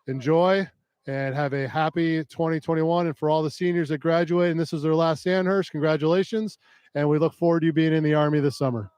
Enjoy and have a happy 2021. And for all the seniors that graduate and this is their last Sandhurst, congratulations. And we look forward to you being in the Army this summer.